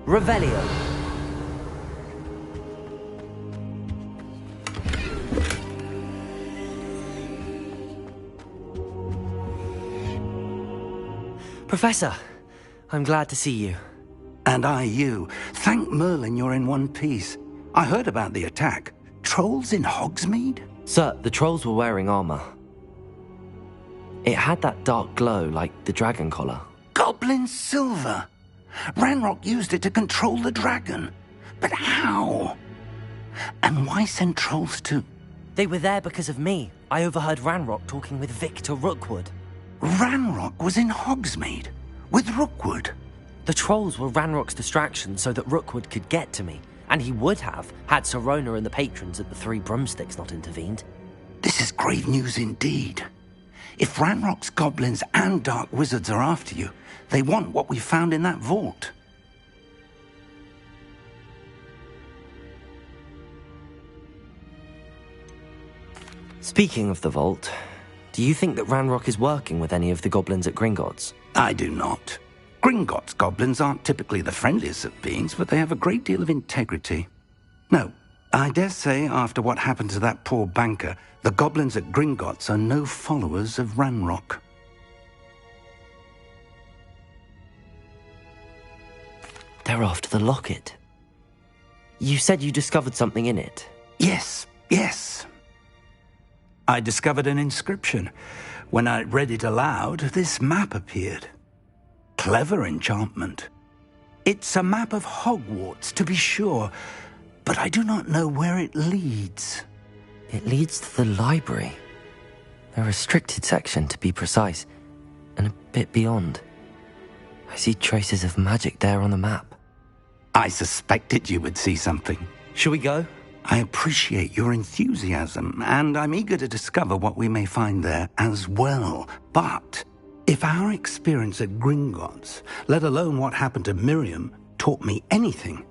Revelio. Professor, I'm glad to see you. And I you. Thank Merlin you're in one piece. I heard about the attack. Trolls in Hogsmeade? Sir, the trolls were wearing armor. It had that dark glow like the dragon collar. Goblin silver! Ranrock used it to control the dragon. But how? And why send trolls to... They were there because of me. I overheard Ranrock talking with Victor Rookwood. Ranrock was in Hogsmeade? With Rookwood? The trolls were Ranrock's distraction so that Rookwood could get to me. And he would have, had Sirona and the patrons at the Three Broomsticks not intervened. This is grave news indeed. If Ranrock's goblins and dark wizards are after you, they want what we found in that vault. Speaking of the vault, do you think that Ranrock is working with any of the goblins at Gringotts? I do not. Gringotts goblins aren't typically the friendliest of beings, but they have a great deal of integrity. No, I dare say after what happened to that poor banker, the goblins at Gringotts are no followers of Ranrock. They're after the locket. You said you discovered something in it. Yes. I discovered an inscription. When I read it aloud, this map appeared. Clever enchantment. It's a map of Hogwarts, to be sure, but I do not know where it leads. It leads to the library. A restricted section, to be precise, and a bit beyond. I see traces of magic there on the map. I suspected you would see something. Shall we go? I appreciate your enthusiasm, and I'm eager to discover what we may find there as well. But if our experience at Gringotts, let alone what happened to Miriam, taught me anything,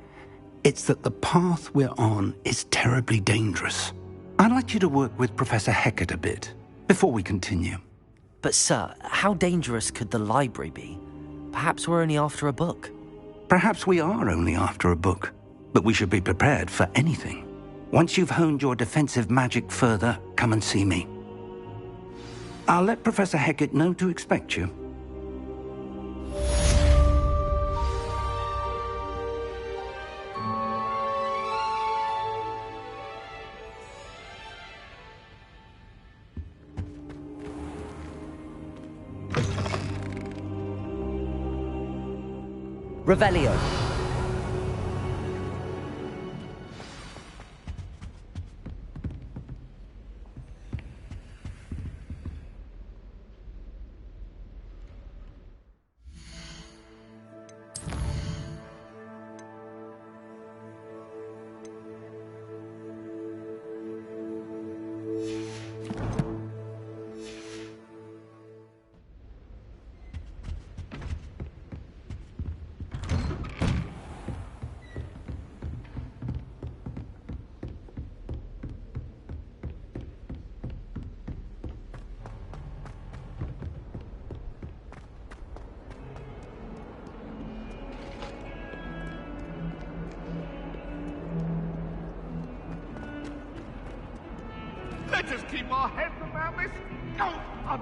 it's that the path we're on is terribly dangerous. I'd like you to work with Professor Hecat a bit before we continue. But sir, how dangerous could the library be? Perhaps we're only after a book. Perhaps we are only after a book, but we should be prepared for anything. Once you've honed your defensive magic further, come and see me. I'll let Professor Hecat know to expect you. Revelio. Let us keep our heads about this. Oh, I'm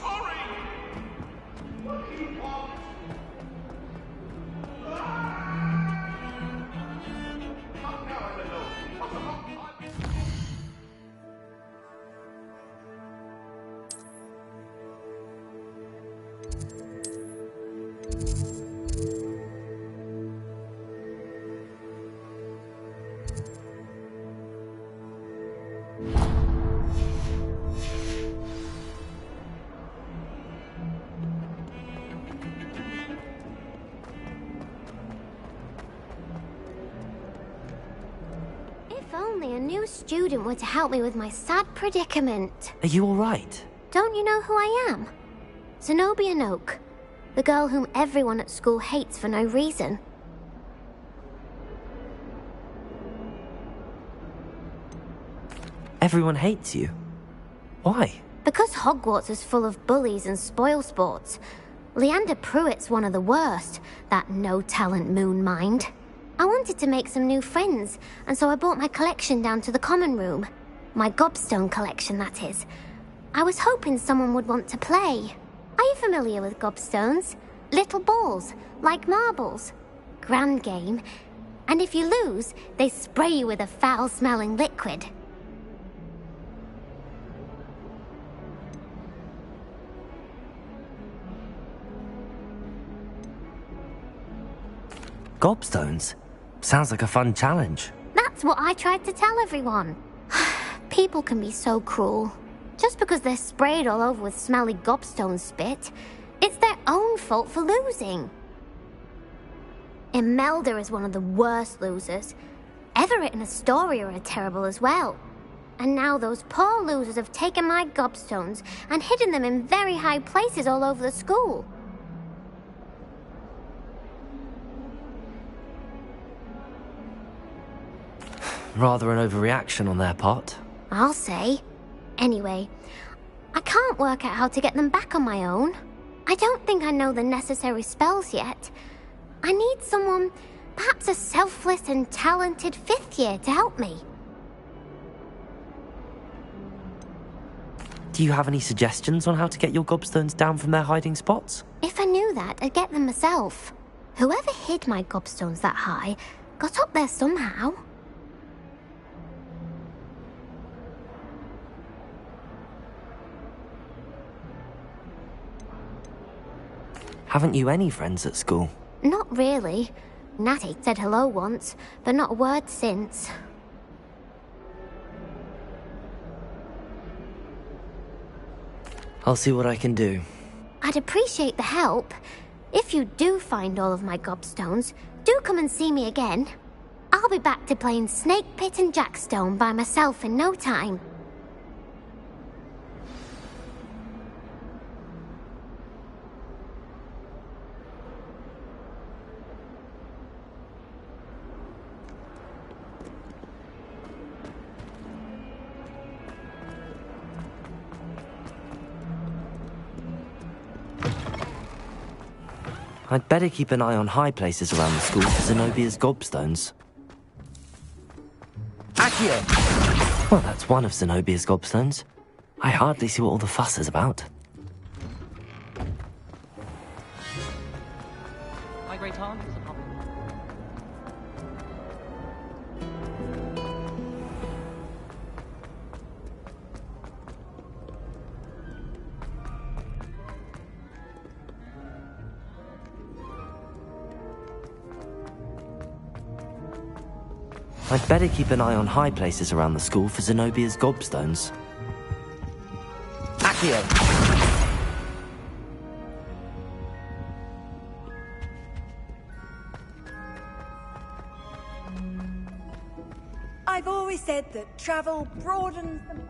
sorry. What do you want? Come now, Eleanor. What a long time. If only a new student were to help me with my sad predicament. Are you all right? Don't you know who I am? Zenobia Noak, the girl whom everyone at school hates for no reason. Everyone hates you. Why? Because Hogwarts is full of bullies and spoilsports. Leander Pruitt's one of the worst, that no-talent moon mind. I wanted to make some new friends, and so I brought my collection down to the common room. My gobstone collection, that is. I was hoping someone would want to play. Are you familiar with gobstones? Little balls, like marbles. Grand game. And if you lose, they spray you with a foul-smelling liquid. Gobstones? Sounds like a fun challenge. That's what I tried to tell everyone. People can be so cruel. Just because they're sprayed all over with smelly gobstone spit, it's their own fault for losing. Imelda is one of the worst losers. Everett and Astoria are terrible as well. And now those poor losers have taken my gobstones and hidden them in very high places all over the school. Rather an overreaction on their part. I'll say. Anyway, I can't work out how to get them back on my own. I don't think I know the necessary spells yet. I need someone, perhaps a selfless and talented 5th year to help me. Do you have any suggestions on how to get your gobstones down from their hiding spots? If I knew that, I'd get them myself. Whoever hid my gobstones that high got up there somehow. Haven't you any friends at school? Not really. Natty said hello once, but not a word since. I'll see what I can do. I'd appreciate the help. If you do find all of my gobstones, do come and see me again. I'll be back to playing Snake Pit and Jackstone by myself in no time. I'd better keep an eye on high places around the school for Zenobia's gobstones. Accio! Well, that's one of Zenobia's gobstones. I hardly see what all the fuss is about. My great aunt is a public. I'd better keep an eye on high places around the school for Zenobia's gobstones. Accio! I've always said that travel broadens the mind.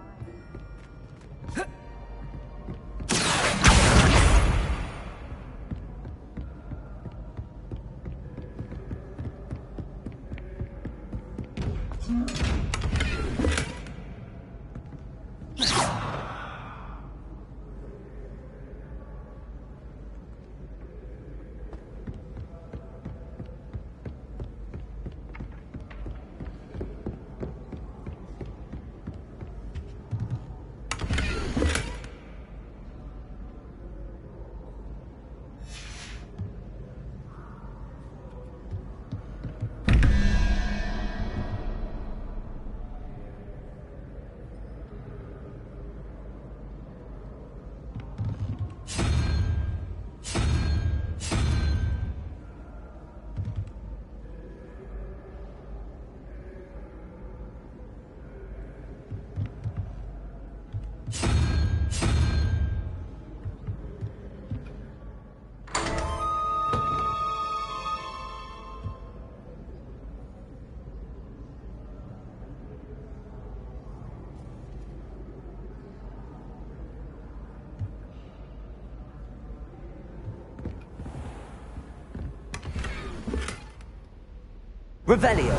Revelio!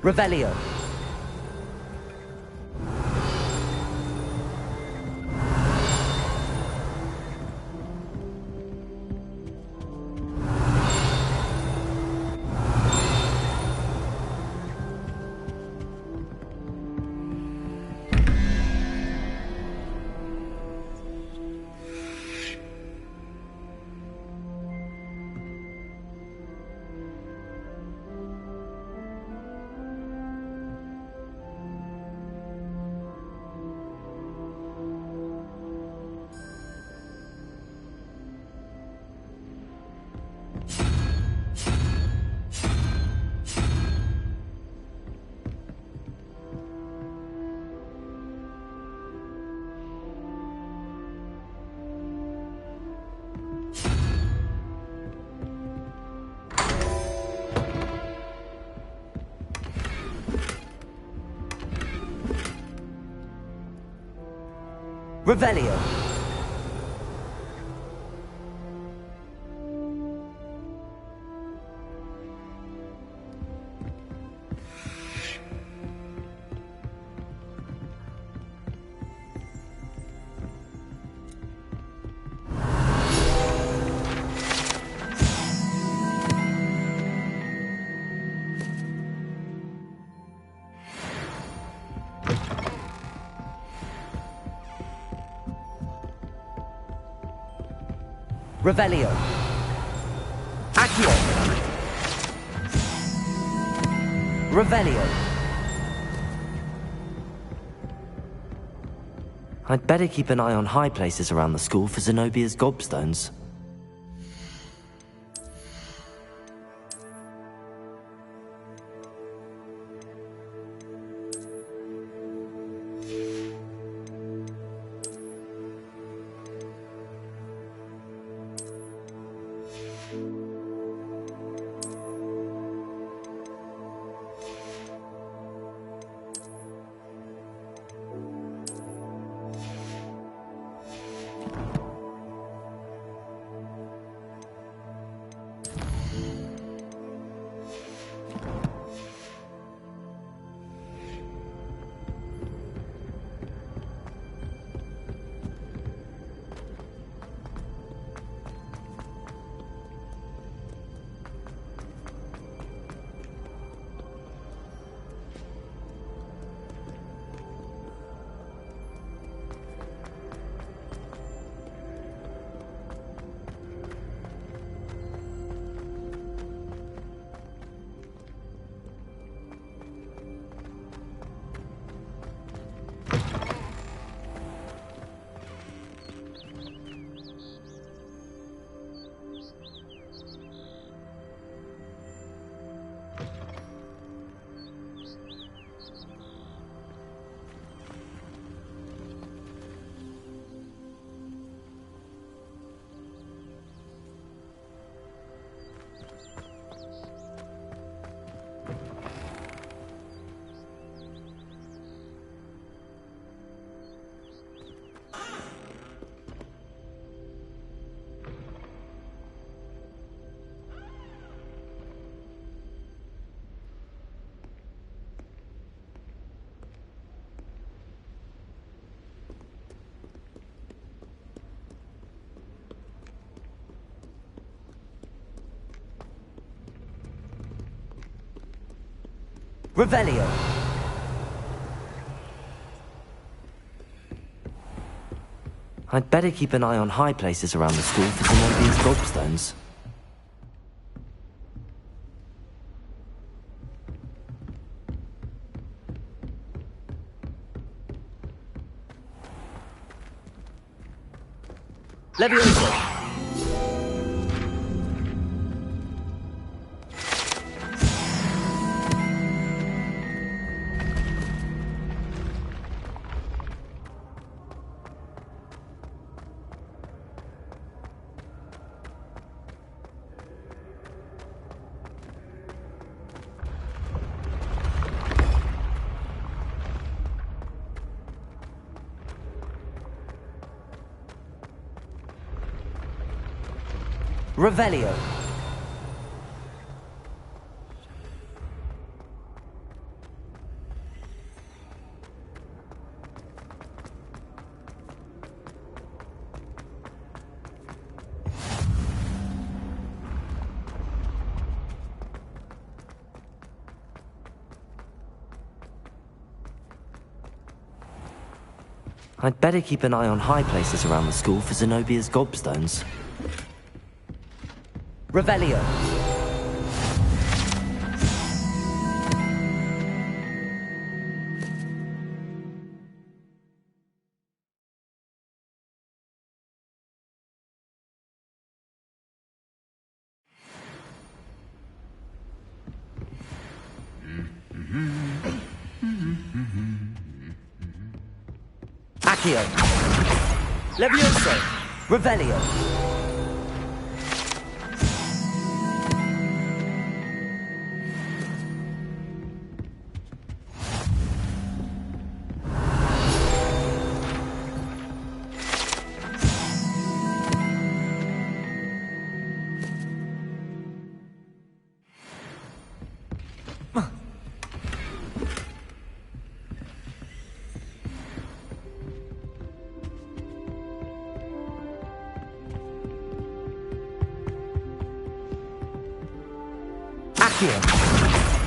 Revelio. Revelio. Revelio. Accio. Revelio. I'd better keep an eye on high places around the school for Zenobia's gobstones. Revelio. I'd better keep an eye on high places around the school for Zenobia's gobstones. Levioso. Revelio. I'd better keep an eye on high places around the school for Zenobia's gobstones. Revelio. Accio. Levioso. Revelio.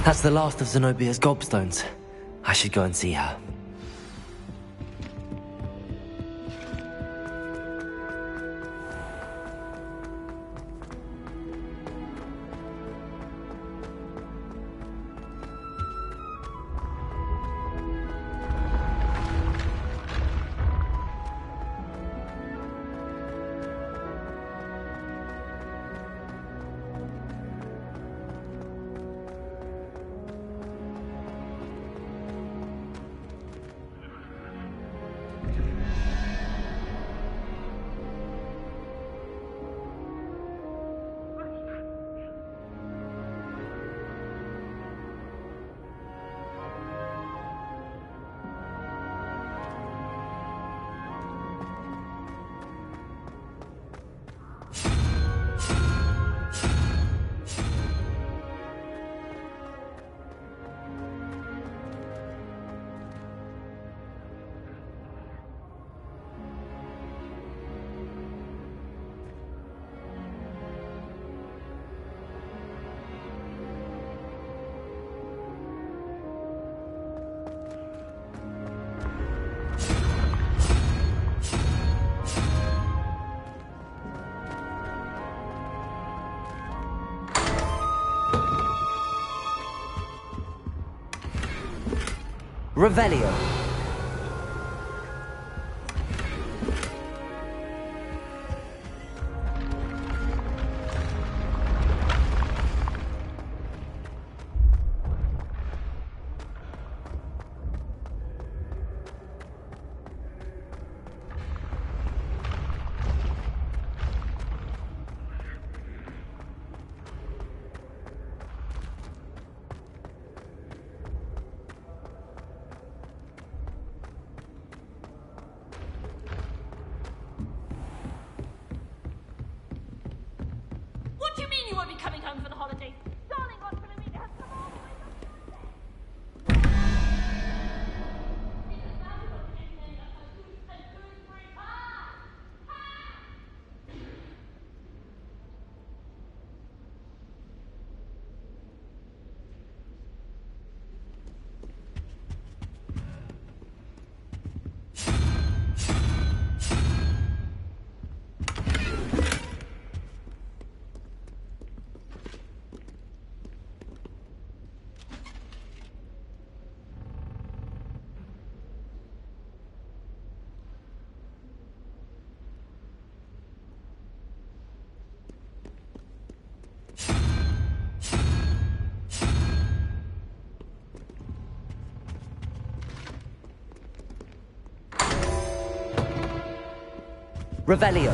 That's the last of Zenobia's gobstones. I should go and see her. Revelio. What do you mean you won't be coming home for the holidays? Darling, Aunt Philomena has come all the way from... Revelio.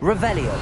Revelio.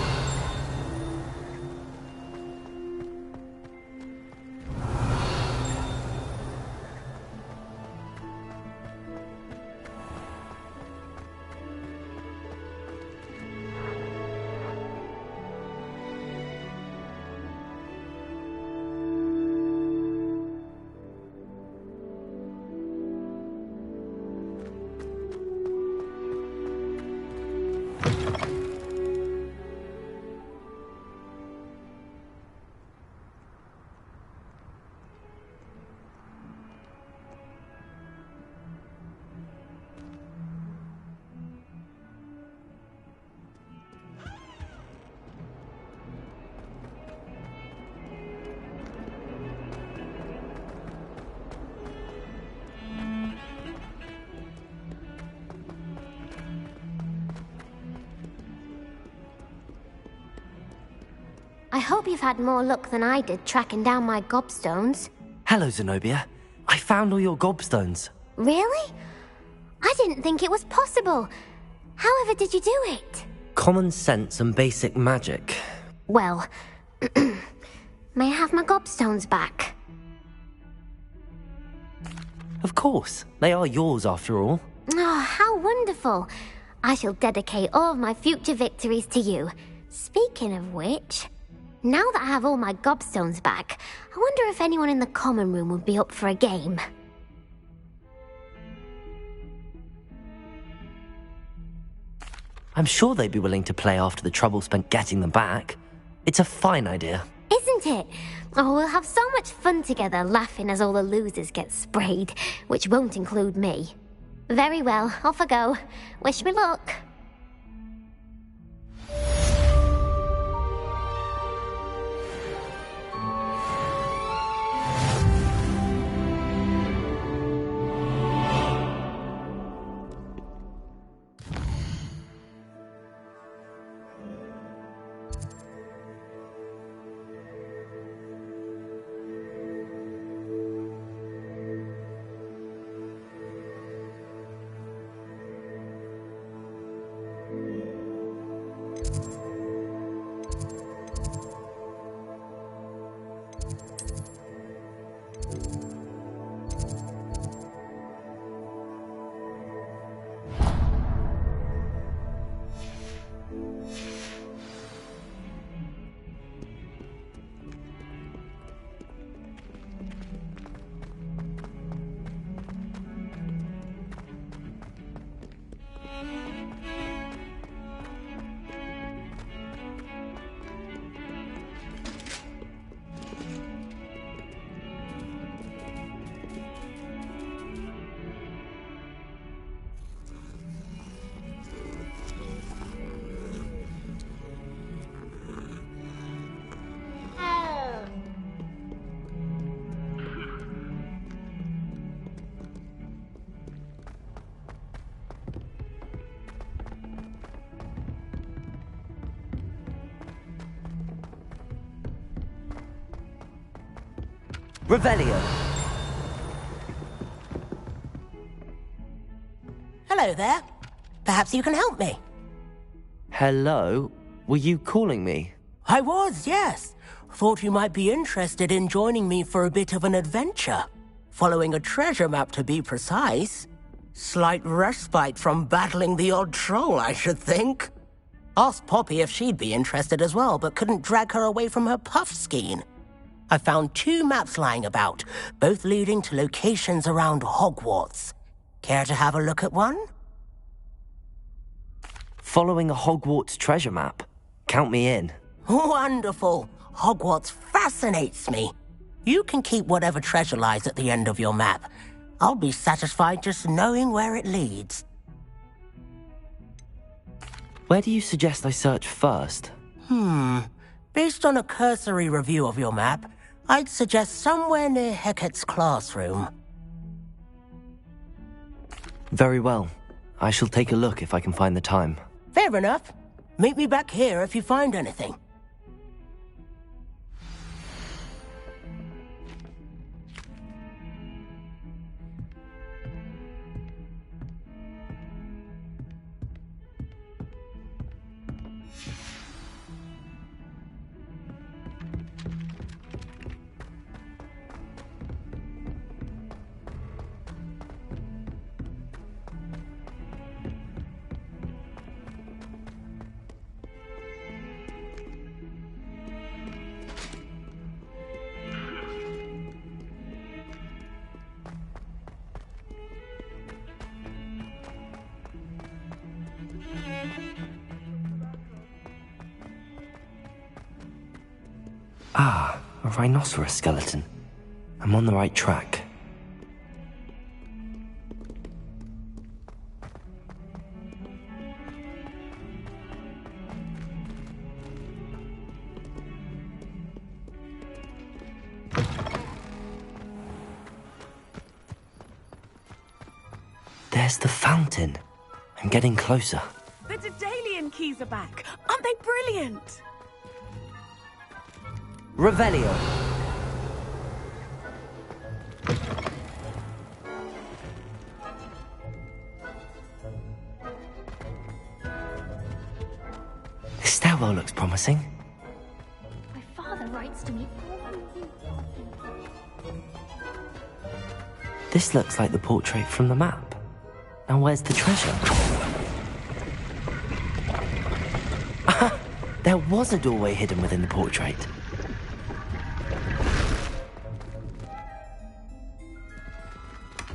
I hope you've had more luck than I did tracking down my gobstones. Hello, Zenobia. I found all your gobstones. Really? I didn't think it was possible. However did you do it? Common sense and basic magic. Well, may I have my gobstones back? Of course. They are yours after all. Oh, how wonderful. I shall dedicate all of my future victories to you. Speaking of which, now that I have all my gobstones back, I wonder if anyone in the common room would be up for a game. I'm sure they'd be willing to play after the trouble spent getting them back. It's a fine idea. Isn't it? Oh, we'll have so much fun together laughing as all the losers get sprayed, which won't include me. Very well, off I go. Wish me luck. Revelio. Hello there. Perhaps you can help me. Hello? Were you calling me? I was, yes. Thought you might be interested in joining me for a bit of an adventure. Following a treasure map, to be precise. Slight respite from battling the odd troll, I should think. Asked Poppy if she'd be interested as well, but couldn't drag her away from her puff skein. I found 2 maps lying about, both leading to locations around Hogwarts. Care to have a look at one? Following a Hogwarts treasure map. Count me in. Wonderful. Hogwarts fascinates me. You can keep whatever treasure lies at the end of your map. I'll be satisfied just knowing where it leads. Where do you suggest I search first? Based on a cursory review of your map, I'd suggest somewhere near Hecat's classroom. Very well. I shall take a look if I can find the time. Fair enough. Meet me back here if you find anything. Ah, a rhinoceros skeleton. I'm on the right track. There's the fountain. I'm getting closer. The Daedalian keys are back. Aren't they brilliant? Revelio. This stairwell looks promising. My father writes to me. This looks like the portrait from the map. Now where's the treasure? There was a doorway hidden within the portrait.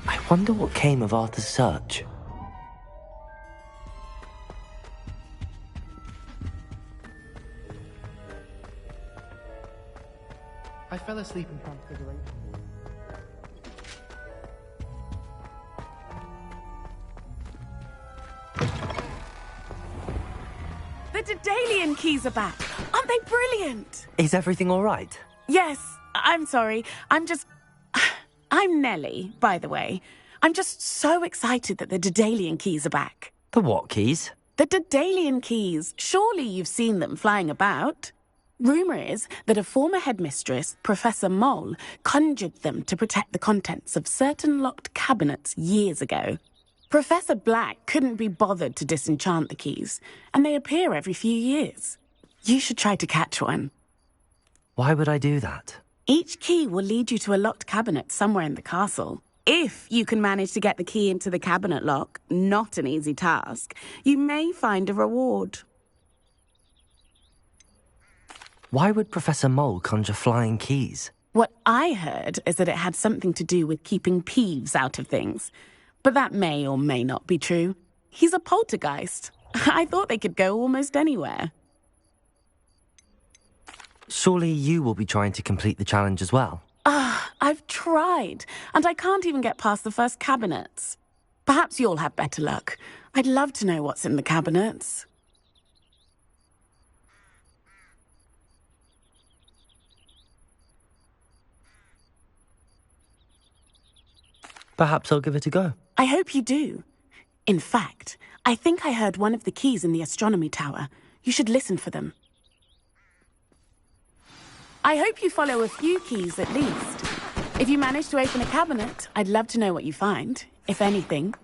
I wonder what came of Arthur's search. I fell asleep in Transfiguration. The Daedalian keys are back. Aren't they brilliant? Is everything all right? Yes, I'm sorry. I'm Nellie, by the way. I'm just so excited that the Daedalian keys are back. The what keys? The Daedalian keys. Surely you've seen them flying about. Rumour is that a former headmistress, Professor Mole, conjured them to protect the contents of certain locked cabinets years ago. Professor Black couldn't be bothered to disenchant the keys, and they appear every few years. You should try to catch one. Why would I do that? Each key will lead you to a locked cabinet somewhere in the castle. If you can manage to get the key into the cabinet lock, not an easy task, you may find a reward. Why would Professor Mole conjure flying keys? What I heard is that it had something to do with keeping Peeves out of things. But that may or may not be true. He's a poltergeist. I thought they could go almost anywhere. Surely you will be trying to complete the challenge as well. I've tried, and I can't even get past the first cabinets. Perhaps you'll have better luck. I'd love to know what's in the cabinets. Perhaps I'll give it a go. I hope you do. In fact, I think I heard one of the keys in the astronomy tower. You should listen for them. I hope you follow a few keys at least. If you manage to open a cabinet, I'd love to know what you find, if anything.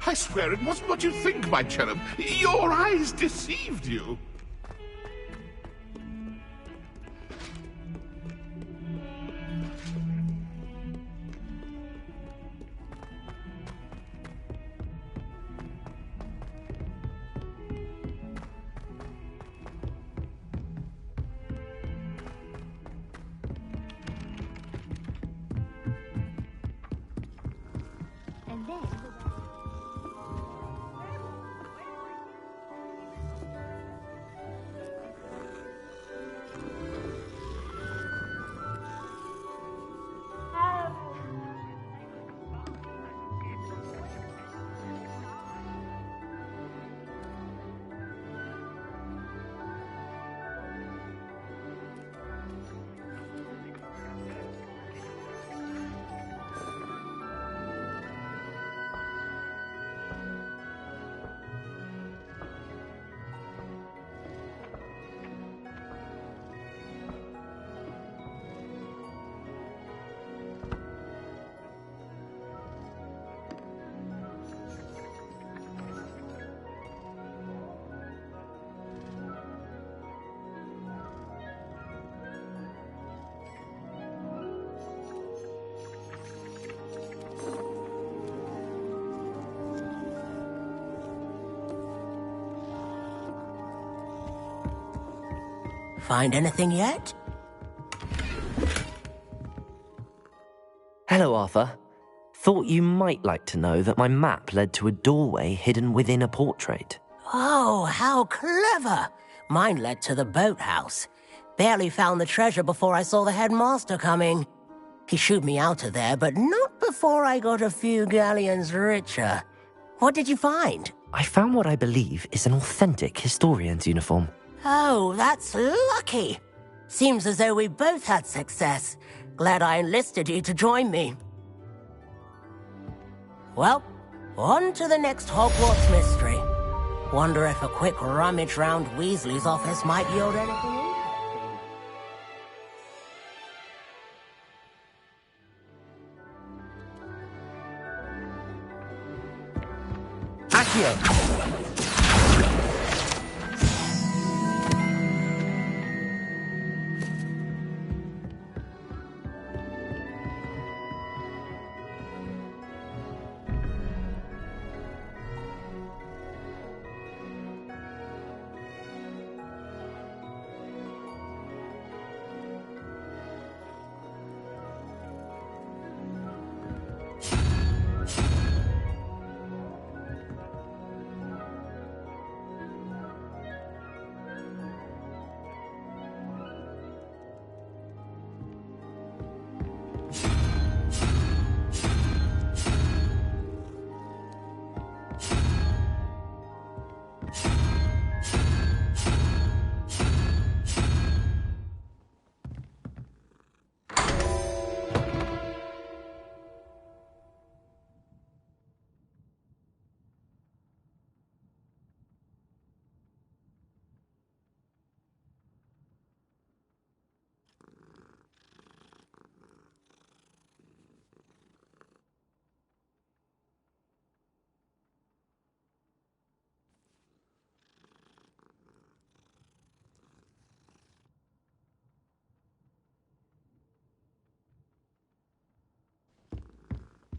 I swear it wasn't what you think, my cherub. Your eyes deceived you. And then... Find anything yet? Hello, Arthur. Thought you might like to know that my map led to a doorway hidden within a portrait. Oh, how clever! Mine led to the boathouse. Barely found the treasure before I saw the headmaster coming. He shooed me out of there, but not before I got a few galleons richer. What did you find? I found what I believe is an authentic historian's uniform. Oh, that's lucky. Seems as though we both had success. Glad I enlisted you to join me. Well, on to the next Hogwarts mystery. Wonder if a quick rummage round Weasley's office might yield anything interesting. Accio!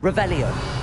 Revelio.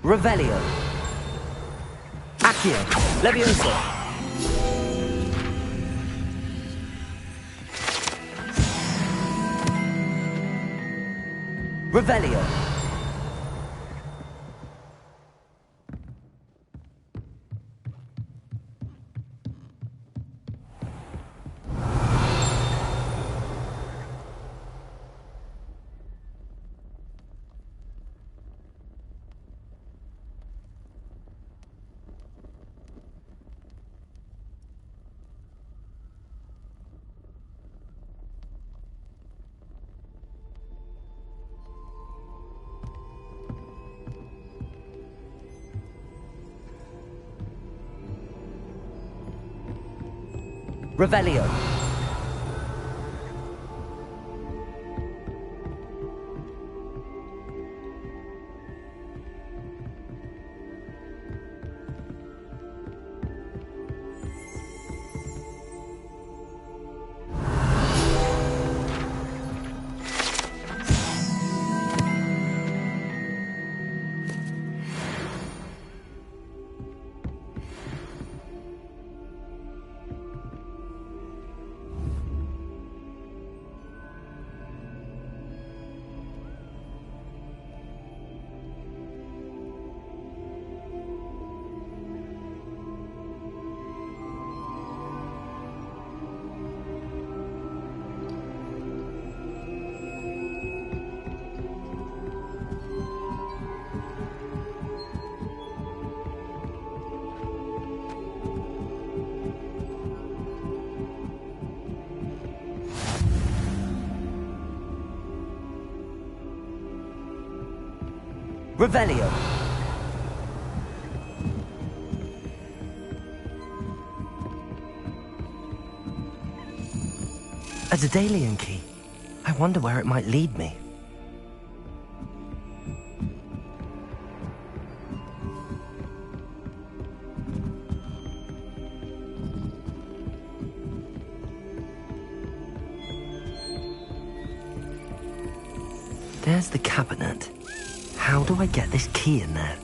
Revelio. Accio. Levioso. Revelio. Revelio. Revelio. A Daedalian key. I wonder where it might lead me. There's the cabinet. How do I get this key in there?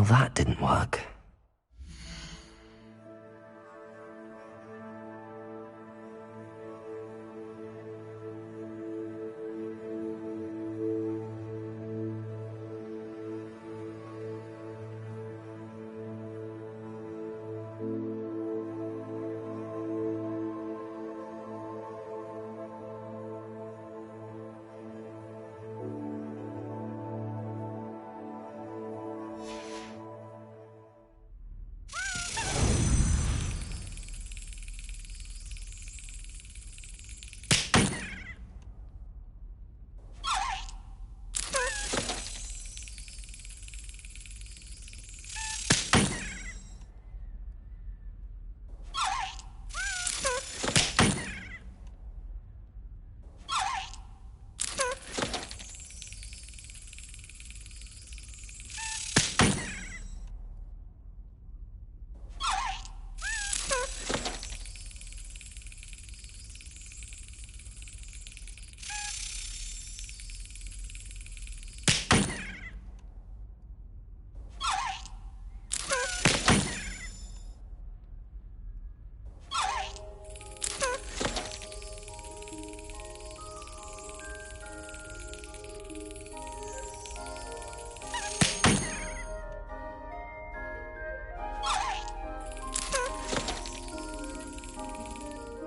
Well, that didn't work.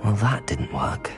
Well, that didn't work.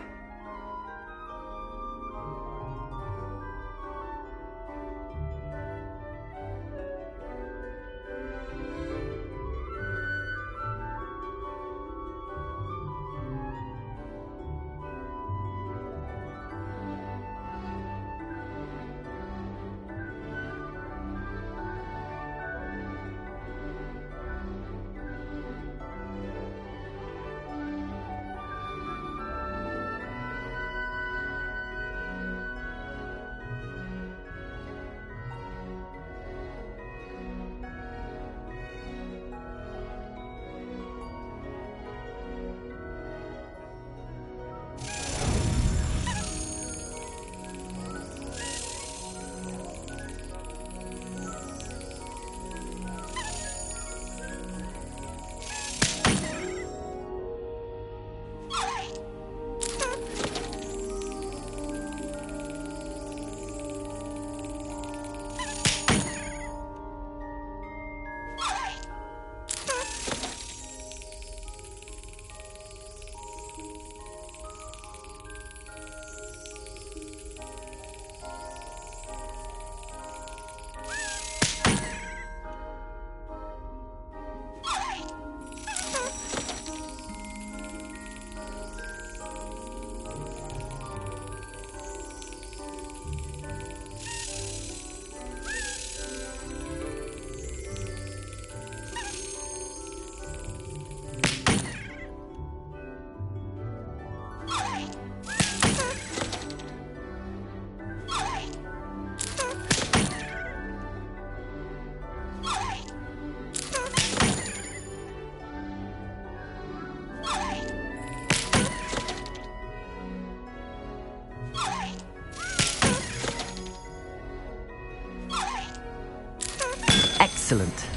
Excellent.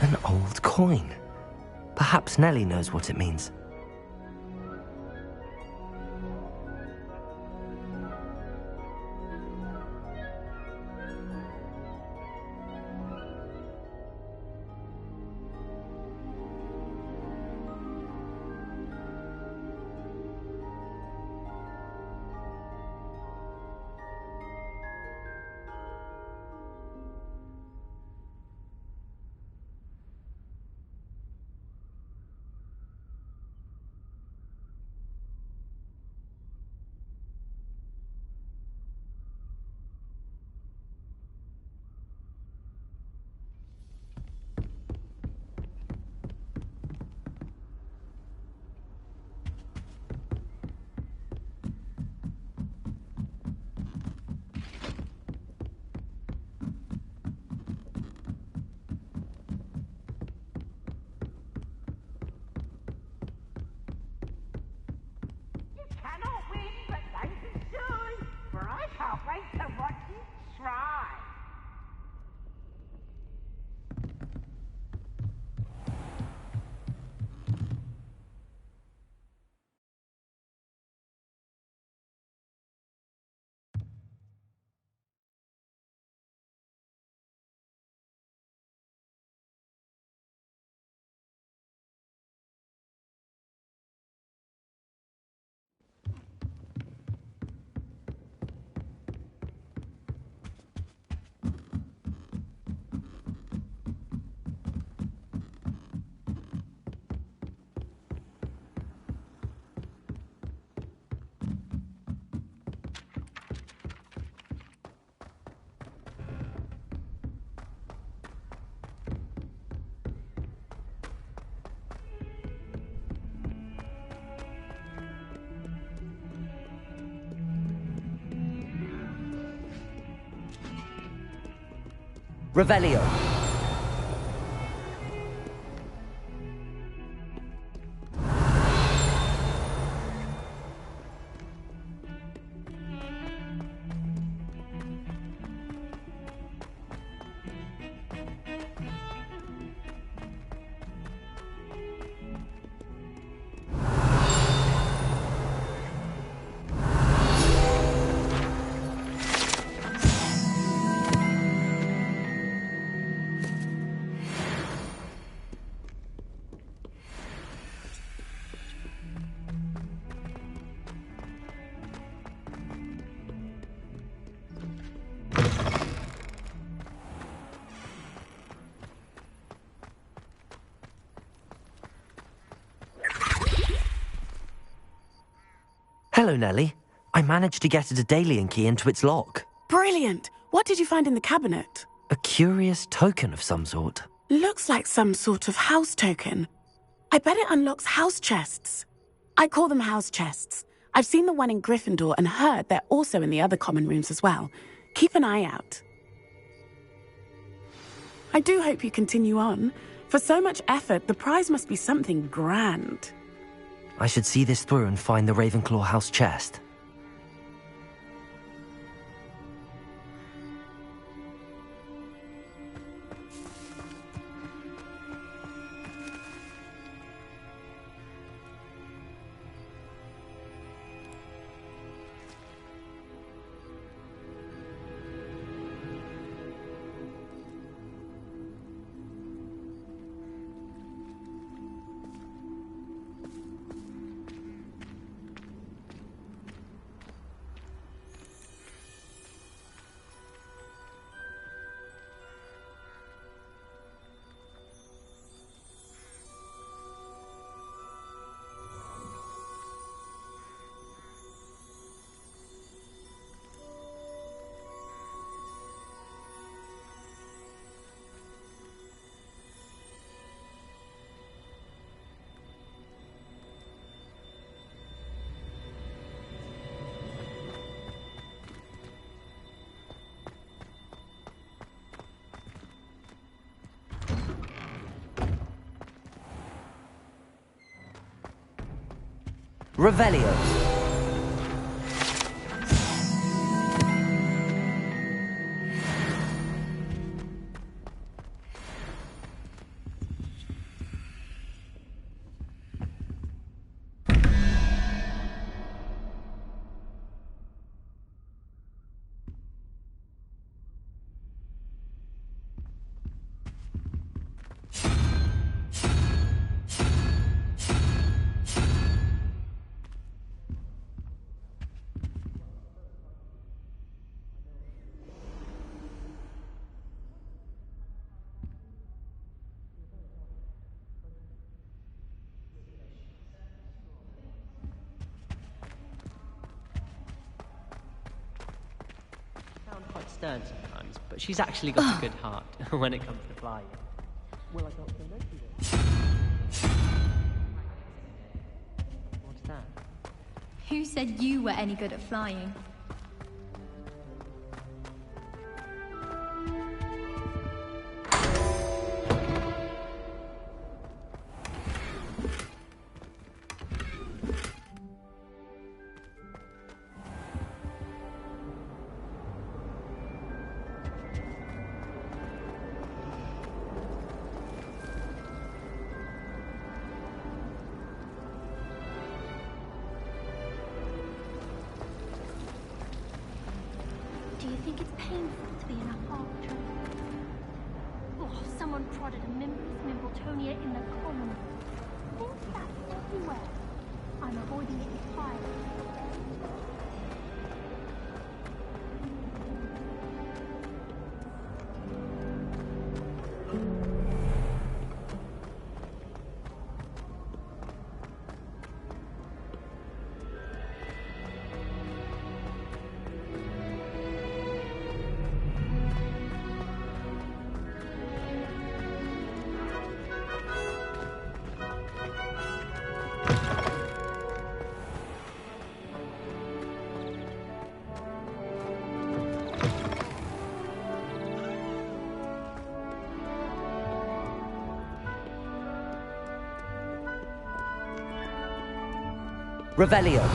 An old coin. Perhaps Nellie knows what it means. Revelio. Hello, Nellie. I managed to get a Daedalian key into its lock. Brilliant! What did you find in the cabinet? A curious token of some sort. Looks like some sort of house token. I bet it unlocks house chests. I call them house chests. I've seen the one in Gryffindor and heard they're also in the other common rooms as well. Keep an eye out. I do hope you continue on. For so much effort, the prize must be something grand. I should see this through and find the Ravenclaw house chest. Revelio. Quite stern sometimes, but she's actually got a good heart when it comes to flying. Well, I got so lucky. What's that? Who said you were any good at flying? Do you think it's painful to be in a hard trip? Oh, someone prodded a Mimbus Mimbletonia in the common room. Think that's everywhere. I'm avoiding it entirely. Revelio.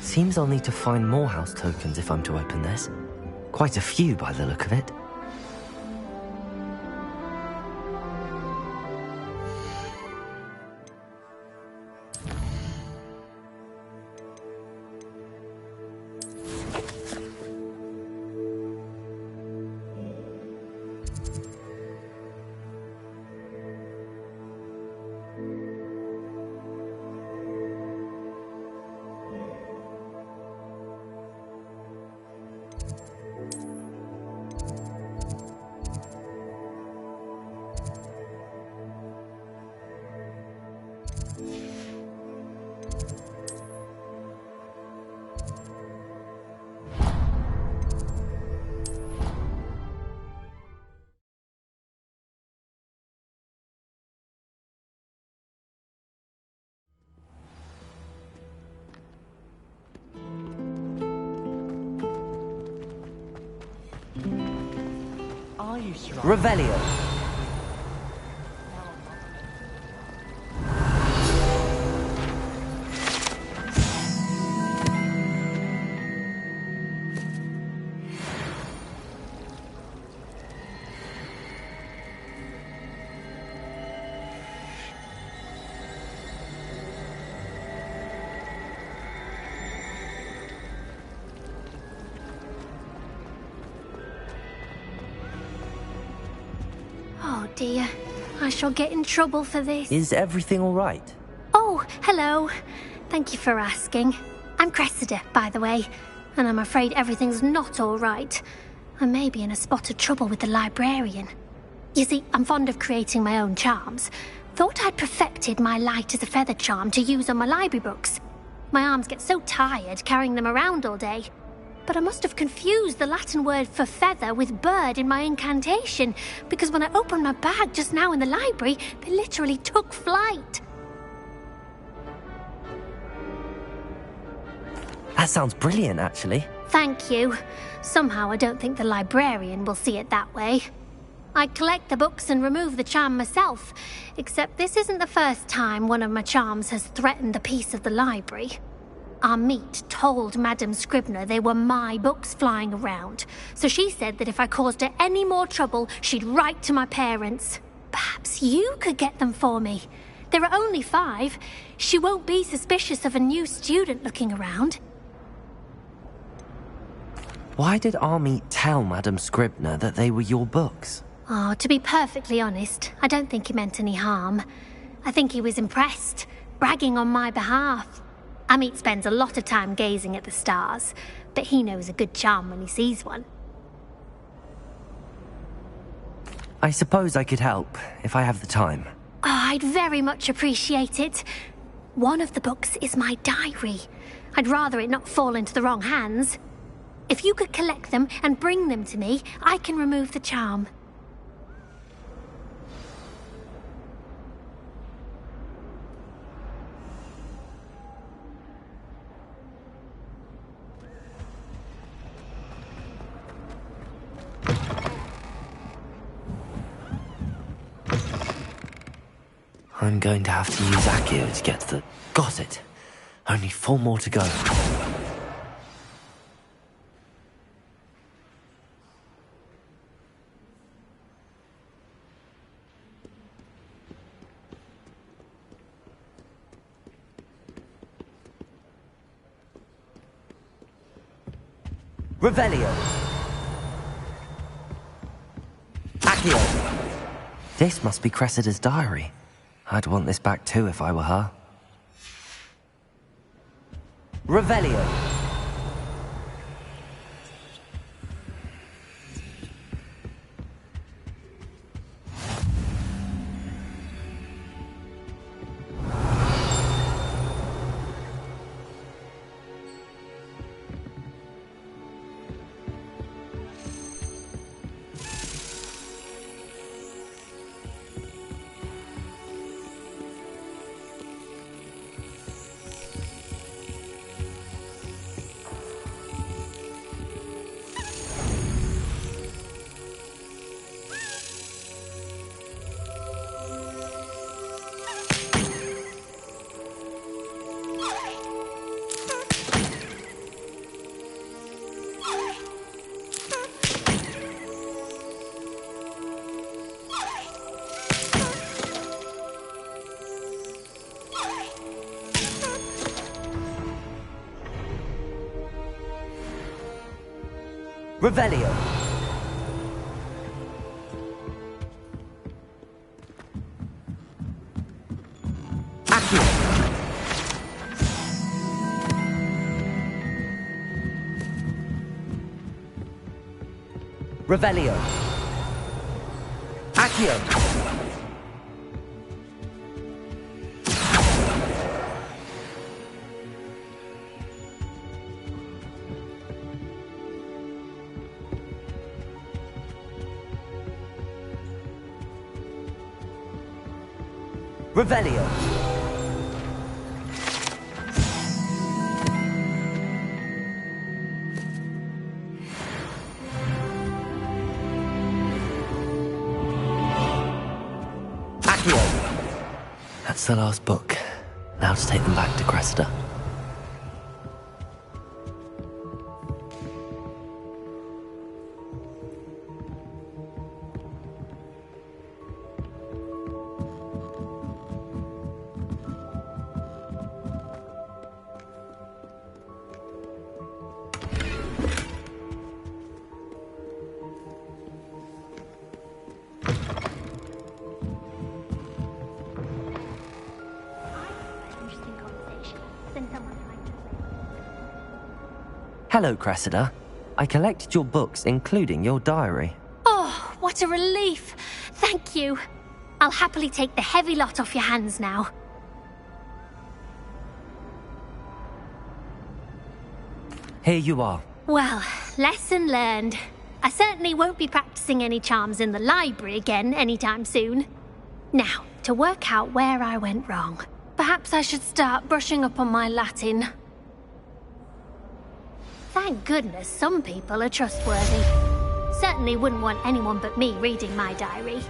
Seems I'll need to find more house tokens if I'm to open this. Quite a few by the look of it. Revelio. Oh dear, I shall get in trouble for this. Is everything all right? Oh, hello. Thank you for asking. I'm Cressida, by the way, and I'm afraid everything's not all right. I may be in a spot of trouble with the librarian. You see, I'm fond of creating my own charms. Thought I'd perfected my light as a feather charm to use on my library books. My arms get so tired carrying them around all day. But I must have confused the Latin word for feather with bird in my incantation, because when I opened my bag just now in the library, they literally took flight. That sounds brilliant, actually. Thank you. Somehow I don't think the librarian will see it that way. I collect the books and remove the charm myself, except this isn't the first time one of my charms has threatened the peace of the library. Our meet told Madame Scribner they were my books flying around, so she said that if I caused her any more trouble, she'd write to my parents. Perhaps you could get them for me. There are only 5. She won't be suspicious of a new student looking around. Why did Army tell Madame Scribner that they were your books? Oh, to be perfectly honest, I don't think he meant any harm. I think he was impressed, bragging on my behalf. Amit spends a lot of time gazing at the stars, but he knows a good charm when he sees one. I suppose I could help, if I have the time. Oh, I'd very much appreciate it. One of the books is my diary. I'd rather it not fall into the wrong hands. If you could collect them and bring them to me, I can remove the charm. I'm going to have to use Accio to get to the... Got it! Only 4 more to go. Revelio. Accio. This must be Cressida's diary. I'd want this back too if I were her. Revelio. Revelio. Accio. Revelio. Accio. Revelio. Accio. That's the last book. Now to take them back to Cressida. Hello, Cressida. I collected your books, including your diary. Oh, what a relief. Thank you. I'll happily take the heavy lot off your hands now. Here you are. Well, lesson learned. I certainly won't be practicing any charms in the library again anytime soon. Now, to work out where I went wrong. Perhaps I should start brushing up on my Latin. Thank goodness some people are trustworthy. Certainly wouldn't want anyone but me reading my diary.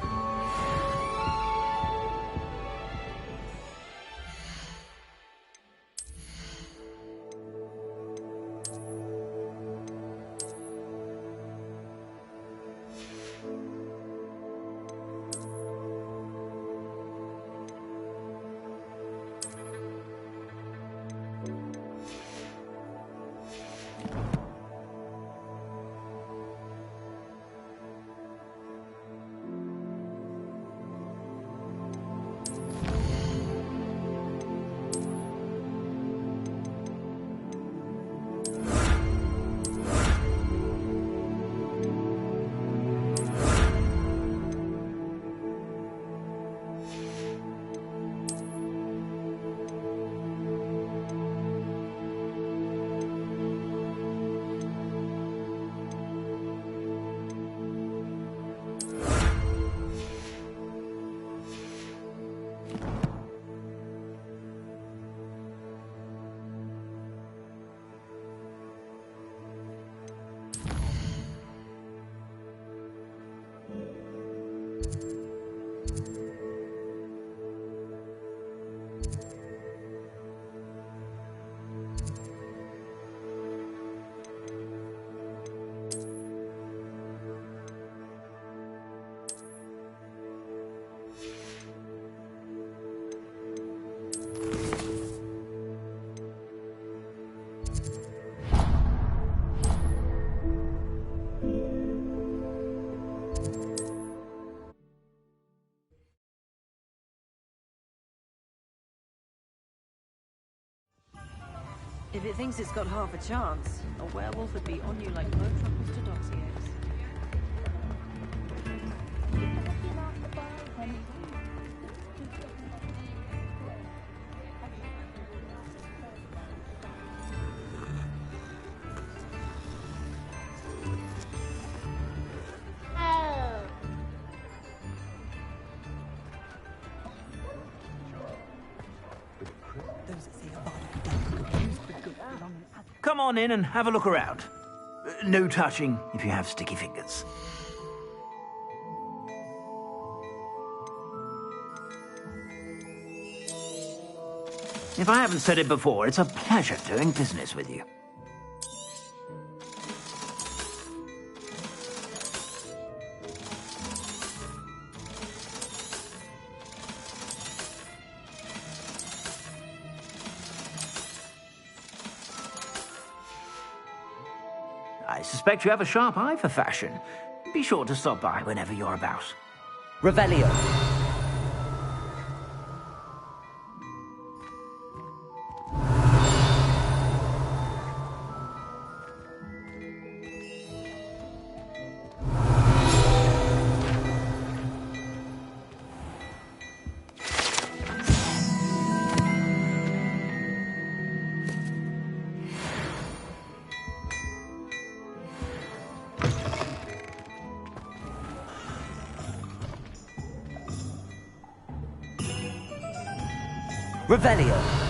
If it thinks it's got half a chance, a werewolf would be on you like boat truckles to donkey eggs. Come on in and have a look around. No touching if you have sticky fingers. If I haven't said it before, it's a pleasure doing business with you. I suspect you have a sharp eye for fashion. Be sure to stop by whenever you're about. Revelio. Revelio.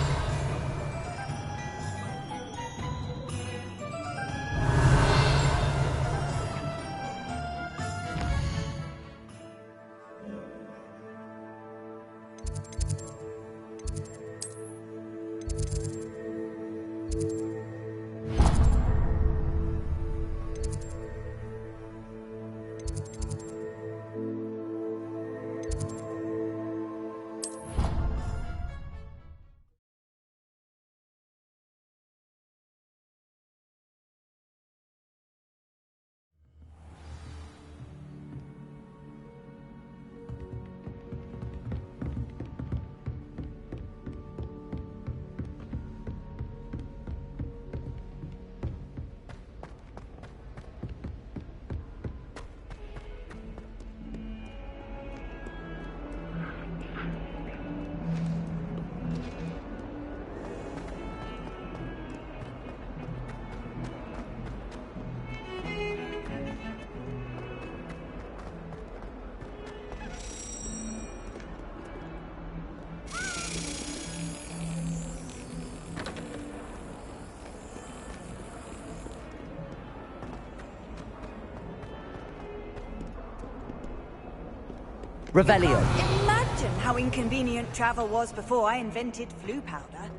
Revelio. Imagine how inconvenient travel was before I invented flu powder.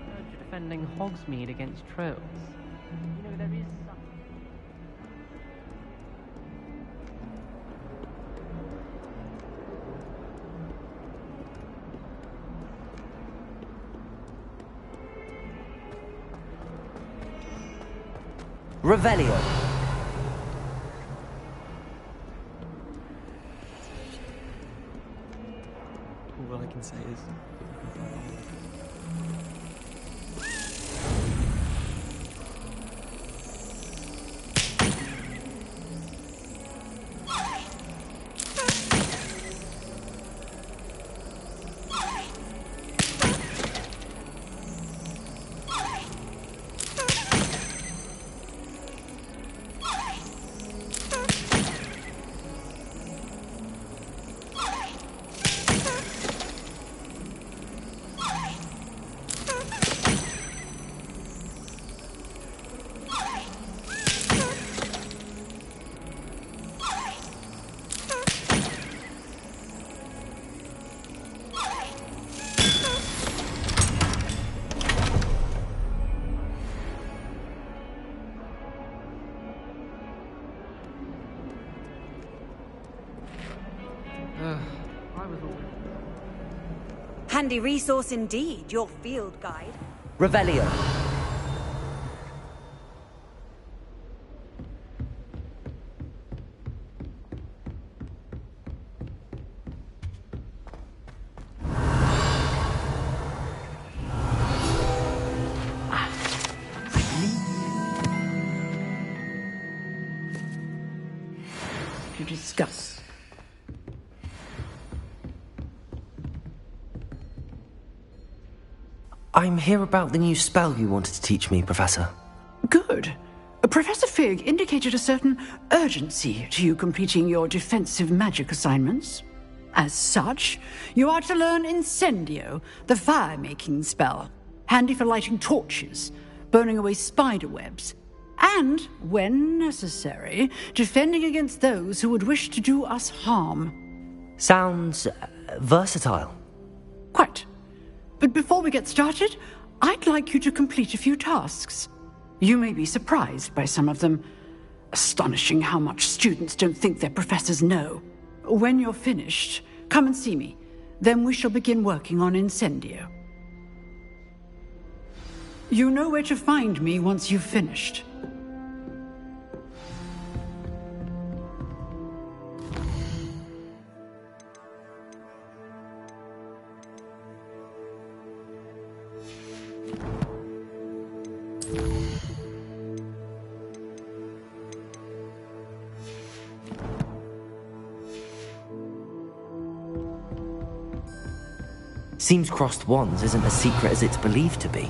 You're defending Hogsmeade against trolls. You know, there is some... Revelio. All I can say is... Handy resource indeed, your field guide. Revelio. to discuss. I'm here about the new spell you wanted to teach me, Professor. Good. Professor Fig indicated a certain urgency to you completing your defensive magic assignments. As such, you are to learn Incendio, the fire-making spell, handy for lighting torches, burning away spider webs, and, when necessary, defending against those who would wish to do us harm. Sounds versatile. Quite. But before we get started, I'd like you to complete a few tasks. You may be surprised by some of them. Astonishing how much students don't think their professors know. When you're finished, come and see me. Then we shall begin working on Incendio. You know where to find me once you've finished. Seems crossed wands isn't as secret as it's believed to be.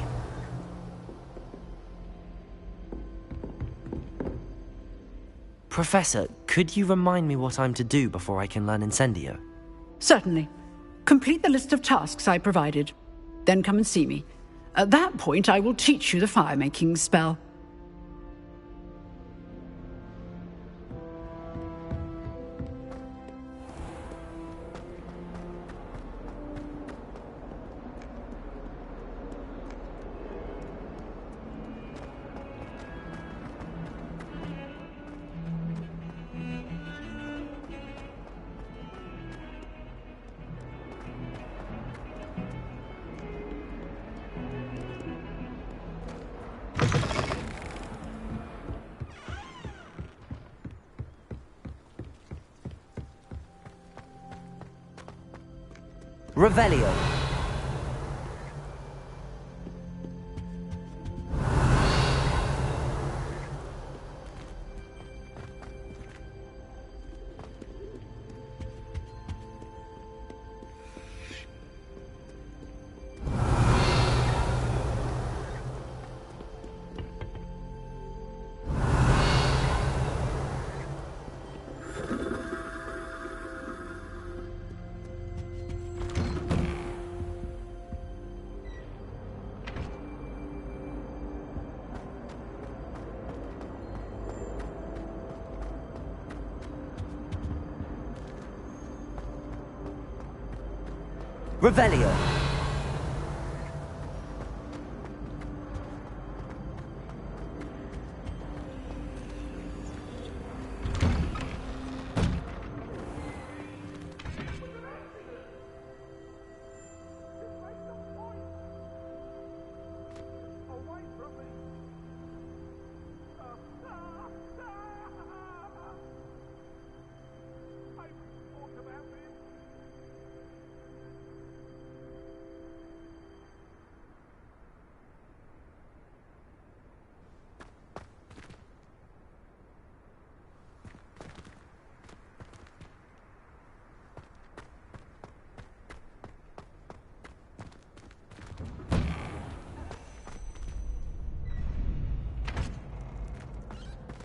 Professor, could you remind me what I'm to do before I can learn Incendio? Certainly. Complete the list of tasks I provided. Then come and see me. At that point, I will teach you the fire-making spell. Revelio. Revelio.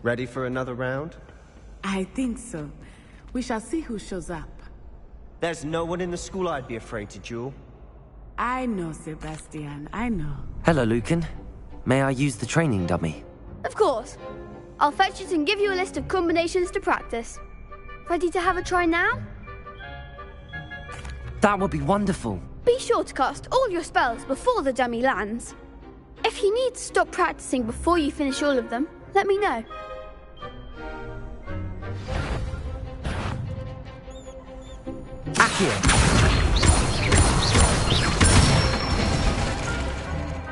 Ready for another round? I think so. We shall see who shows up. There's no one in the school I'd be afraid to duel. I know, Sebastian, I know. Hello, Lucan. May I use the training dummy? Of course. I'll fetch it and give you a list of combinations to practice. Ready to have a try now? That would be wonderful. Be sure to cast all your spells before the dummy lands. If you need to stop practicing before you finish all of them, let me know. Accio.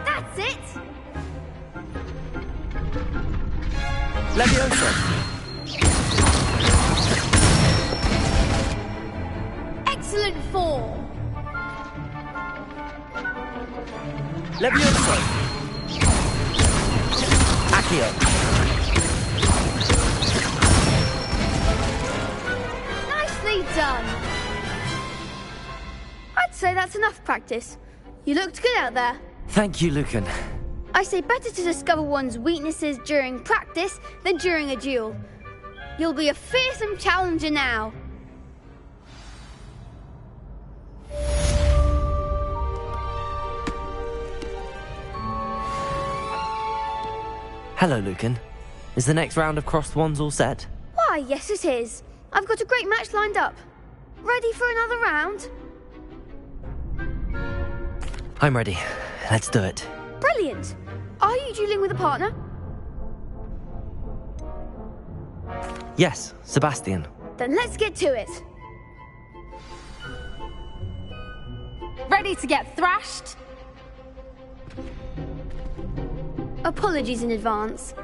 That's it! Leviosa. Excellent form! Leviosa. Accio. Nicely done! I'd say that's enough practice. You looked good out there. Thank you, Lucan. I say better to discover one's weaknesses during practice than during a duel. You'll be a fearsome challenger now. Hello, Lucan. Is the next round of crossed wands all set? Why, yes it is. I've got a great match lined up. Ready for another round? I'm ready. Let's do it. Brilliant. Are you dueling with a partner? Yes, Sebastian. Then let's get to it. Ready to get thrashed? Apologies in advance.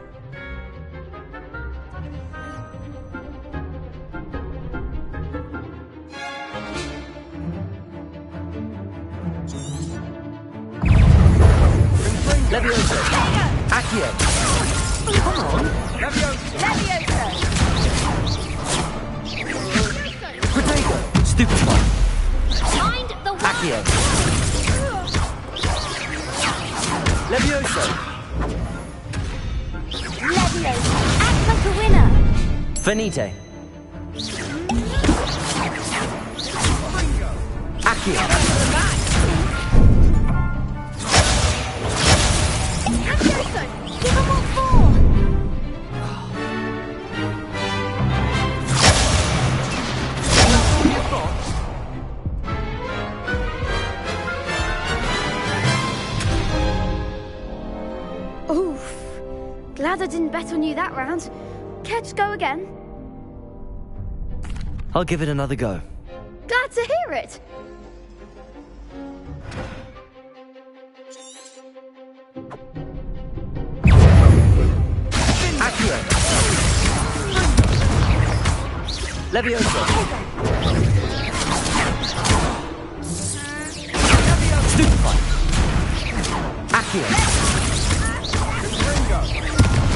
Levioso! Accio! Come on! Levioso! Protego! Stupefy! Mind the wall! Accio! Levioso! Levioso! Act like a winner! Finite! Accio! Levioso! Give them all four! Oof. Glad I didn't bet on you that round. Care to go again? I'll give it another go. Glad to hear it. Accio! Levioso! Stupefy! Accio!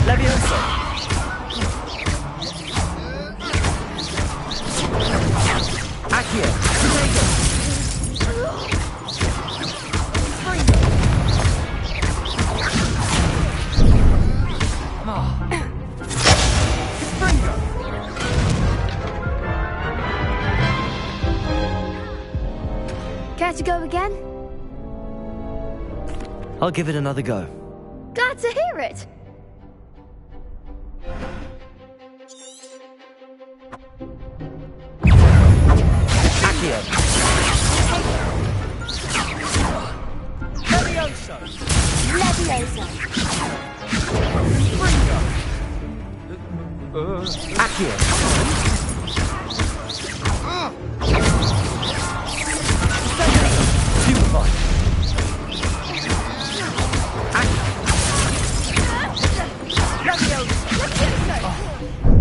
Levioso! Accio! Protego! Care to go again? I'll give it another go. Glad to hear it. Accio! Levioso! Levioso! Accio! Stupefy!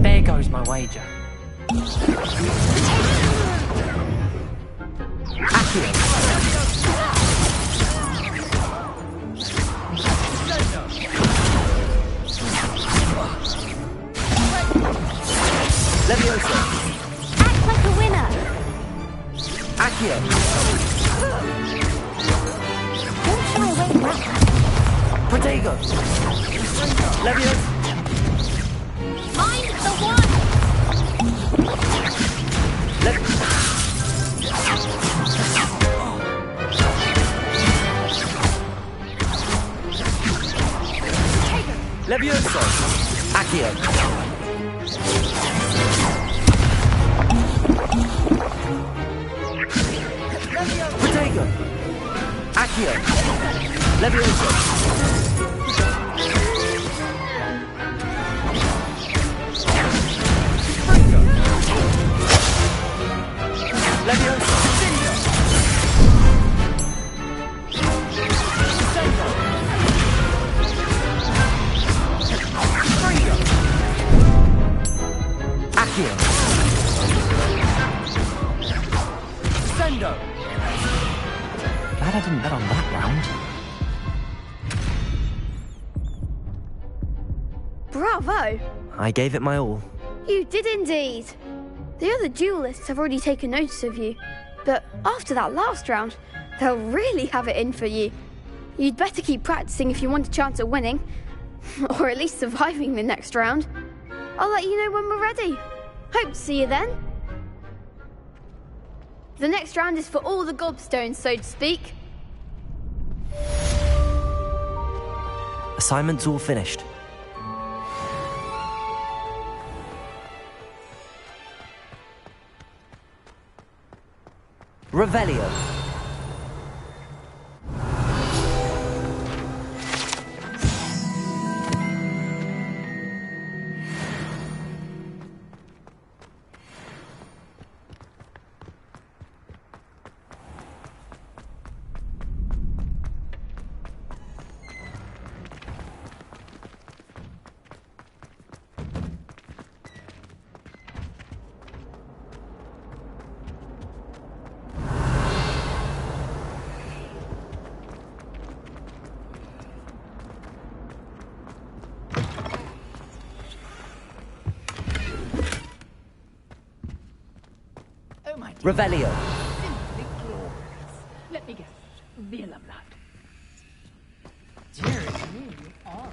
There goes my wager. Accio! Levioso! Act like a winner! Accio! Don't shy away from that. Protego! Levioso! Mind the one! Levioso! Accio! Protego! Accio! Levioso! Levioso! Accio! Sendo! Glad I didn't bet on that round. Bravo! I gave it my all. You did indeed. The other duelists have already taken notice of you, but after that last round, they'll really have it in for you. You'd better keep practicing if you want a chance at winning, or at least surviving the next round. I'll let you know when we're ready. Hope to see you then. The next round is for all the gobstones, so to speak. Assignment's all finished. Revelio. Revelio. Simply glorious. Let me guess. Villa blood. Dearest me, you are.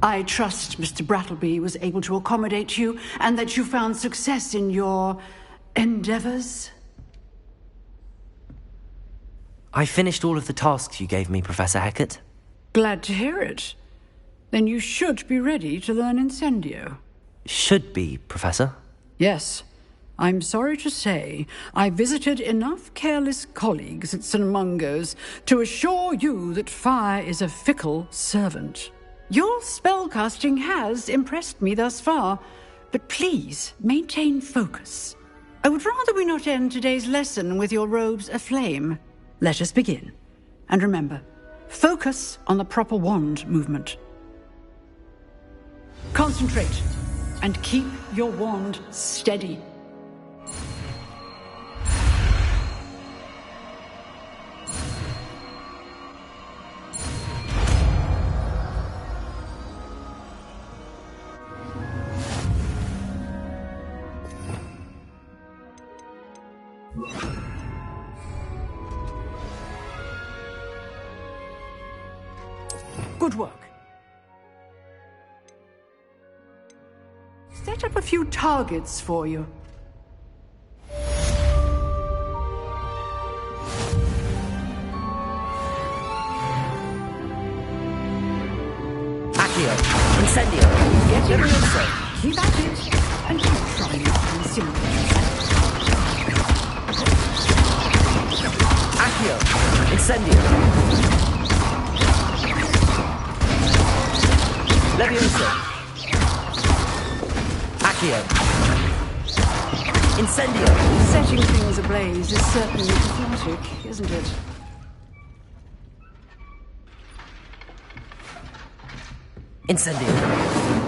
I trust Mr. Brattleby was able to accommodate you and that you found success in your endeavors. I finished all of the tasks you gave me, Professor Hecat. Glad to hear it. Then you should be ready to learn Incendio. Should be, Professor. Yes. I'm sorry to say, I visited enough careless colleagues at St. Mungo's to assure you that fire is a fickle servant. Your spellcasting has impressed me thus far, but please maintain focus. I would rather we not end today's lesson with your robes aflame. Let us begin. And remember, focus on the proper wand movement. Concentrate, and keep your wand steady. Good work. Set up a few targets for you. Accio. Incendio. Get it inside. Keep at it, and keep trying not to incinerator. Accio. Incendio. Levioso. Accio. Incendio. Setting things ablaze is certainly cathartic, isn't it? Incendio.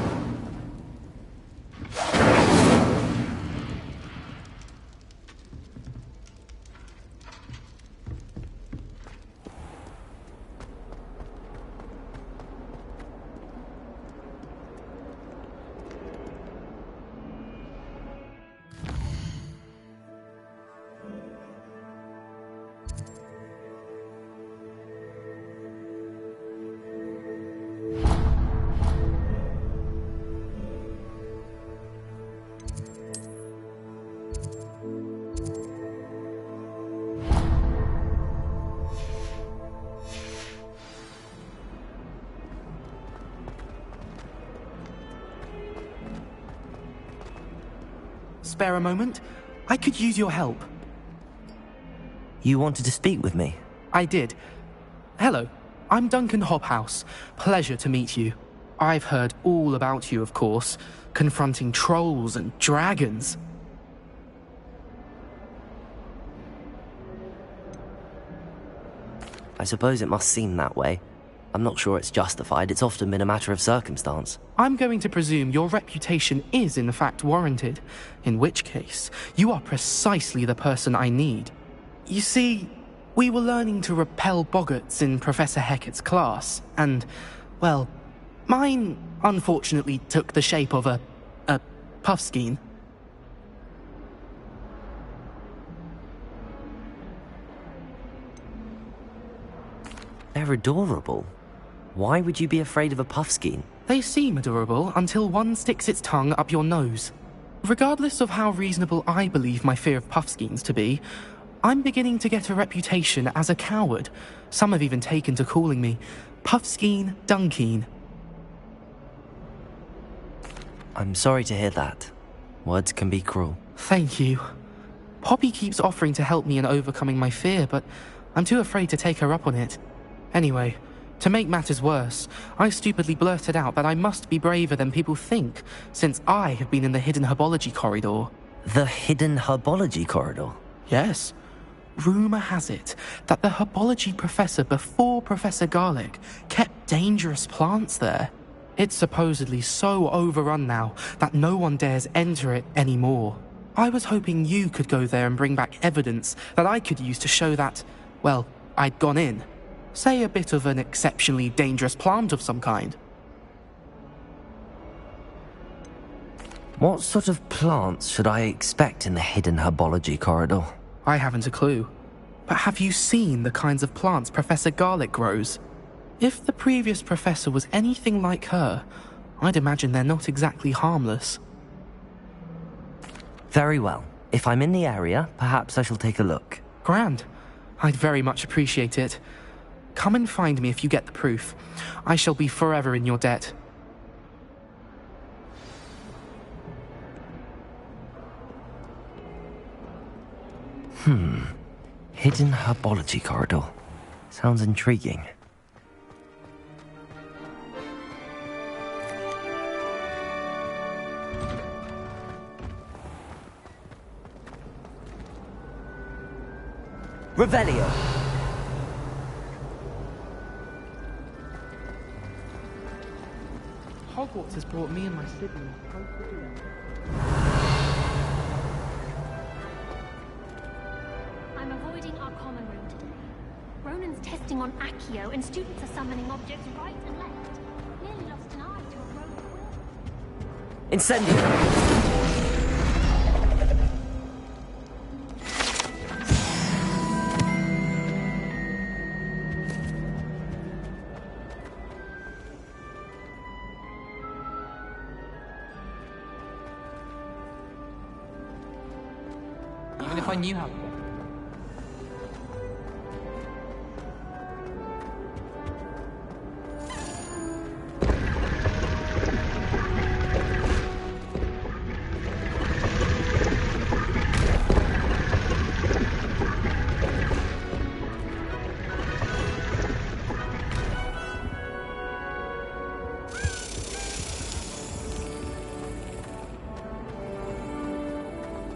Spare a moment? I could use your help. You wanted to speak with me? I did. Hello, I'm Duncan Hobhouse. Pleasure to meet you. I've heard all about you, of course, confronting trolls and dragons. I suppose it must seem that way. I'm not sure it's justified. It's often been a matter of circumstance. I'm going to presume your reputation is in fact warranted, in which case, you are precisely the person I need. You see, we were learning to repel boggarts in Professor Hecat's class, and, well, mine unfortunately took the shape of a puffskein. They're adorable. Why would you be afraid of a puffskein? They seem adorable until one sticks its tongue up your nose. Regardless of how reasonable I believe my fear of puffskeins to be, I'm beginning to get a reputation as a coward. Some have even taken to calling me Puffskein Dunkeen. I'm sorry to hear that. Words can be cruel. Thank you. Poppy keeps offering to help me in overcoming my fear, but I'm too afraid to take her up on it. Anyway, to make matters worse, I stupidly blurted out that I must be braver than people think, since I have been in the hidden herbology corridor. The hidden herbology corridor? Yes. Rumour has it that the herbology professor before Professor Garlic kept dangerous plants there. It's supposedly so overrun now that no one dares enter it anymore. I was hoping you could go there and bring back evidence that I could use to show that, well, I'd gone in. Say a bit of an exceptionally dangerous plant of some kind. What sort of plants should I expect in the hidden herbology corridor? I haven't a clue. But have you seen the kinds of plants Professor Garlic grows? If the previous professor was anything like her, I'd imagine they're not exactly harmless. Very well. If I'm in the area, perhaps I shall take a look. Grand. I'd very much appreciate it. Come and find me if you get the proof. I shall be forever in your debt. Hidden herbology corridor. Sounds intriguing. Revelio. Hogwarts has brought me and my siblings closer together. I'm avoiding our common room today. Ronan's testing on Accio, and students are summoning objects right and left. Nearly lost an eye to a rogue will. Incendio. Even if I knew how to get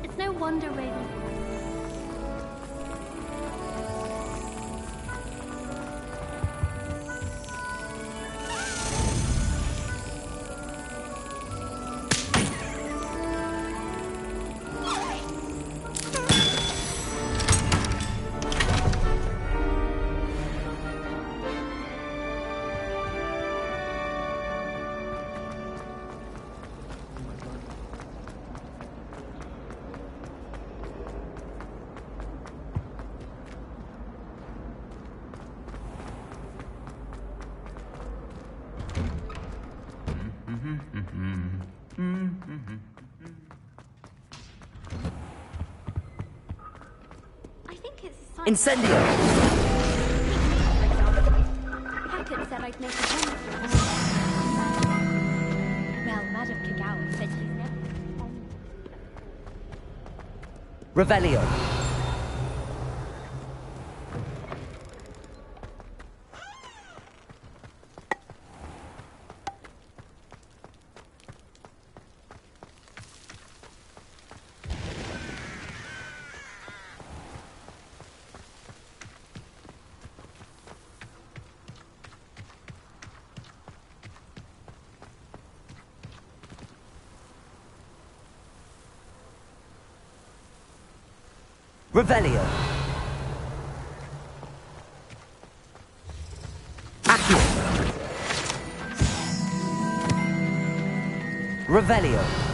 It's no wonder Raven. I think it's a sign. Incendio. Hackett said I'd make a promise. Well, Madame Kagawa said he's never. Revelio. Revelio. Accio. Revelio.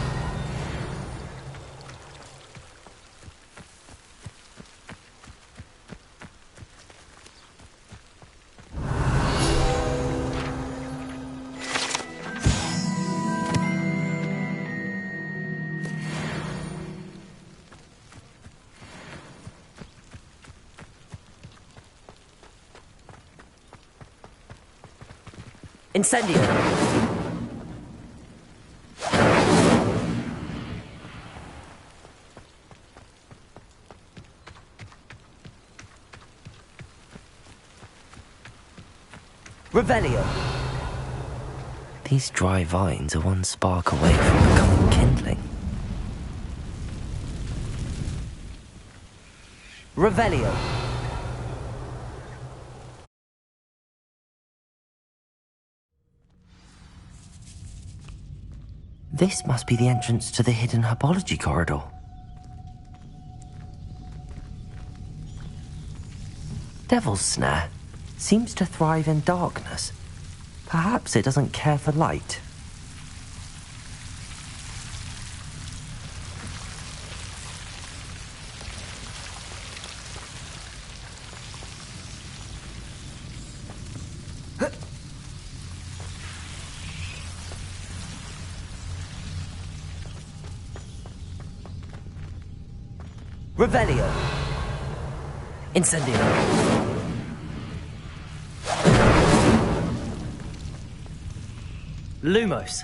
Incendio. Revelio. These dry vines are one spark away from becoming kindling. Revelio. This must be the entrance to the hidden herbology corridor. Devil's Snare seems to thrive in darkness. Perhaps it doesn't care for light. Revelio. Incendio. Lumos.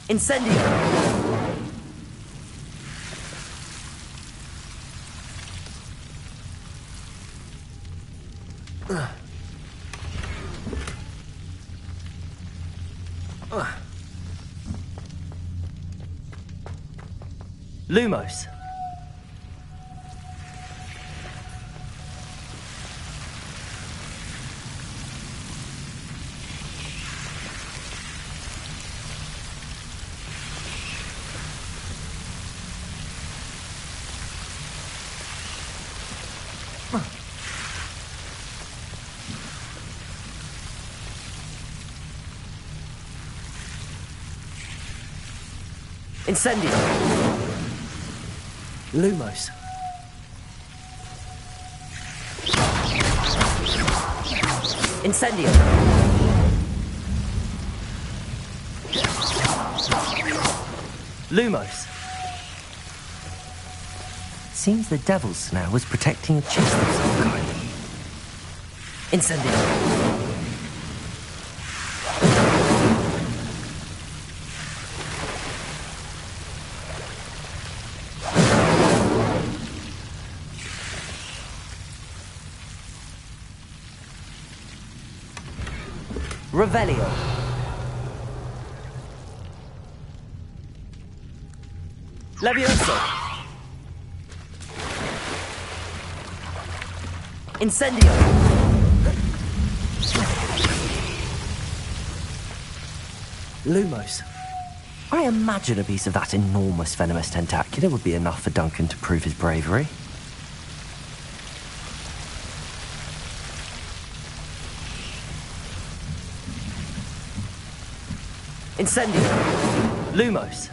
Incendio. Lumos. Incendio. Lumos. Incendio. Lumos. Seems the Devil's Snare was protecting a chest of some kind. Incendio. Revelio. Levioso. Incendio. Lumos. I imagine a piece of that enormous venomous tentacula would be enough for Duncan to prove his bravery. Incendio. Lumos.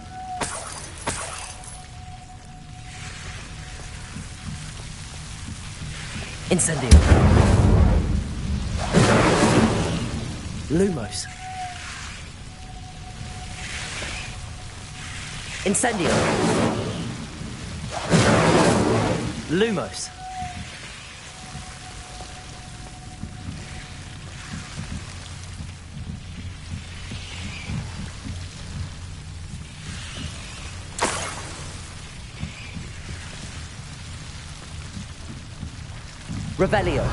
Incendio. Lumos. Incendio. Lumos. Revelio.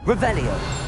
Revelio.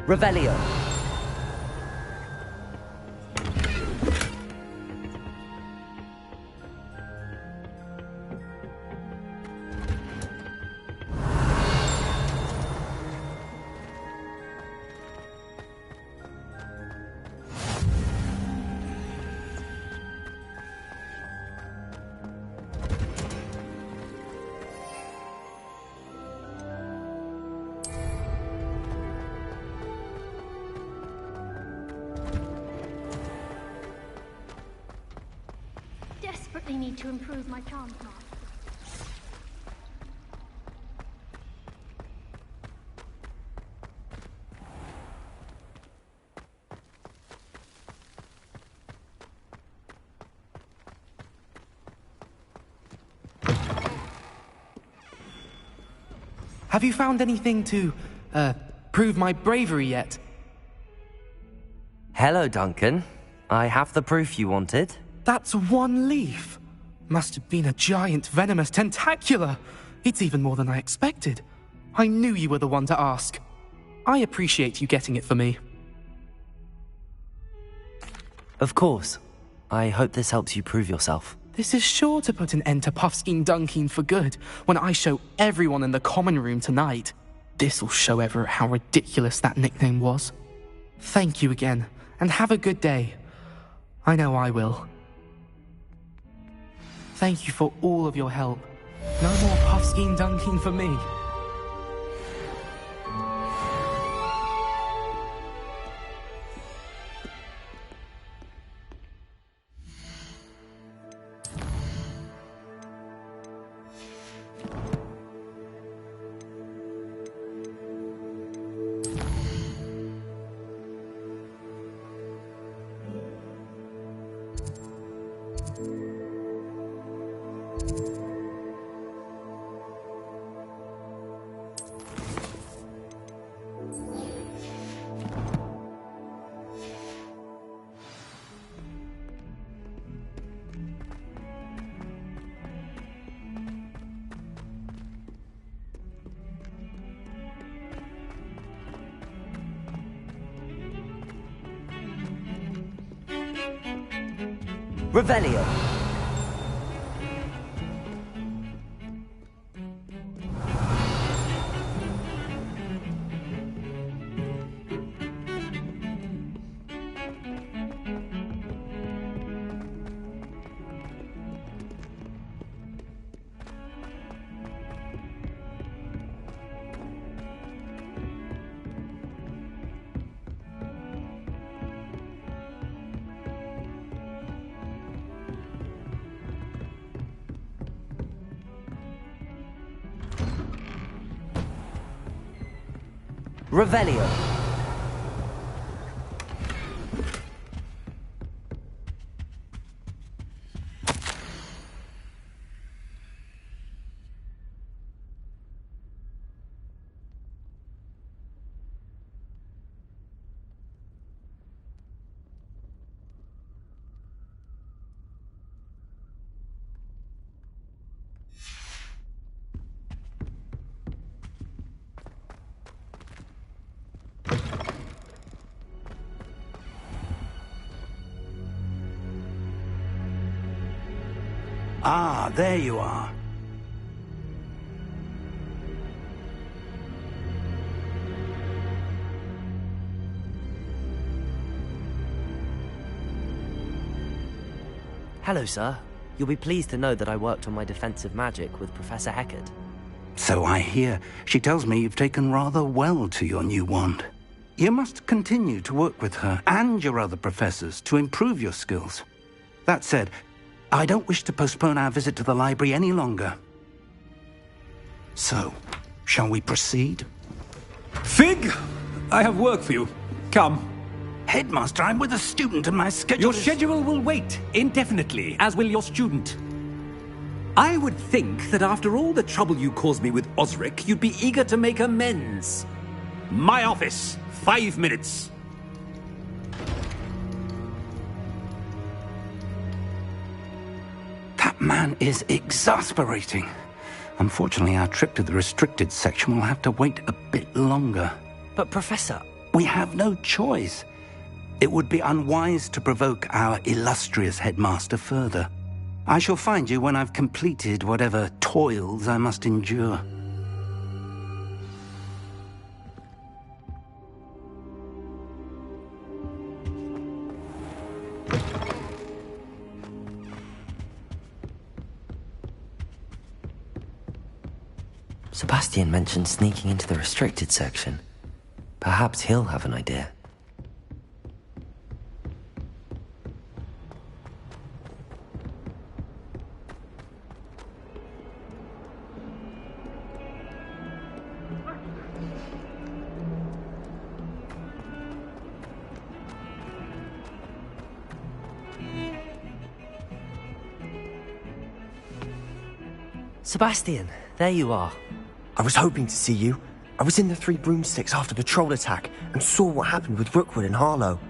Revelio. Desperately need to improve my charm card. Have you found anything to, prove my bravery yet? Hello, Duncan. I have the proof you wanted. That's one leaf. Must have been a giant venomous tentacula. It's even more than I expected. I knew you were the one to ask. I appreciate you getting it for me. Of course. I hope this helps you prove yourself. This is sure to put an end to Puffskein Dunkeen for good when I show everyone in the common room tonight. This'll show Everett how ridiculous that nickname was. Thank you again, and have a good day. I know I will. Thank you for all of your help. No more Puffskein Dunkeen for me. Revelio. Revelio. Ah, there you are. Hello, sir. You'll be pleased to know that I worked on my defensive magic with Professor Heckard. So I hear. She tells me you've taken rather well to your new wand. You must continue to work with her and your other professors to improve your skills. That said, I don't wish to postpone our visit to the library any longer. So, shall we proceed? Fig! I have work for you. Come. Headmaster, I'm with a student and my schedule Your schedule will wait indefinitely, as will your student. I would think that after all the trouble you caused me with Osric, you'd be eager to make amends. My office, 5 minutes. That man is exasperating. Unfortunately, our trip to the restricted section will have to wait a bit longer. But, Professor... We have no choice. It would be unwise to provoke our illustrious headmaster further. I shall find you when I've completed whatever toils I must endure. Sebastian mentioned sneaking into the restricted section. Perhaps he'll have an idea. Sebastian, there you are. I was hoping to see you. I was in the Three Broomsticks after the troll attack and saw what happened with Rookwood and Harlow.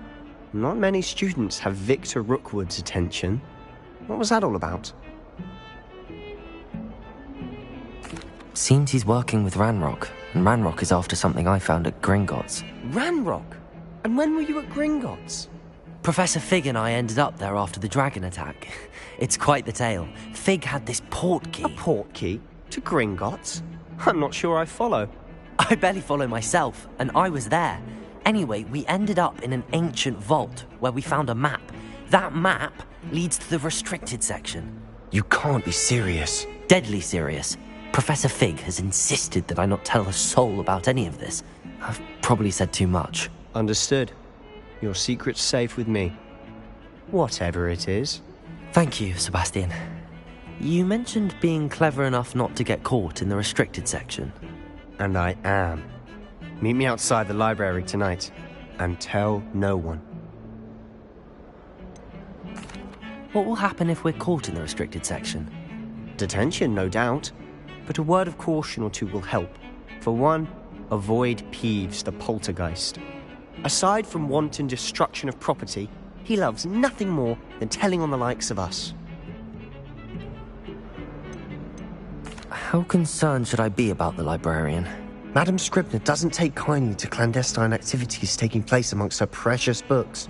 Not many students have Victor Rookwood's attention. What was that all about? Seems he's working with Ranrock, and Ranrock is after something I found at Gringotts. Ranrock? And when were you at Gringotts? Professor Fig and I ended up there after the dragon attack. It's quite the tale. Fig had this port key. A port key? To Gringotts? I'm not sure I follow. I barely follow myself, and I was there. Anyway, we ended up in an ancient vault where we found a map. That map leads to the restricted section. You can't be serious. Deadly serious. Professor Fig has insisted that I not tell a soul about any of this. I've probably said too much. Understood. Your secret's safe with me. Whatever it is. Thank you, Sebastian. You mentioned being clever enough not to get caught in the restricted section. And I am. Meet me outside the library tonight, and tell no one. What will happen if we're caught in the restricted section? Detention, no doubt. But a word of caution or two will help. For one, avoid Peeves, the poltergeist. Aside from wanton destruction of property, he loves nothing more than telling on the likes of us. How concerned should I be about the librarian? Madam Scribner doesn't take kindly to clandestine activities taking place amongst her precious books,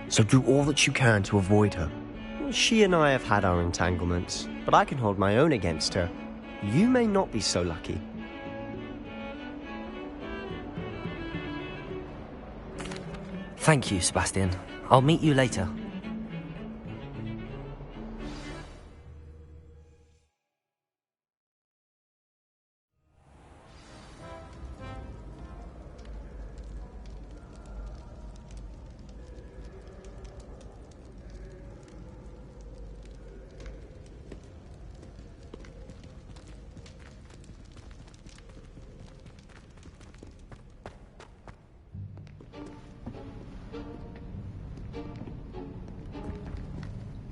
so do all that you can to avoid her. She and I have had our entanglements, but I can hold my own against her. You may not be so lucky. Thank you, Sebastian. I'll meet you later.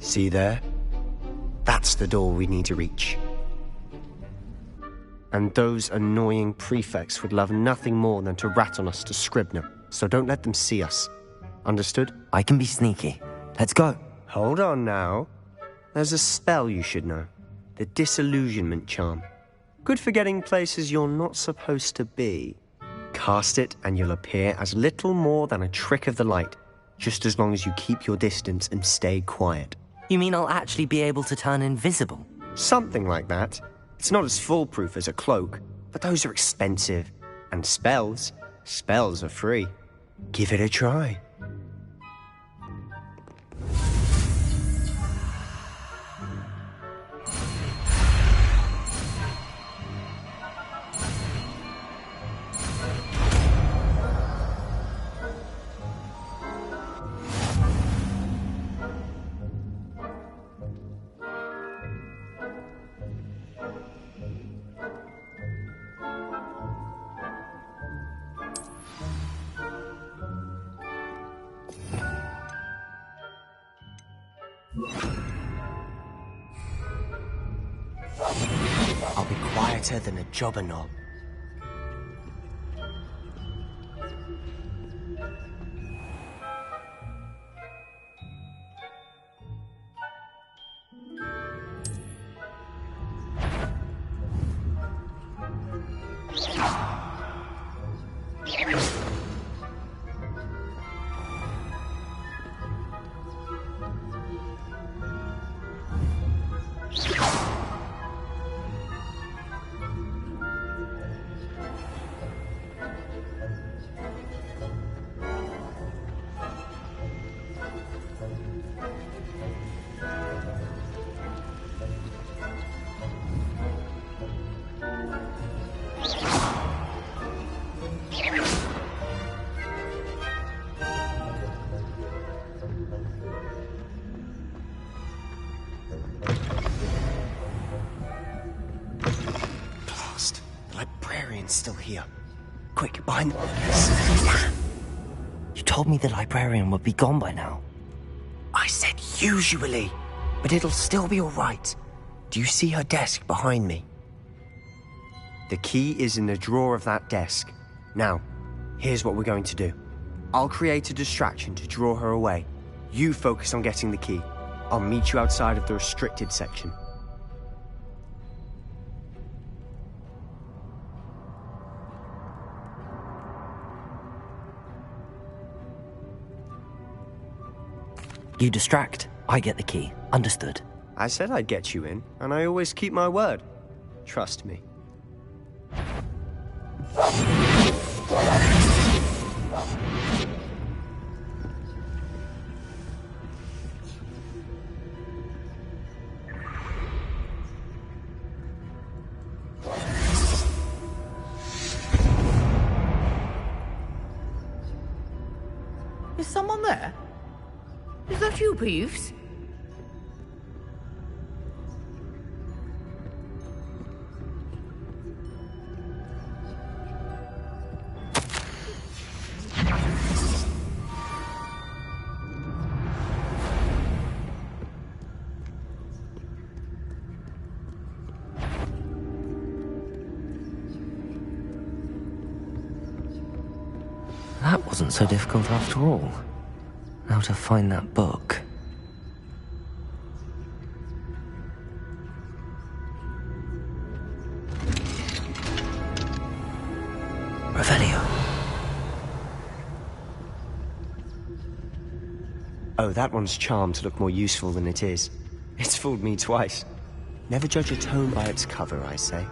See there? That's the door we need to reach. And those annoying prefects would love nothing more than to rat on us to Scribner, so don't let them see us. Understood? I can be sneaky. Let's go. Hold on now. There's a spell you should know. The Disillusionment Charm. Good for getting places you're not supposed to be. Cast it and you'll appear as little more than a trick of the light, just as long as you keep your distance and stay quiet. You mean I'll actually be able to turn invisible? Something like that. It's not as foolproof as a cloak, but those are expensive. And spells are free. Give it a try. I'll be quieter than a jobber knob. Still here. Quick, behind the... You told me the librarian would be gone by now. I said usually, but it'll still be all right. Do you see her desk behind me? The key is in the drawer of that desk. Now, here's what we're going to do. I'll create a distraction to draw her away. You focus on getting the key. I'll meet you outside of the restricted section. You distract, I get the key. Understood. I said I'd get you in, and I always keep my word. Trust me. Is someone there? Is that you, Peeves? That wasn't so difficult after all. Now to find that book. Revelio. Oh, that one's charmed to look more useful than it is. It's fooled me twice. Never judge a tome by its cover, I say.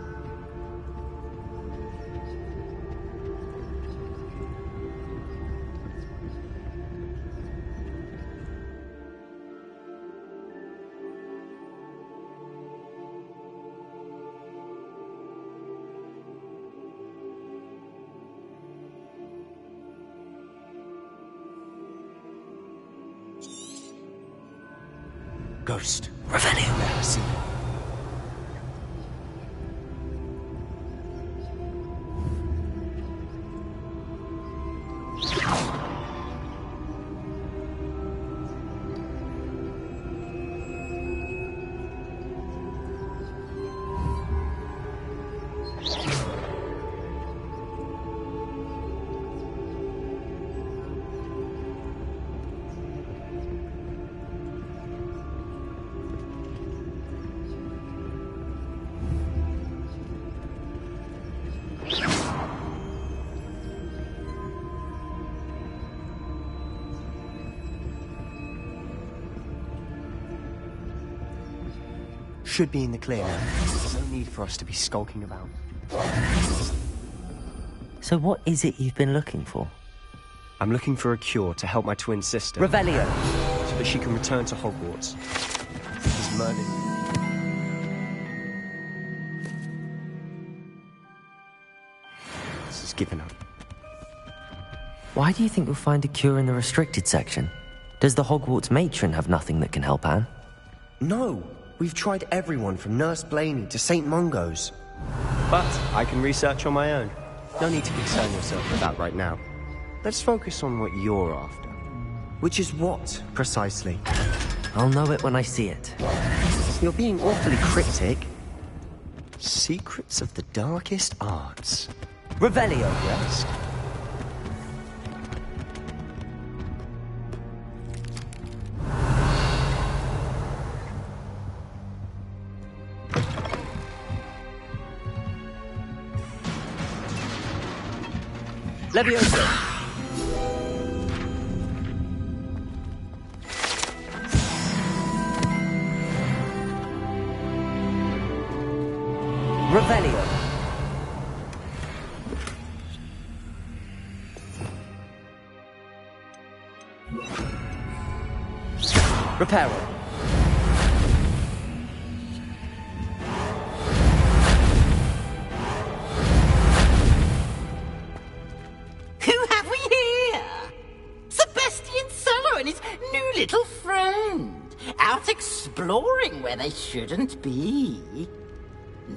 Ghost. Revelio. Never seen it. Should be in the clear now. There's no need for us to be skulking about. So what is it you've been looking for? I'm looking for a cure to help my twin sister. Revelio. So that she can return to Hogwarts. He's murdered. This is given up. Why do you think you'll find a cure in the restricted section? Does the Hogwarts matron have nothing that can help Anne? No! We've tried everyone from Nurse Blaney to St. Mungo's. But I can research on my own. No need to concern yourself with that right now. Let's focus on what you're after. Which is what, precisely? I'll know it when I see it. You're being awfully cryptic. Secrets of the darkest arts. Revelio. Yes. Leviosa. Revelio. Reparo. Little friend, out exploring where they shouldn't be.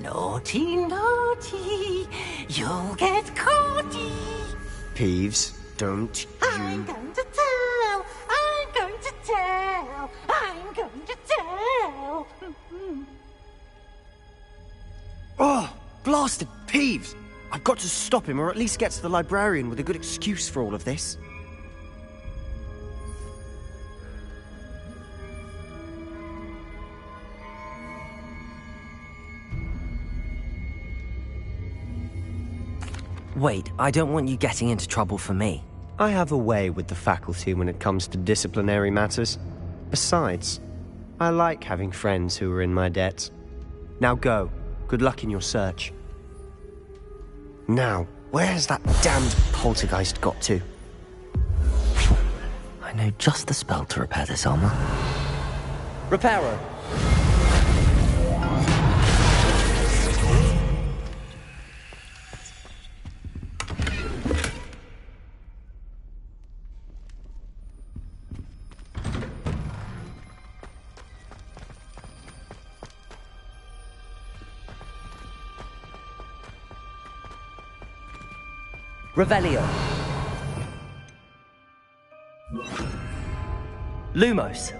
Naughty, naughty, you'll get caughty. Peeves, don't you... I'm going to tell, I'm going to tell, I'm going to tell. Oh, blasted Peeves! I've got to stop him, or at least get to the librarian with a good excuse for all of this. Wait, I don't want you getting into trouble for me. I have a way with the faculty when it comes to disciplinary matters. Besides, I like having friends who are in my debt. Now go. Good luck in your search. Now, where's that damned poltergeist got to? I know just the spell to repair this armor. Reparo. Revelio. Lumos.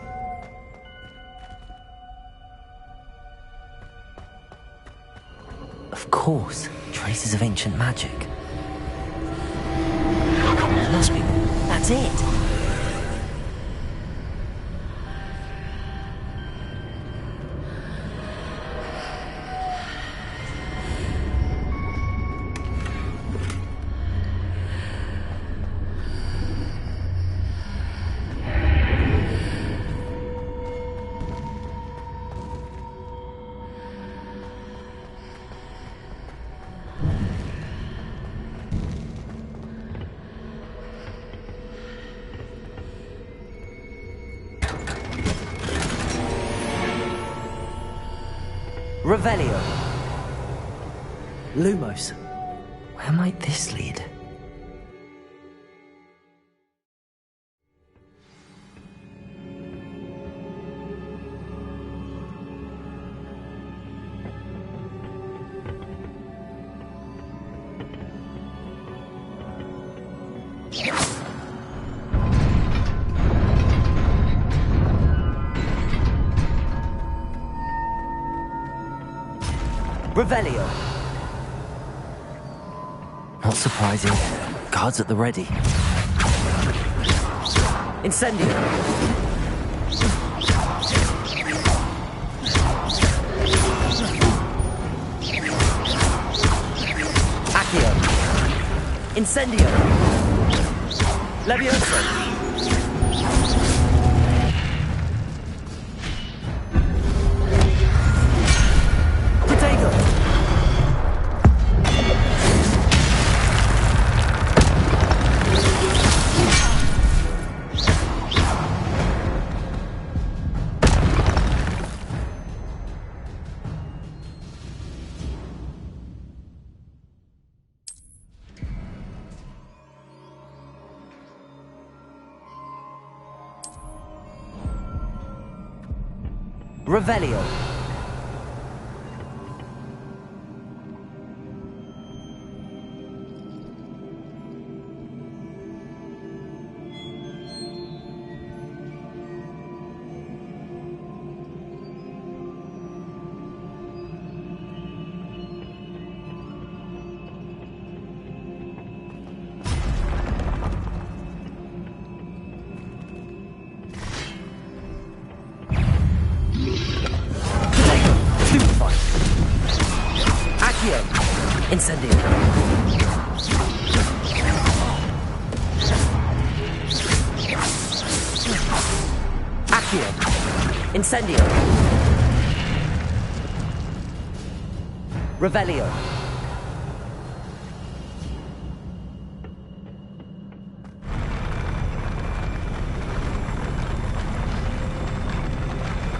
Of course, traces of ancient magic. There must be. That's it. Revelio. Lumos. Where might this lead? Revelio. Not surprising. Guards at the ready. Incendio. Accio. Incendio. Levioso. Revelio. Incendio. Accio. Incendio. Revelio.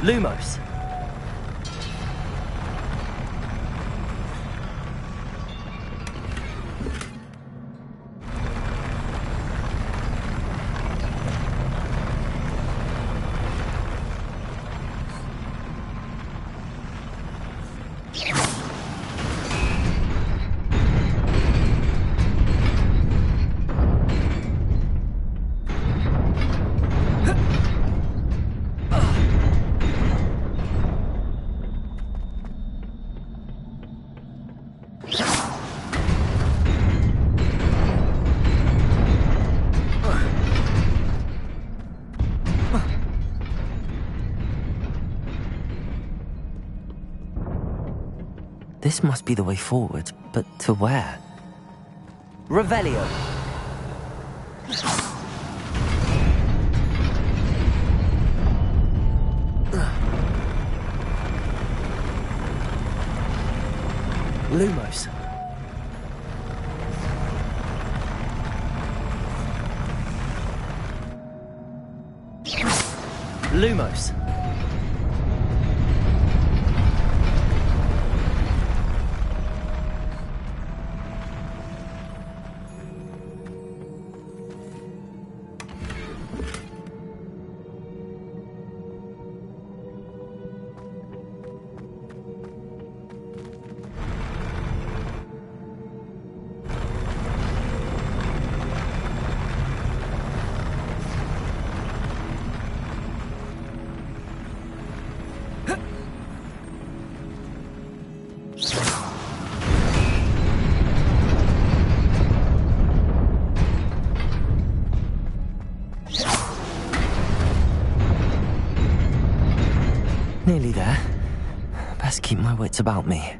Lumos. This must be the way forward, but to where? Revelio. Lumos. Lumos. Nearly there. Best keep my wits about me.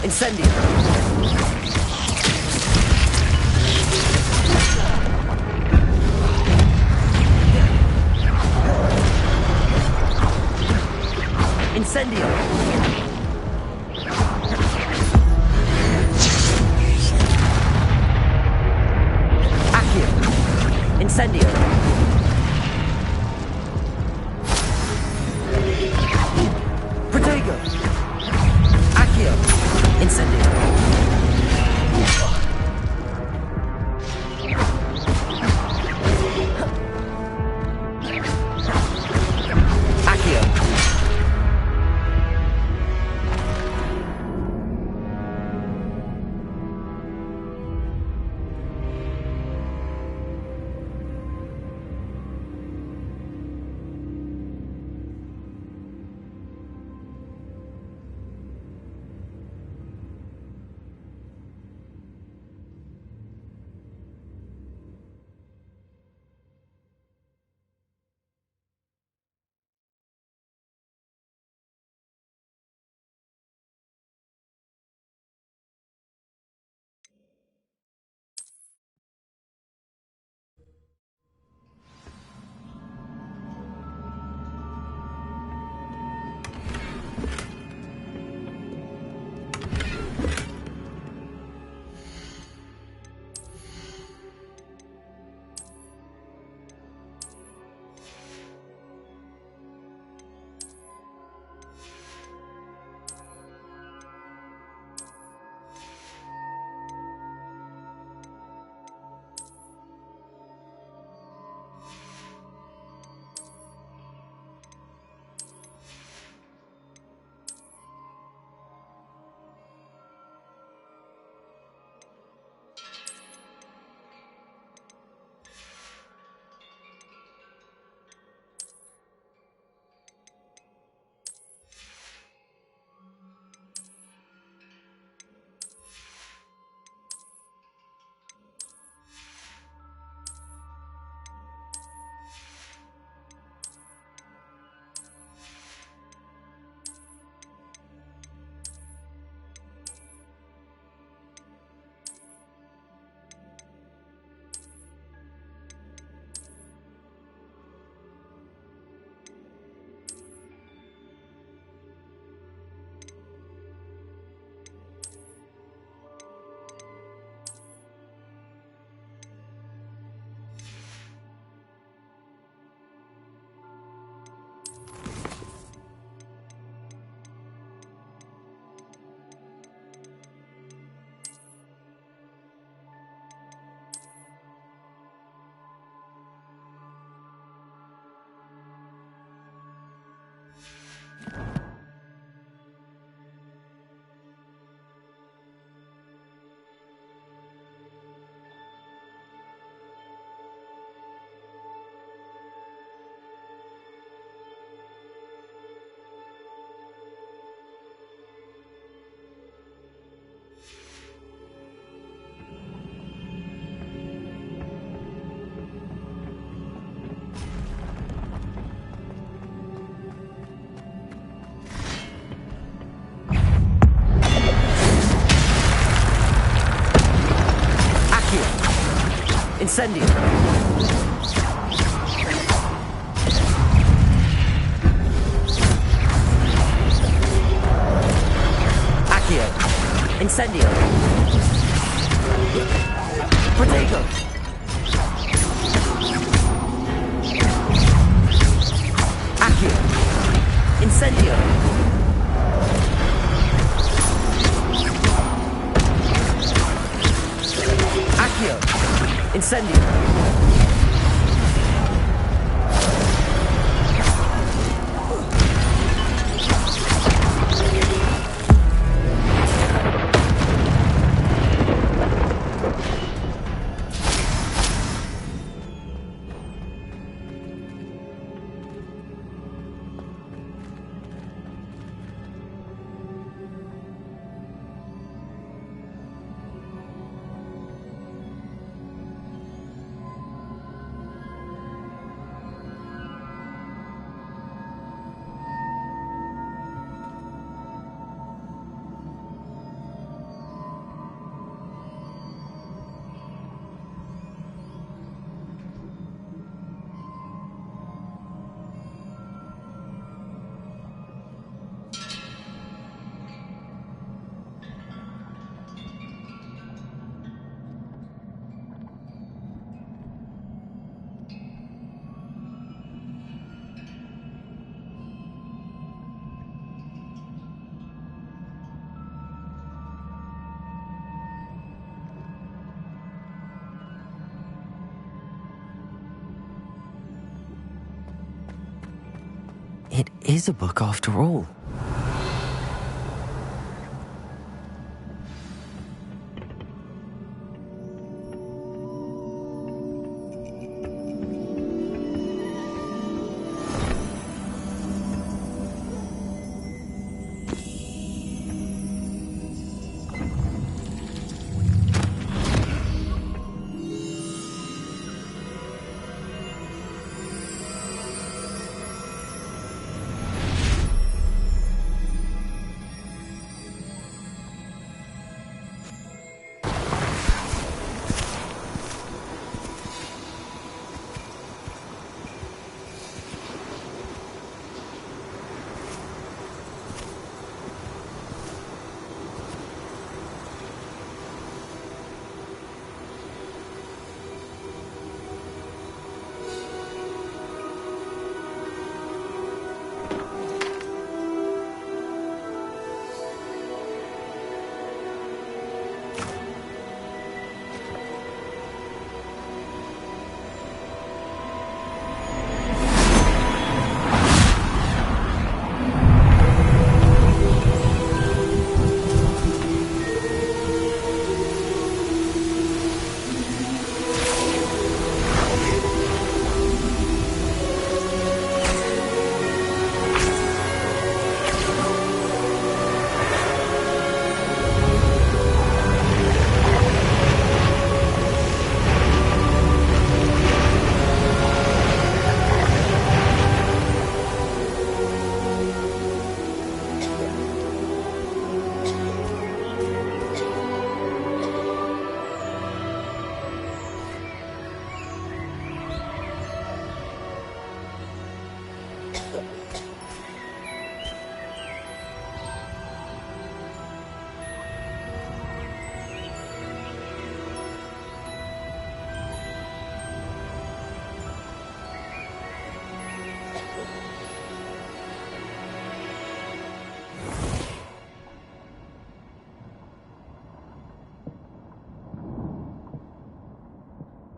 Incendio. Incendio. Accio. Incendio. Protego. Accio. Incendio. Accio. Incendio. Accio. Incendio. Protego. Accio. Incendio. Accio. Incendio. It is a book after all.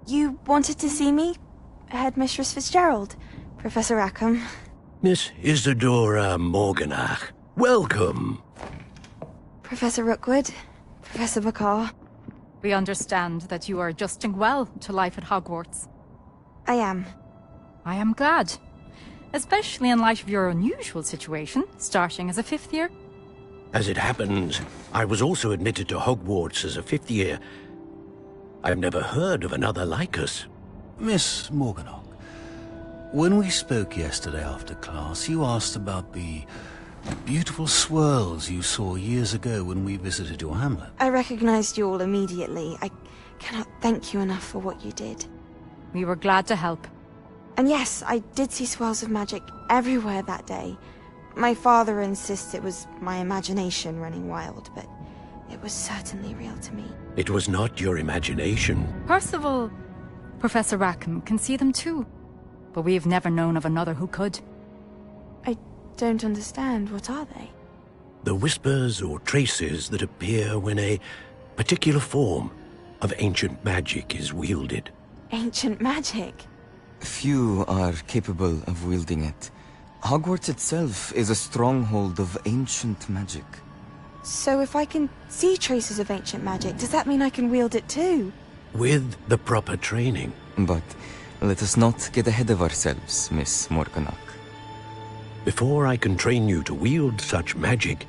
You wanted to see me? Headmistress Fitzgerald, Professor Rackham. Miss Isadora Morganach, welcome. Professor Rookwood, Professor McCaw. We understand that you are adjusting well to life at Hogwarts. I am. I am glad. Especially in light of your unusual situation, starting as a 5th year. As it happens, I was also admitted to Hogwarts as a 5th year. I've never heard of another like us. Miss Morganach, when we spoke yesterday after class, you asked about the Beautiful swirls you saw years ago when we visited your hamlet. I recognized you all immediately. I cannot thank you enough for what you did. We were glad to help. And yes, I did see swirls of magic everywhere that day. My father insists it was my imagination running wild, but it was certainly real to me. It was not your imagination. Percival, Professor Rackham can see them too. But we've never known of another who could. I don't understand. What are they? The whispers or traces that appear when a particular form of ancient magic is wielded. Ancient magic? Few are capable of wielding it. Hogwarts itself is a stronghold of ancient magic. So if I can see traces of ancient magic, does that mean I can wield it too? With the proper training. But let us not get ahead of ourselves, Miss Morganach. Before I can train you to wield such magic,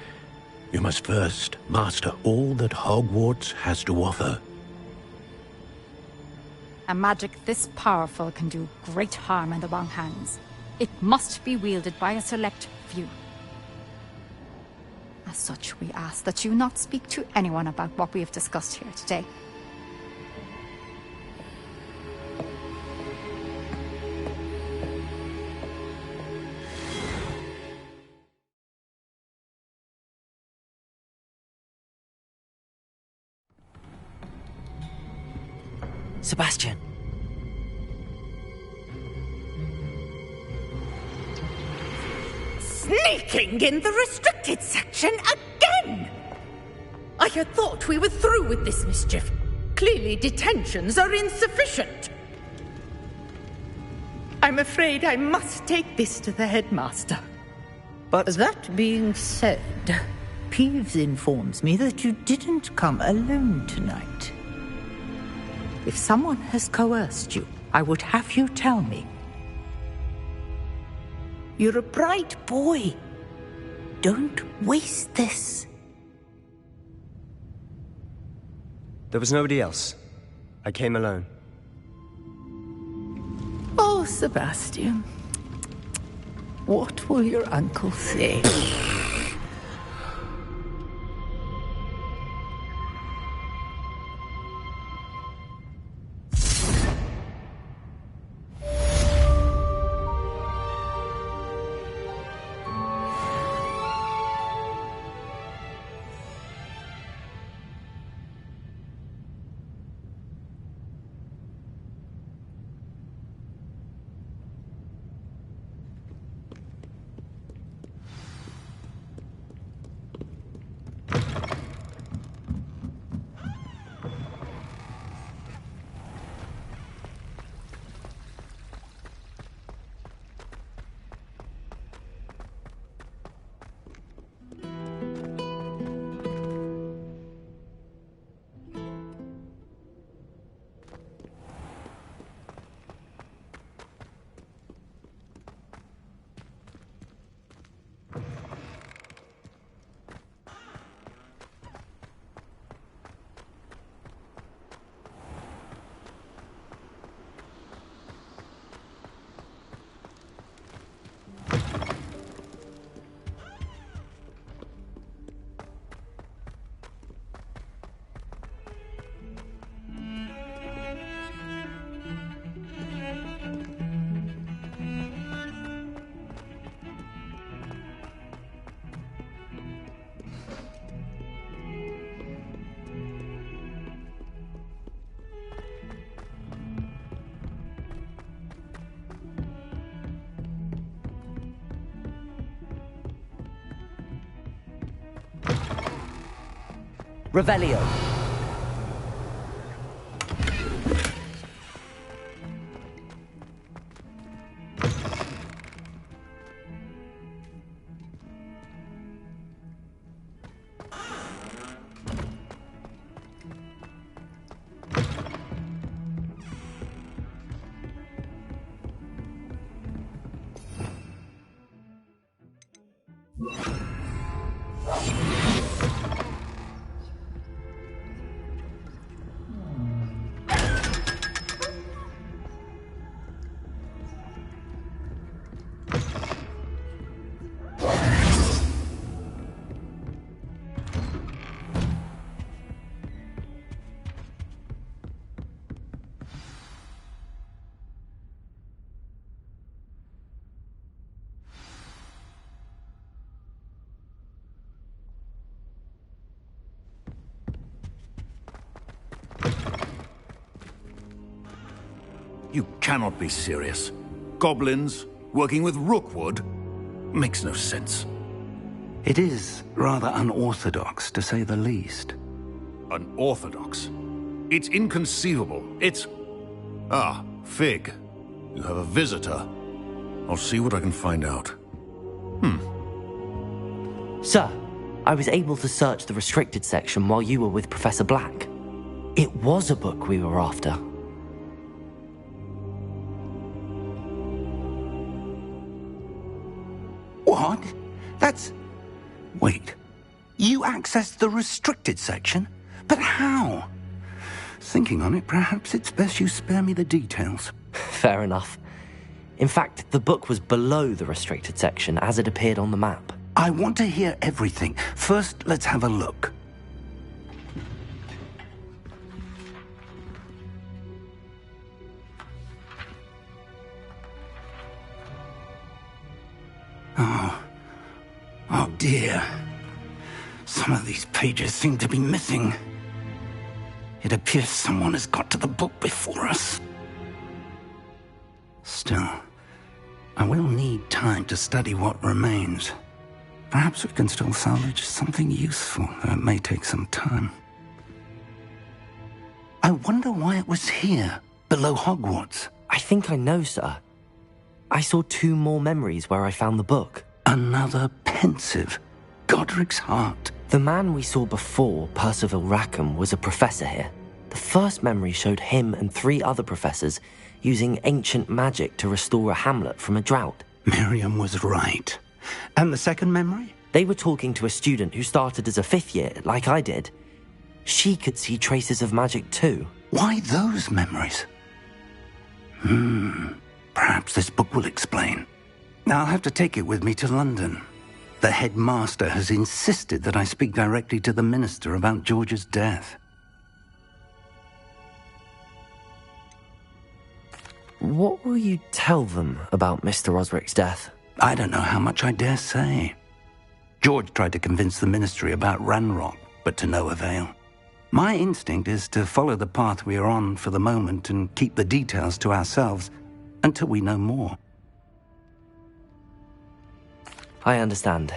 you must first master all that Hogwarts has to offer. A magic this powerful can do great harm in the wrong hands. It must be wielded by a select few. As such, we ask that you not speak to anyone about what we have discussed here today. Sebastian. Sneaking in the restricted section again! I had thought we were through with this mischief. Clearly detentions are insufficient. I'm afraid I must take this to the headmaster. But that being said, Peeves informs me that you didn't come alone tonight. If someone has coerced you, I would have you tell me. You're a bright boy. Don't waste this. There was nobody else. I came alone. Oh, Sebastian. What will your uncle say? Revelio. You cannot be serious. Goblins working with Rookwood? Makes no sense. It is rather unorthodox, to say the least. Unorthodox? It's inconceivable. It's... Ah, Fig. You have a visitor. I'll see what I can find out. Sir, I was able to search the restricted section while you were with Professor Black. It was a book we were after. What? That's... Wait. You accessed the restricted section? But how? Thinking on it, perhaps it's best you spare me the details. Fair enough. In fact, the book was below the restricted section as it appeared on the map. I want to hear everything. First, let's have a look. Oh dear. Some of these pages seem to be missing. It appears someone has got to the book before us. Still, I will need time to study what remains. Perhaps we can still salvage something useful, though it may take some time. I wonder why it was here, below Hogwarts. I think I know, sir. I saw 2 more memories where I found the book. Another pensive. Godric's heart. The man we saw before, Percival Rackham, was a professor here. The first memory showed him and 3 other professors using ancient magic to restore a hamlet from a drought. Miriam was right. And the second memory? They were talking to a student who started as a 5th year, like I did. She could see traces of magic too. Why those memories? Perhaps this book will explain. I'll have to take it with me to London. The headmaster has insisted that I speak directly to the minister about George's death. What will you tell them about Mr. Osric's death? I don't know how much I dare say. George tried to convince the ministry about Ranrock, but to no avail. My instinct is to follow the path we are on for the moment and keep the details to ourselves until we know more. I understand.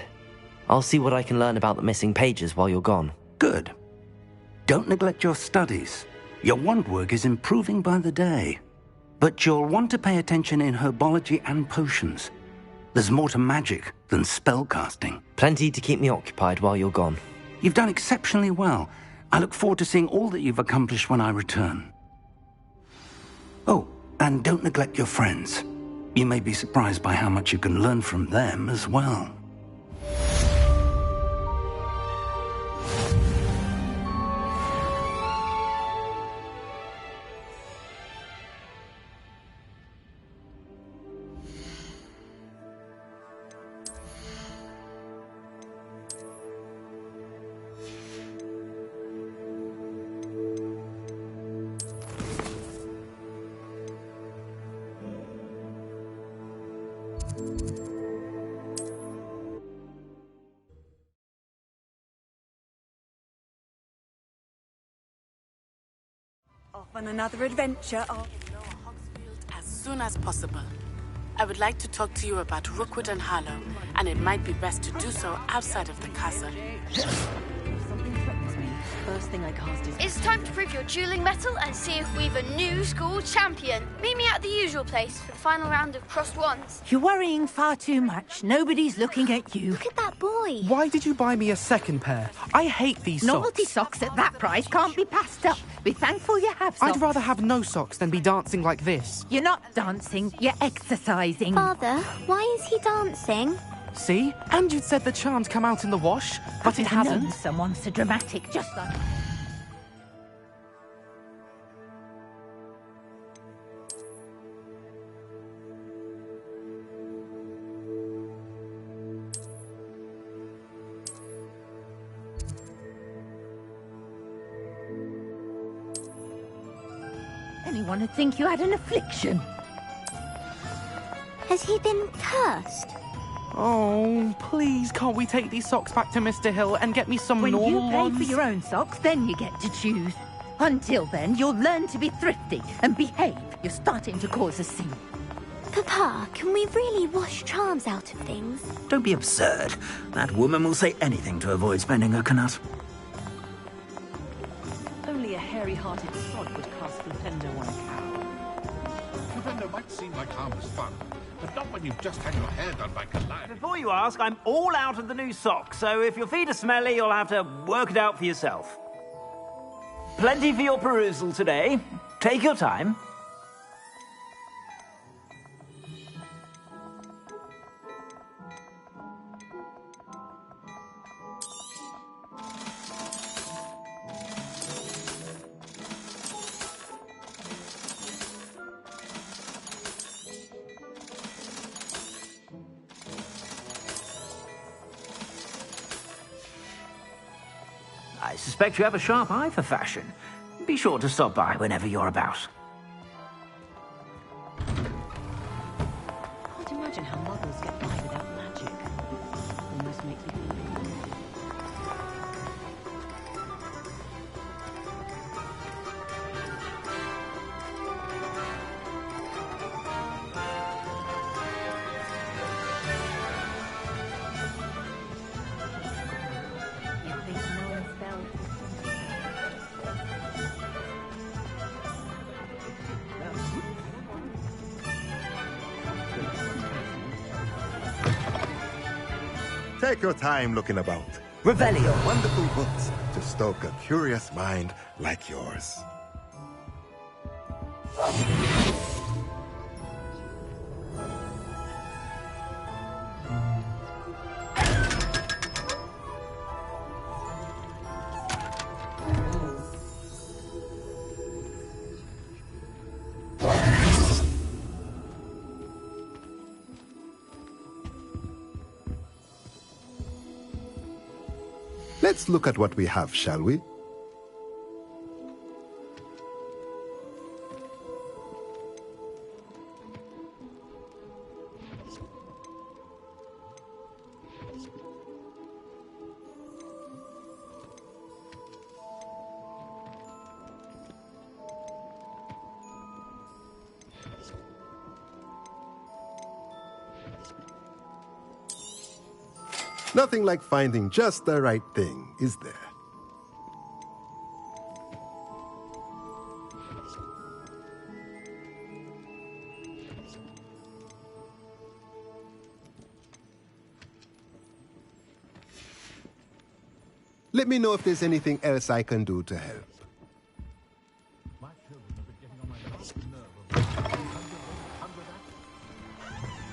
I'll see what I can learn about the missing pages while you're gone. Good. Don't neglect your studies. Your wand work is improving by the day. But you'll want to pay attention in herbology and potions. There's more to magic than spellcasting. Plenty to keep me occupied while you're gone. You've done exceptionally well. I look forward to seeing all that you've accomplished when I return. Oh, and don't neglect your friends. You may be surprised by how much you can learn from them as well. Off on another adventure. As soon as possible. I would like to talk to you about Rookwood and Harlow, and it might be best to do so outside of the castle. First thing I cast is... It's time to prove your dueling mettle and see if we've a new school champion. Meet me at the usual place for the final round of crossed wands. You're worrying far too much. Nobody's looking at you. Look at that boy. Why did you buy me a second pair? I hate these Novelty socks. socks at that price can't be passed up. Be thankful you have socks. I'd rather have no socks than be dancing like this. You're not dancing, you're exercising. Father, why is he dancing? See? And you'd said the charm'd come out in the wash, but it I've known hasn't. someone so dramatic, just like... Anyone would think you had an affliction. Has he been cursed? Oh, please, can't we take these socks back to Mr. Hill and get me some When normal you pay ones? for your own socks, then you get to choose. Until then, you'll learn to be thrifty and behave. You're starting to cause a scene. Papa, can we really wash charms out of things? Don't be absurd. That woman will say anything to avoid spending her knut. Only a hairy-hearted sod would cast Flipendo on a cow. Flipendo might seem like harmless fun, but not when you've just had your hair done by Kalai. Before you ask, I'm all out of the new socks, so if your feet are smelly, you'll have to work it out for yourself. Plenty for your perusal today. Take your time. I suspect you have a sharp eye for fashion. Be sure to stop by whenever you're about. Can't imagine how muggles get by without magic. Almost makes me feel Take your time looking about. Revelio. Wonderful books to stoke a curious mind like yours. Let's look at what we have, shall we? Nothing like finding just the right thing, is there? Let me know if there's anything else I can do to help.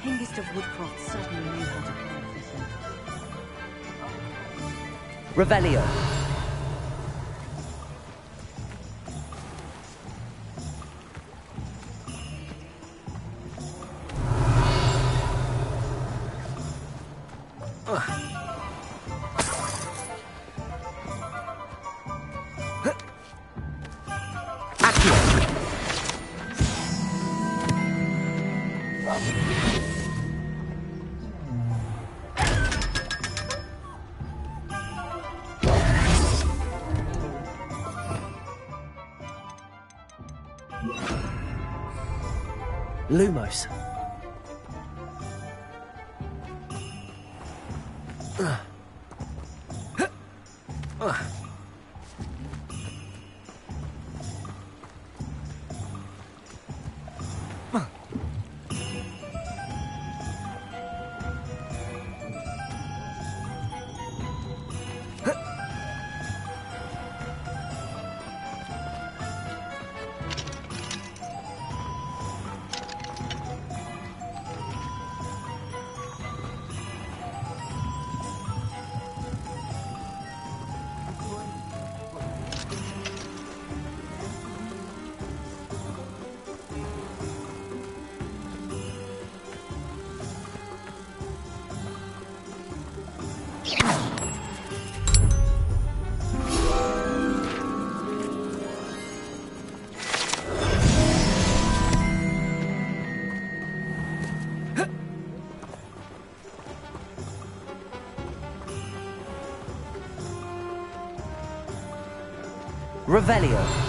Hengist of Woodcroft certainly knew how to play a fiddle. Revelio. Lumos. Revelio.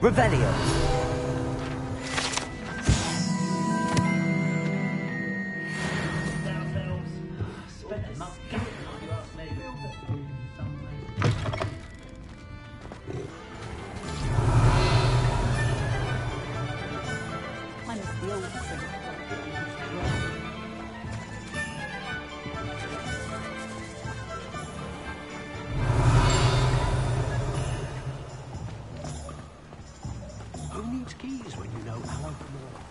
Revelio. Who needs keys when you know Alan Moore?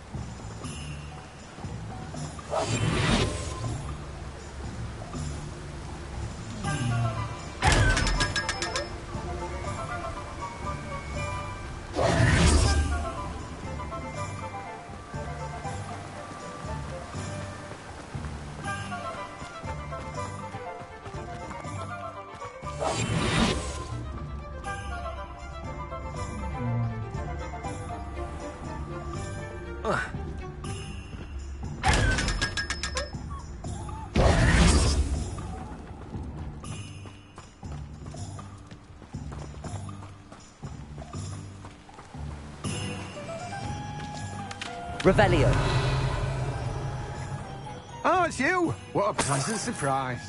Revelio. Oh, it's you! What a pleasant surprise.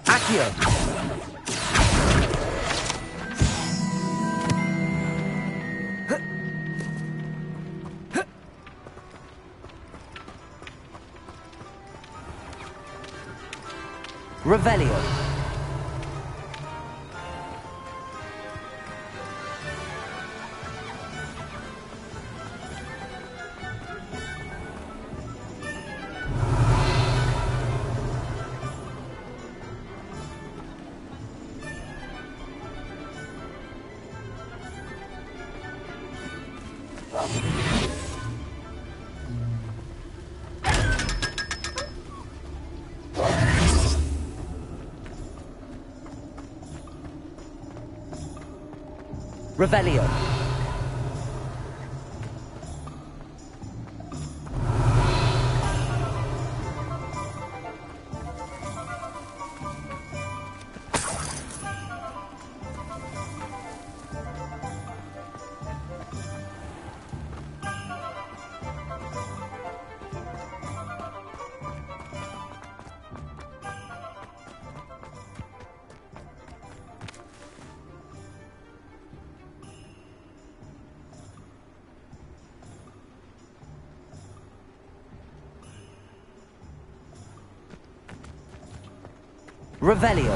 Accio. Revelio. Revelio. Revelio.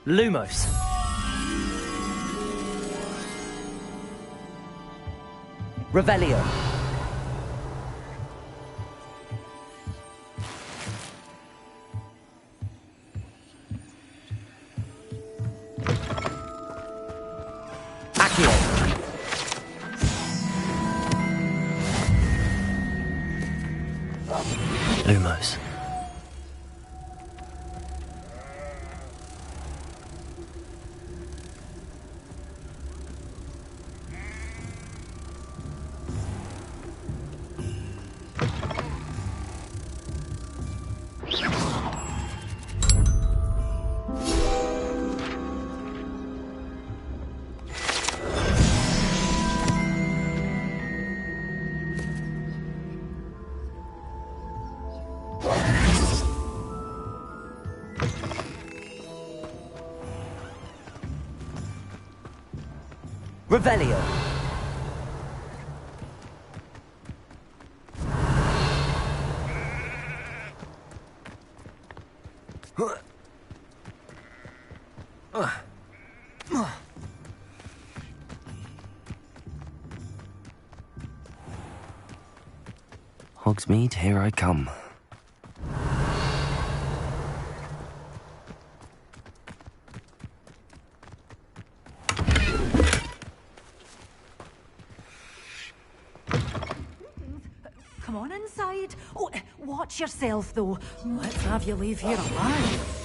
Lumos. Revelio. Accio. Lumos. Revelio. Hogsmeade, here I come. watch yourself, though. Let's have you leave here alive.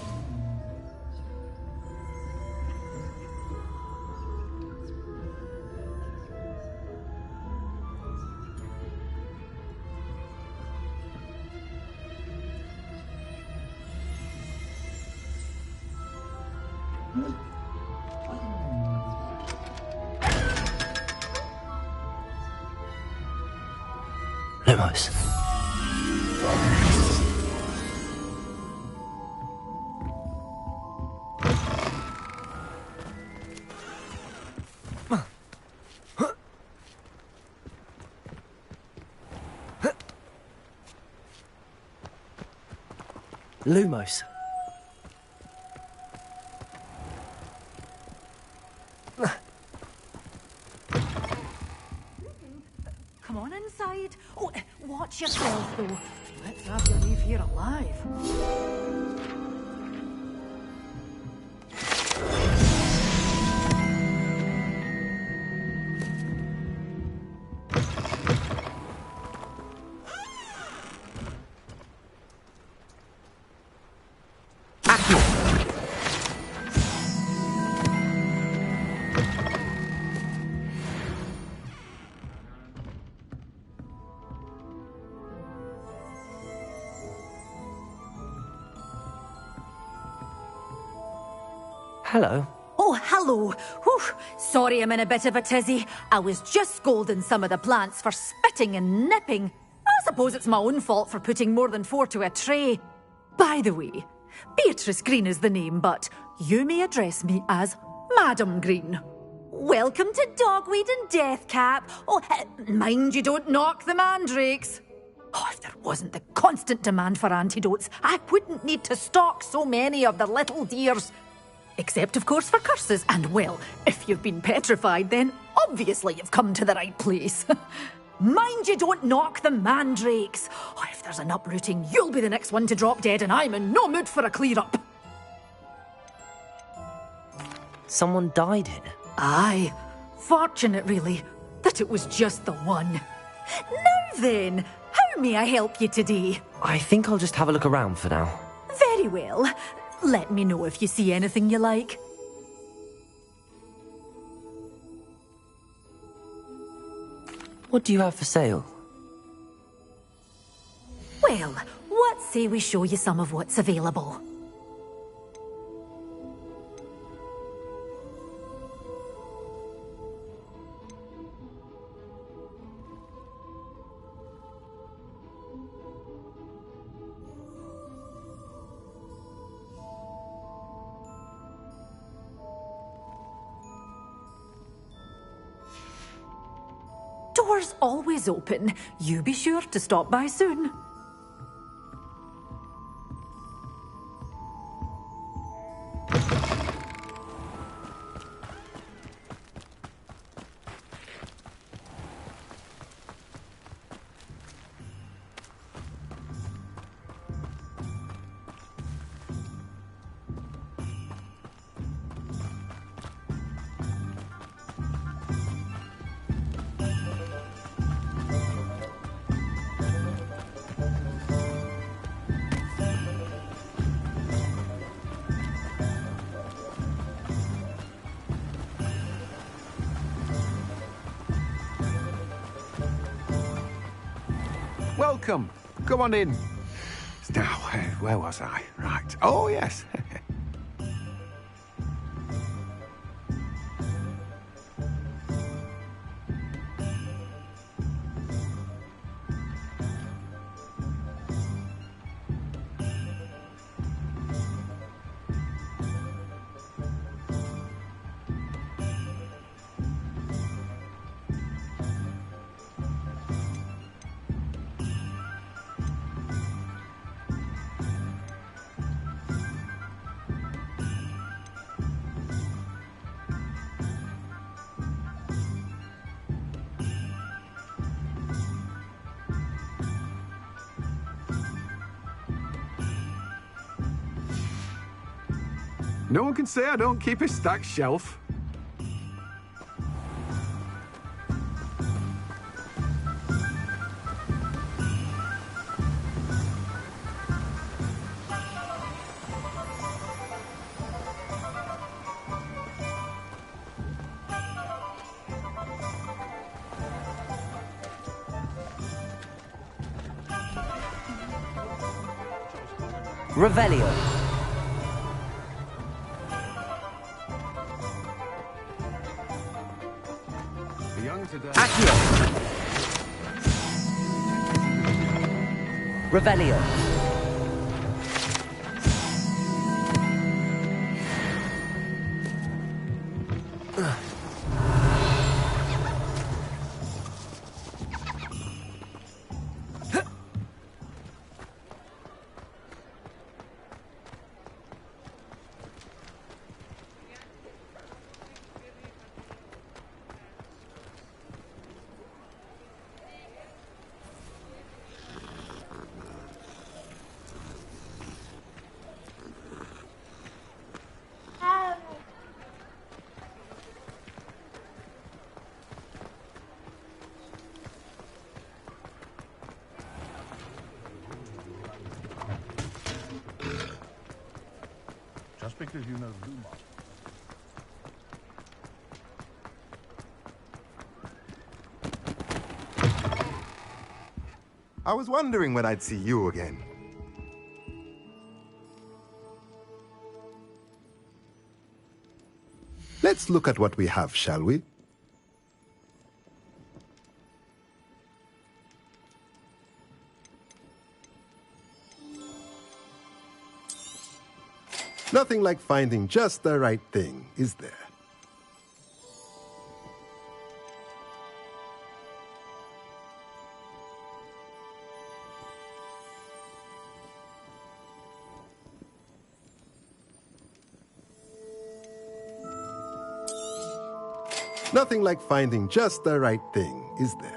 Lumos. Lumos. Come on inside. Oh, watch yourself, though. Let's have you leave here alive. Hello. Oh, hello. Whew. Sorry I'm in a bit of a tizzy. I was just scolding some of the plants for spitting and nipping. I suppose it's my own fault for putting more than 4 to a tray. By the way, Beatrice Green is the name, but you may address me as Madam Green. Welcome to Dogweed and Deathcap. Oh, mind you don't knock the mandrakes. Oh, if there wasn't the constant demand for antidotes, I wouldn't need to stock so many of the little dears. Except, of course, for curses. And, well, if you've been petrified, then obviously you've come to the right place. Mind you don't knock the mandrakes. Oh, if there's an uprooting, you'll be the next one to drop dead, and I'm in no mood for a clear-up. Someone died here? Aye. Fortunate, really, that it was just the one. Now then, how may I help you today? I think I'll just have a look around for now. Very well. Let me know if you see anything you like. What do you have for sale? Well, what say we show you some of what's available? Doors always open. You be sure to stop by soon. Welcome. Come on in. Now, where was I? Right. Oh, yes. No one can say I don't keep a stacked shelf. Revelio. Accio. Revelio. Just because you know Lumos. I was wondering when I'd see you again. Let's look at what we have, shall we? Nothing like finding just the right thing, is there? Nothing like finding just the right thing, is there?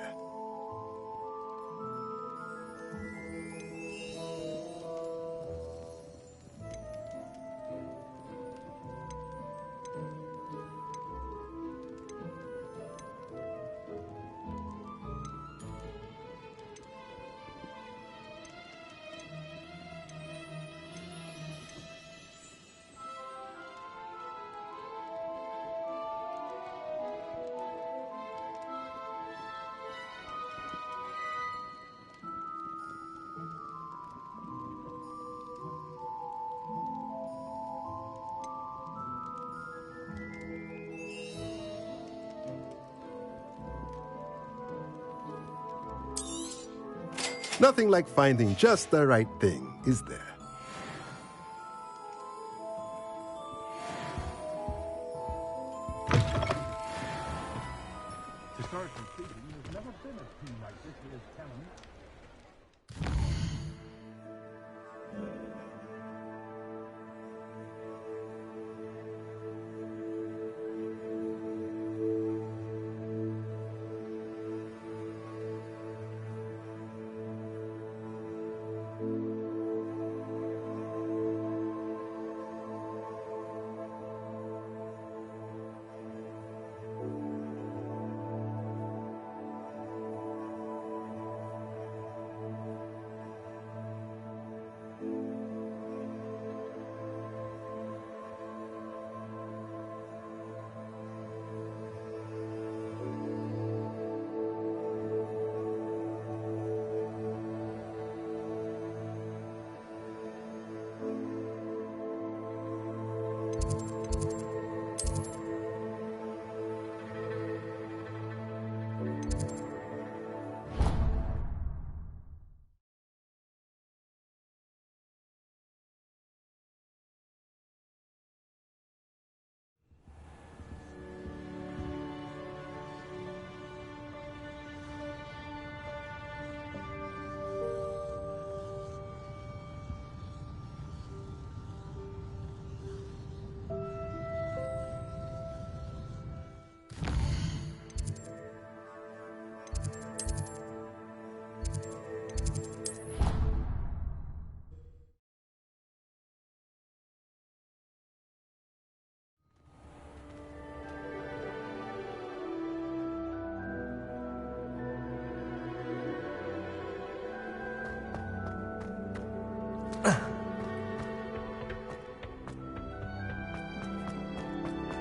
Nothing like finding just the right thing, is there? Historically speaking, there's never been a team like this here's canon.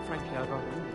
Frankly, I'd rather leave.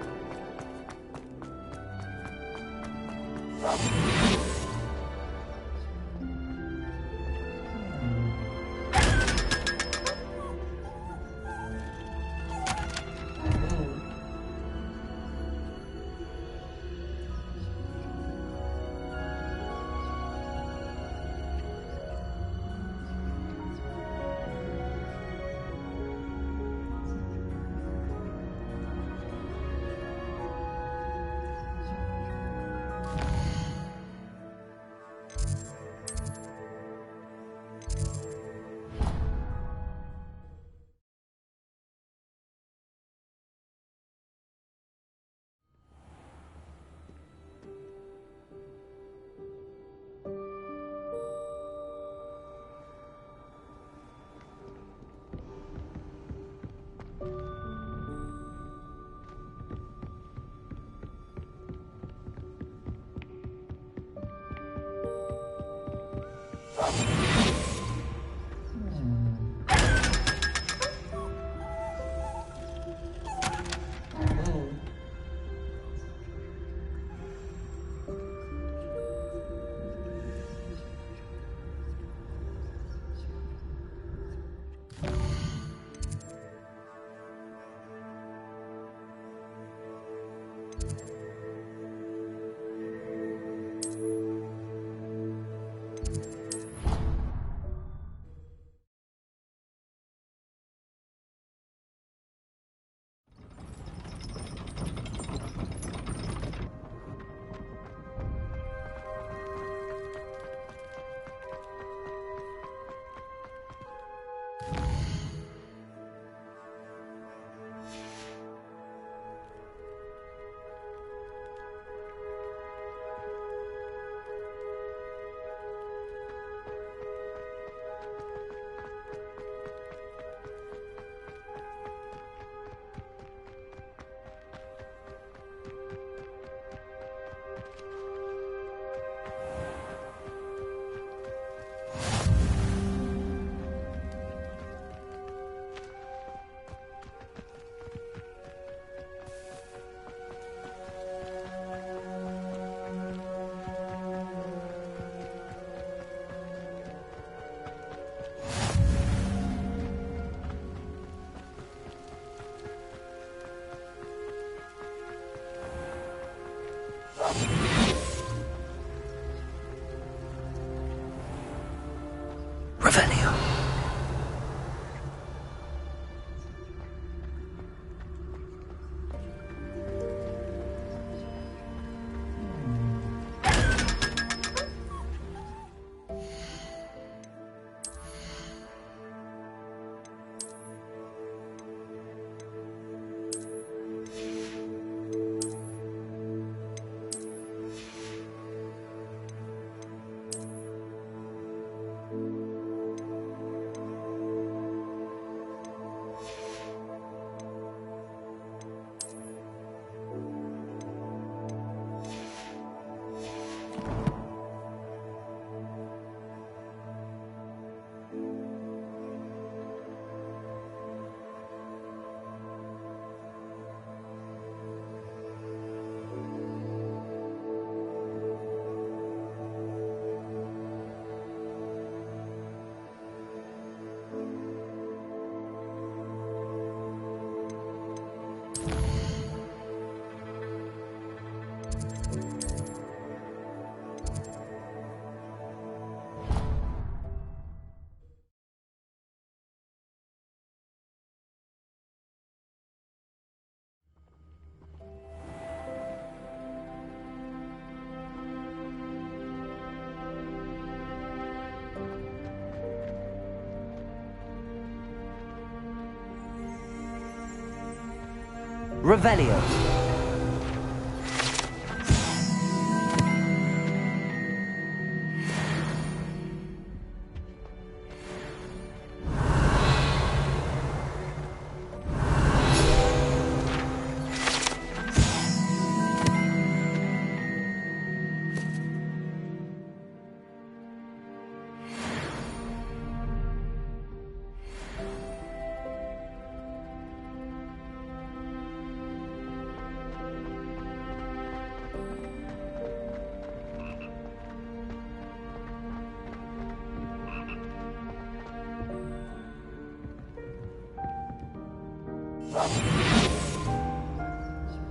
Revelio.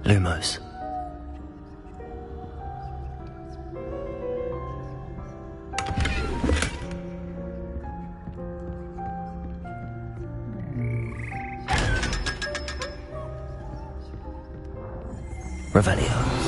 Lumos. Revelio.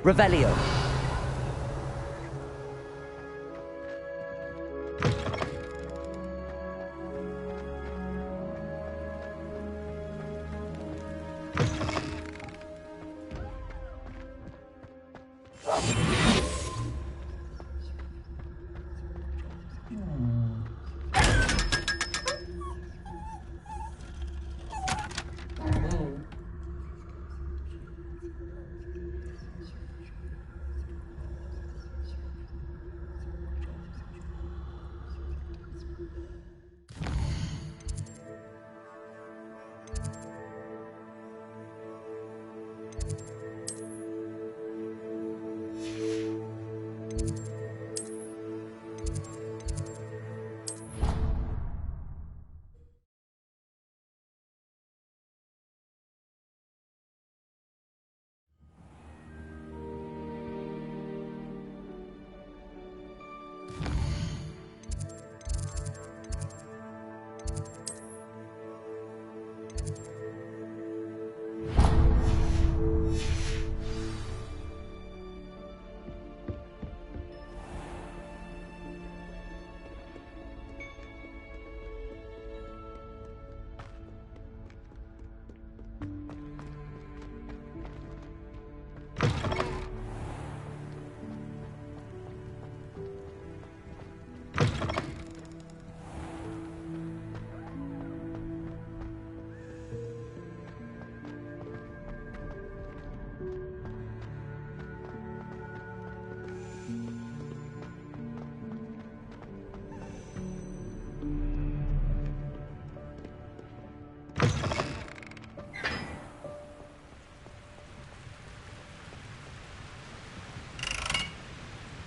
Revelio.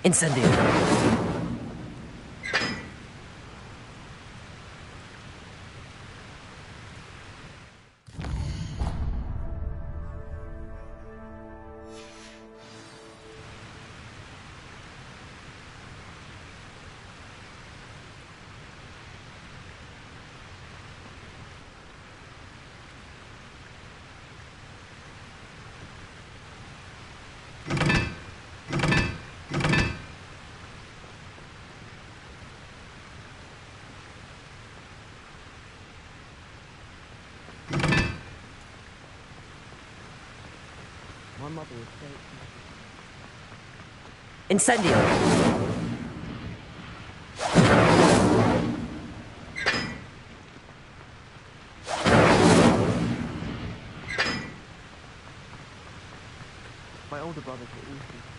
Incendio. Incendio. the brother to all people.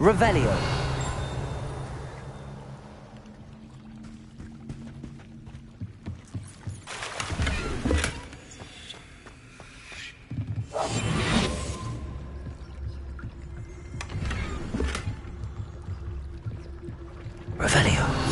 Revelio. Revelio.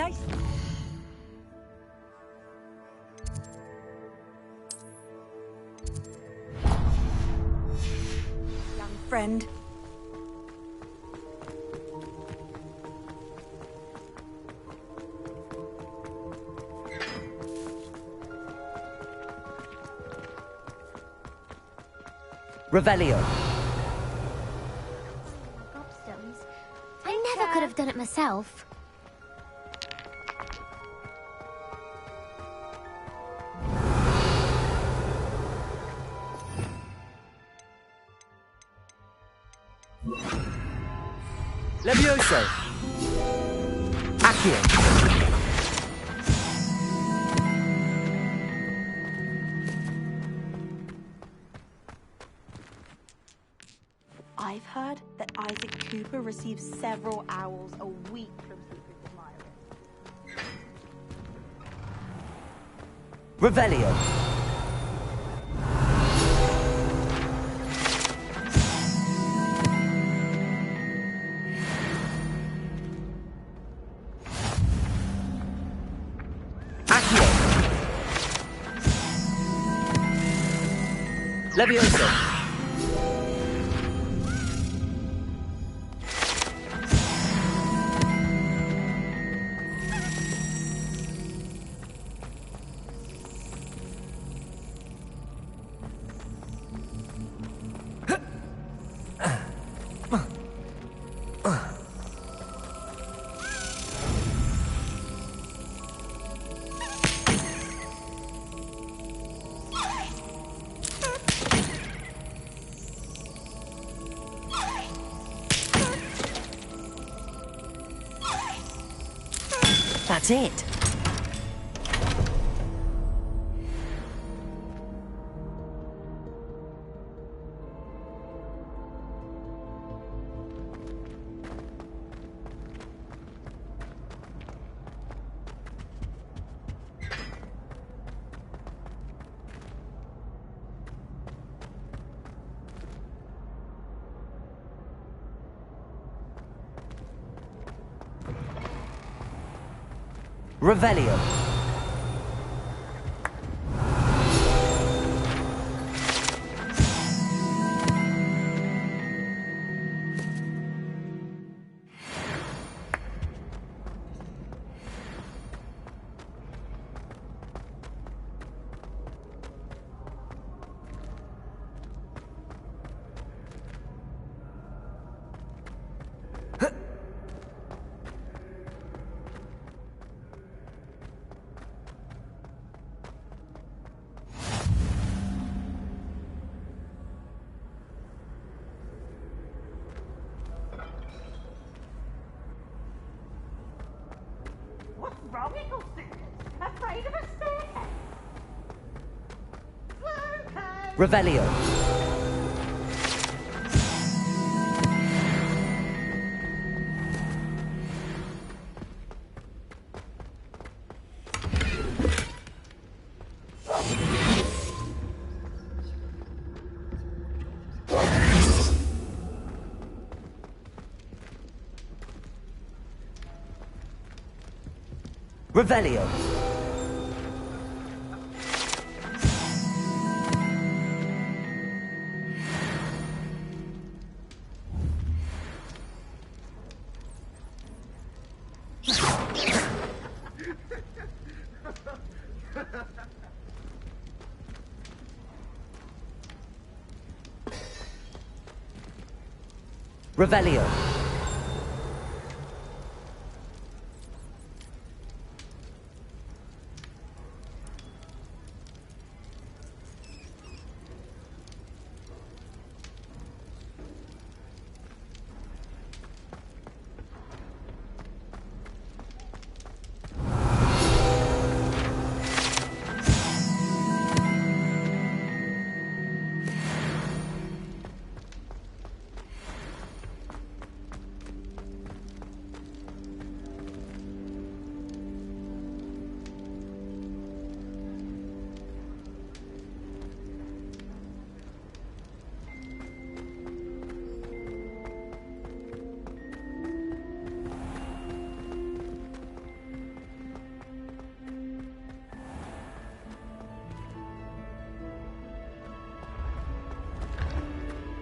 nice. Young friend. Revelio. Gobstones. I never could have done it myself. Levioso. Accio. I've heard that Isaac Cooper receives several owls a week from secret admirers. Revelio. Accio. Levioso. That's it. Revelio. What's wrong, little student? Afraid of a staircase? Revelio. Revelio. Revelio.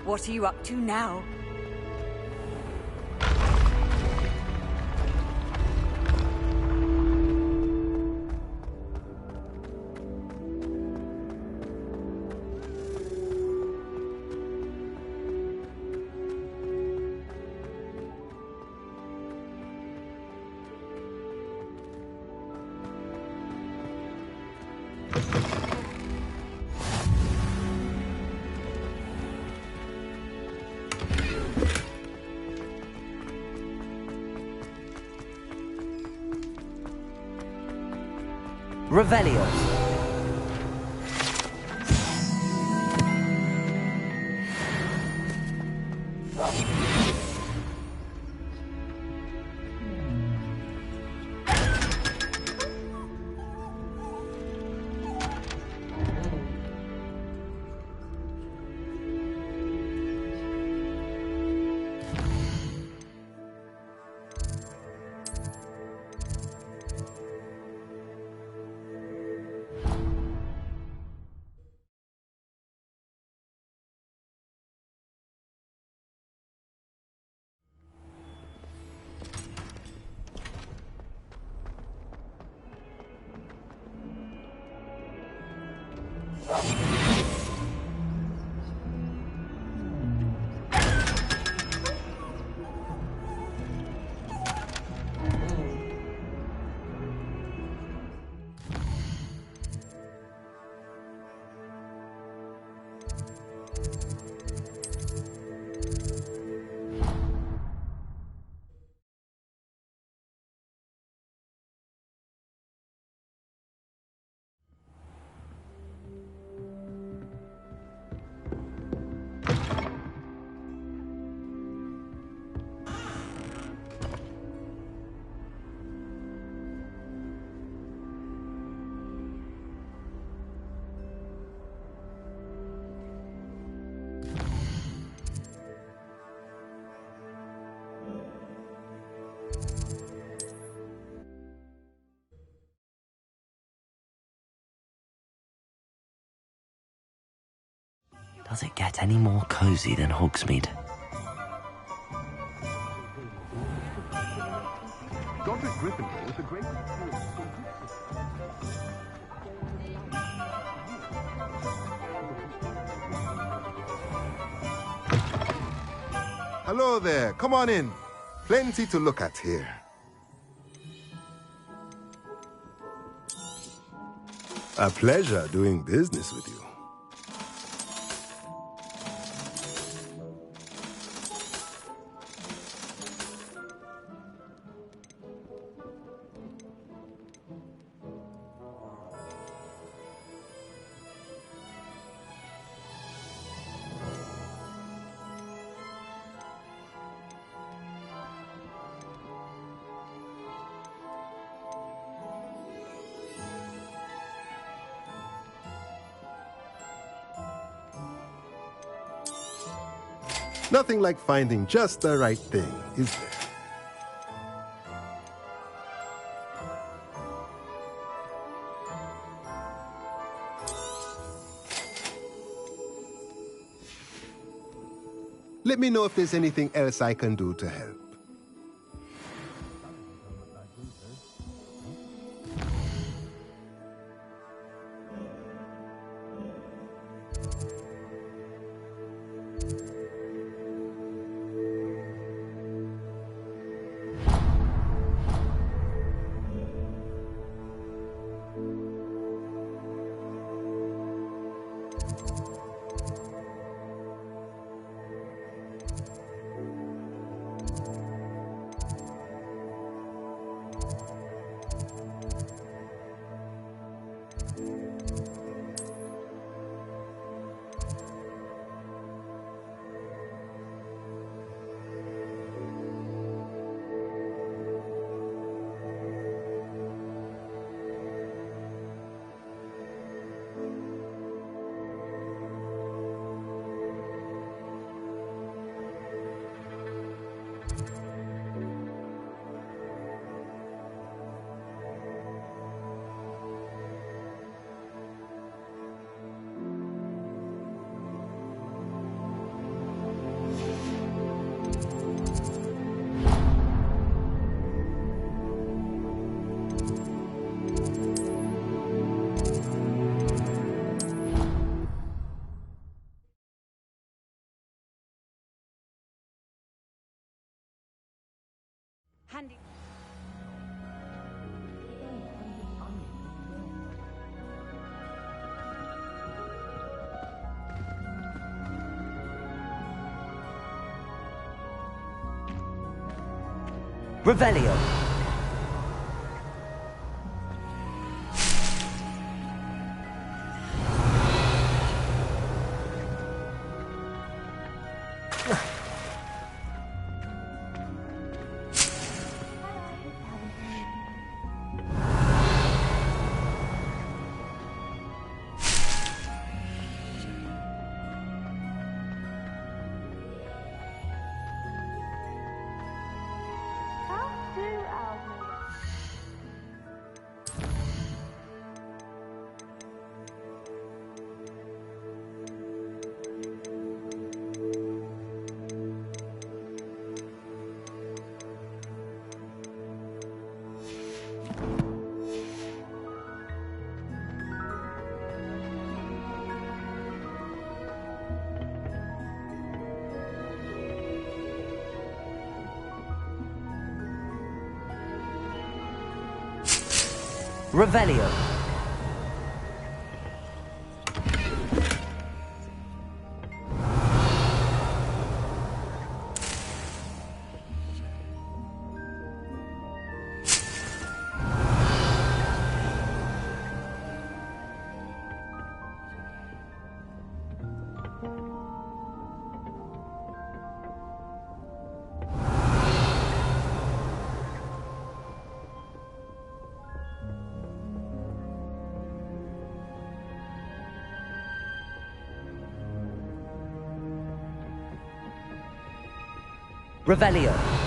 What are you up to now? Revelio. Does it get any more cozy than Hogsmeade? Godric Gryffindor was the great... Hello there. Come on in. Plenty to look at here. A pleasure doing business with you. Nothing like finding just the right thing, is there? Let me know if there's anything else I can do to help. Handing... Revelio. Revelio. Revelio.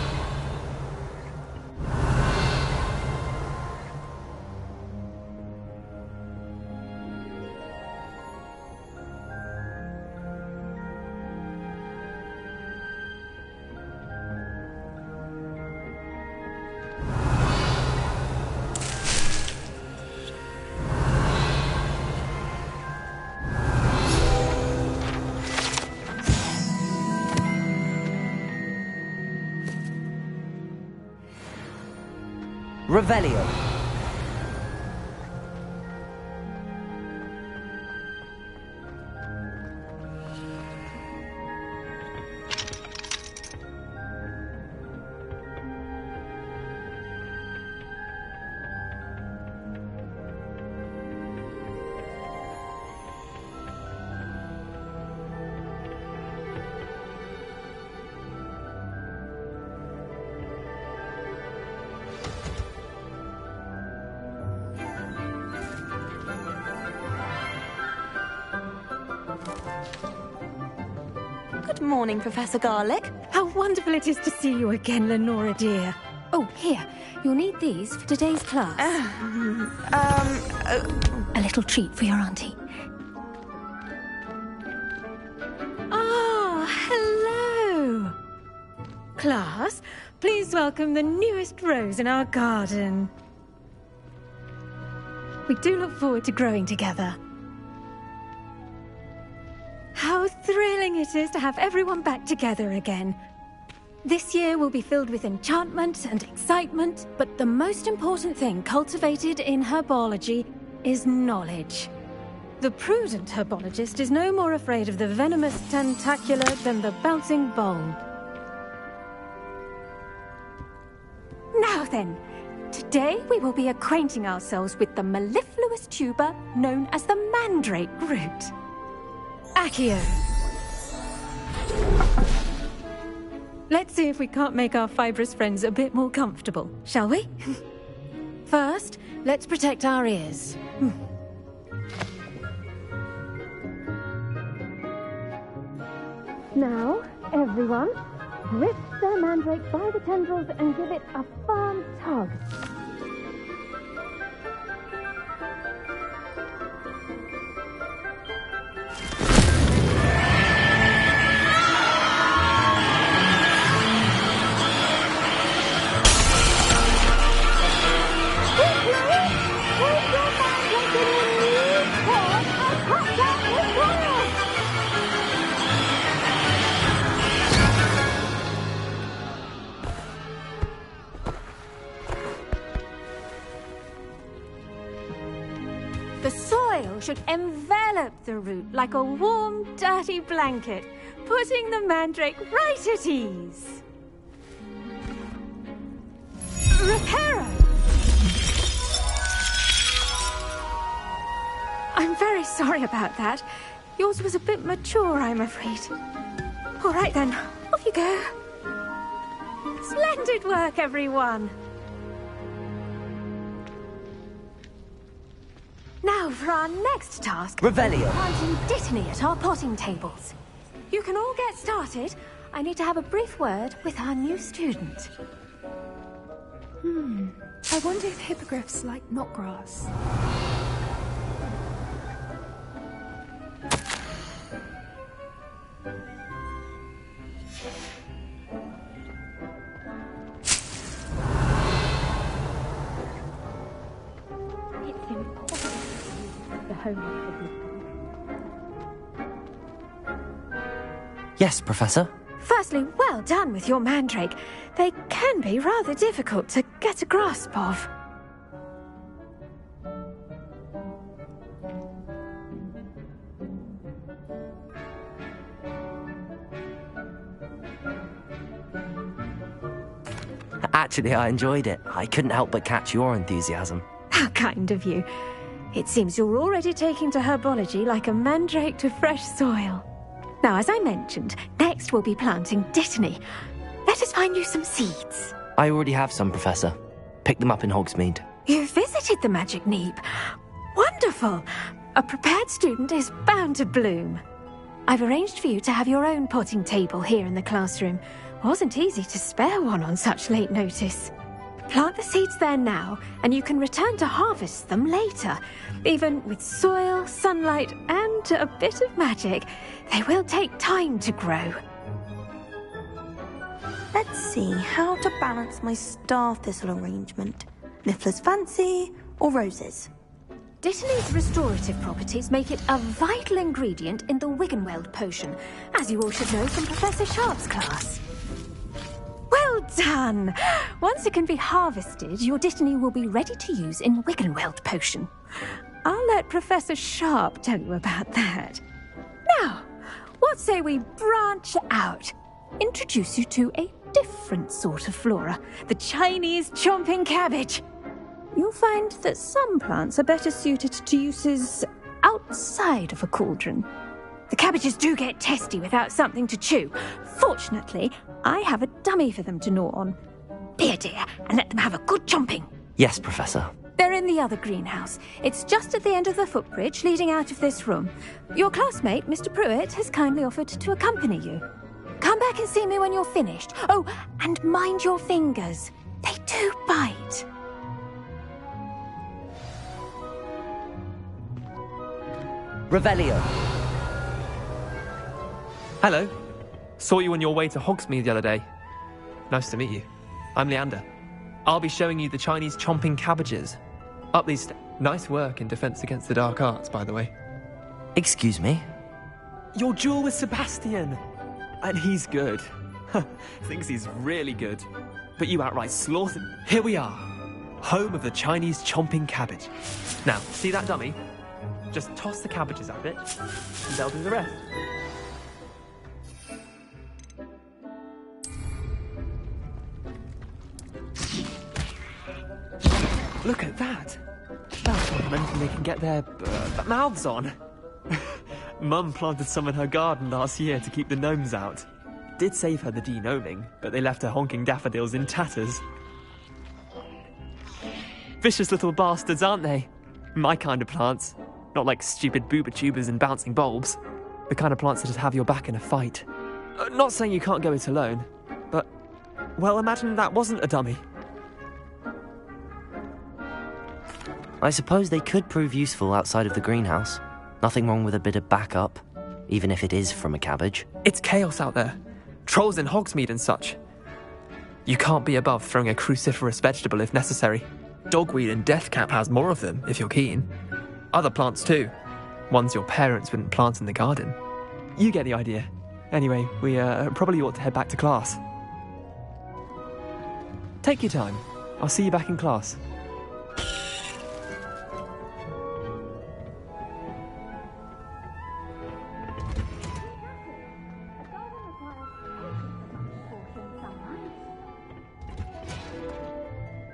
Revelio. Good morning, Professor Garlic. How wonderful it is to see you again, Lenora dear. Oh, here. You'll need these for today's class. A little treat for your auntie. Ah, hello. Class, please welcome the newest rose in our garden. We do look forward to growing together. How thrilling it is to have everyone back together again. This year will be filled with enchantment and excitement, but the most important thing cultivated in herbology is knowledge. The prudent herbologist is no more afraid of the venomous tentacula than the bouncing bulb. Now then, today we will be acquainting ourselves with the mellifluous tuber known as the mandrake root. Accio. Let's see if we can't make our fibrous friends a bit more comfortable, shall we? First, let's protect our ears. Now, everyone, grip the mandrake by the tendrils and give it a firm tug. should envelop the root like a warm, dirty blanket, putting the mandrake right at ease. Reparo! I'm very sorry about that. Yours was a bit mature, I'm afraid. All right then, off you go. Splendid work, everyone. Now for our next task. Revelio. Planting dittany at our potting tables. You can all get started. I need to have a brief word with our new student. I wonder if hippogriffs like knotgrass. Yes, Professor? Firstly, well done with your mandrake. They can be rather difficult to get a grasp of. Actually, I enjoyed it. I couldn't help but catch your enthusiasm. How kind of you. It seems you're already taking to herbology like a mandrake to fresh soil. Now, as I mentioned, next we'll be planting dittany. Let us find you some seeds. I already have some, Professor. Picked them up in Hogsmeade. You visited the Magic Neep. Wonderful! A prepared student is bound to bloom. I've arranged for you to have your own potting table here in the classroom. Wasn't easy to spare one on such late notice. Plant the seeds there now, and you can return to harvest them later. Even with soil, sunlight, and a bit of magic, they will take time to grow. Let's see how to balance my star thistle arrangement. Niffler's fancy or roses? Dittany's restorative properties make it a vital ingredient in the Wiggenweld potion, as you all should know from Professor Sharp's class. Well done! Once it can be harvested, your dittany will be ready to use in Wiggenweld potion. I'll let Professor Sharp tell you about that. Now, what say we branch out? Introduce you to a different sort of flora, the Chinese chomping cabbage. You'll find that some plants are better suited to uses outside of a cauldron. The cabbages do get testy without something to chew. Fortunately, I have a dummy for them to gnaw on. Be a dear and let them have a good chomping. Yes, Professor. They're in the other greenhouse. It's just at the end of the footbridge leading out of this room. Your classmate, Mr. Pruitt, has kindly offered to accompany you. Come back and see me when you're finished. Oh, and mind your fingers. They do bite. Revelio. Hello. Saw you on your way to Hogsmeade the other day. Nice to meet you. I'm Leander. I'll be showing you the Chinese chomping cabbages. Up these nice work in Defense Against the Dark Arts, by the way. Excuse me? Your duel with Sebastian. And he's good. Thinks he's really good. But you outright slaughtered. Here we are. Home of the Chinese chomping cabbage. Now, see that dummy? Just toss the cabbages at it, and they'll do the rest. Look at that! That's momentum they can get their mouths on. Mum planted some in her garden last year to keep the gnomes out. Did save her the de-gnoming, but they left her honking daffodils in tatters. Vicious little bastards, aren't they? My kind of plants. Not like stupid booba tubers and bouncing bulbs. The kind of plants that just have your back in a fight. Not saying you can't go it alone, but, well, imagine that wasn't a dummy. I suppose they could prove useful outside of the greenhouse. Nothing wrong with a bit of backup, even if it is from a cabbage. It's chaos out there. Trolls in Hogsmeade and such. You can't be above throwing a cruciferous vegetable if necessary. Dogweed and deathcap has more of them, if you're keen. Other plants too. Ones your parents wouldn't plant in the garden. You get the idea. Anyway, we probably ought to head back to class. Take your time. I'll see you back in class.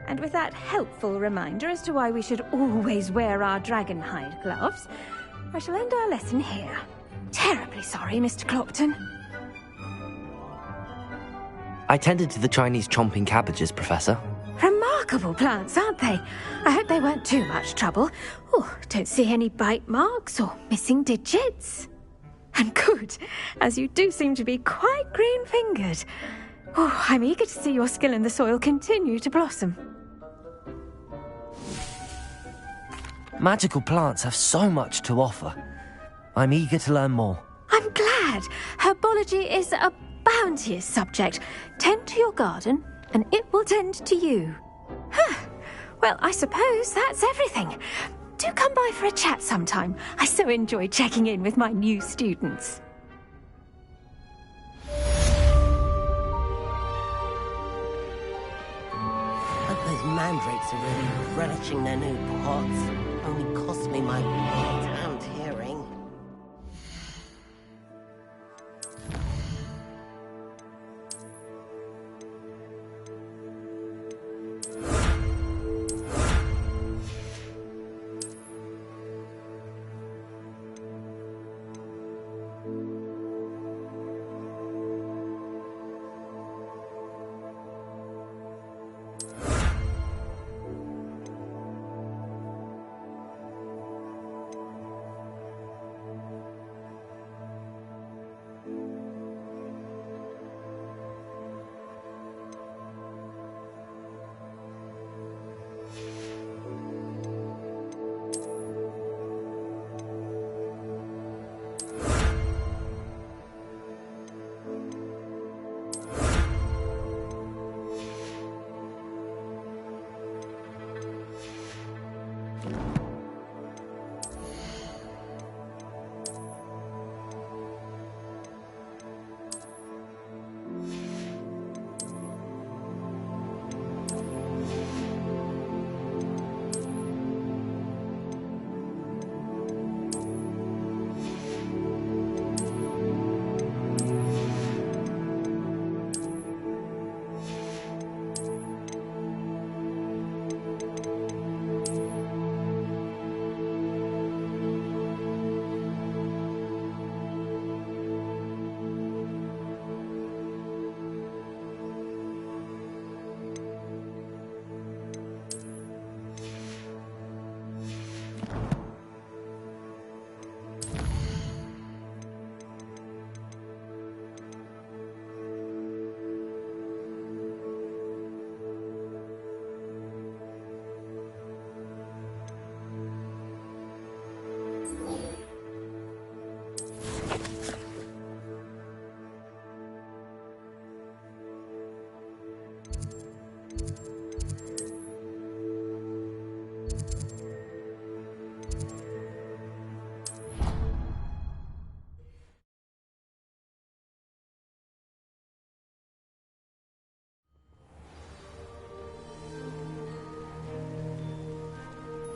And with that helpful reminder as to why we should always wear our dragon hide gloves, I shall end our lesson here. Terribly sorry, Mr. Clopton. I tended to the Chinese chomping cabbages, Professor. Remarkable plants, aren't they? I hope they weren't too much trouble. Oh, don't see any bite marks or missing digits. And good, as you do seem to be quite green-fingered. Oh, I'm eager to see your skill in the soil continue to blossom. Magical plants have so much to offer. I'm eager to learn more. I'm glad. Herbology is a bounteous subject. Tend to your garden, and it will tend to you. Huh. Well, I suppose that's everything. Do come by for a chat sometime. I so enjoy checking in with my new students. Hope those mandrakes are really relishing their new pots. Only cost me my damned hearing.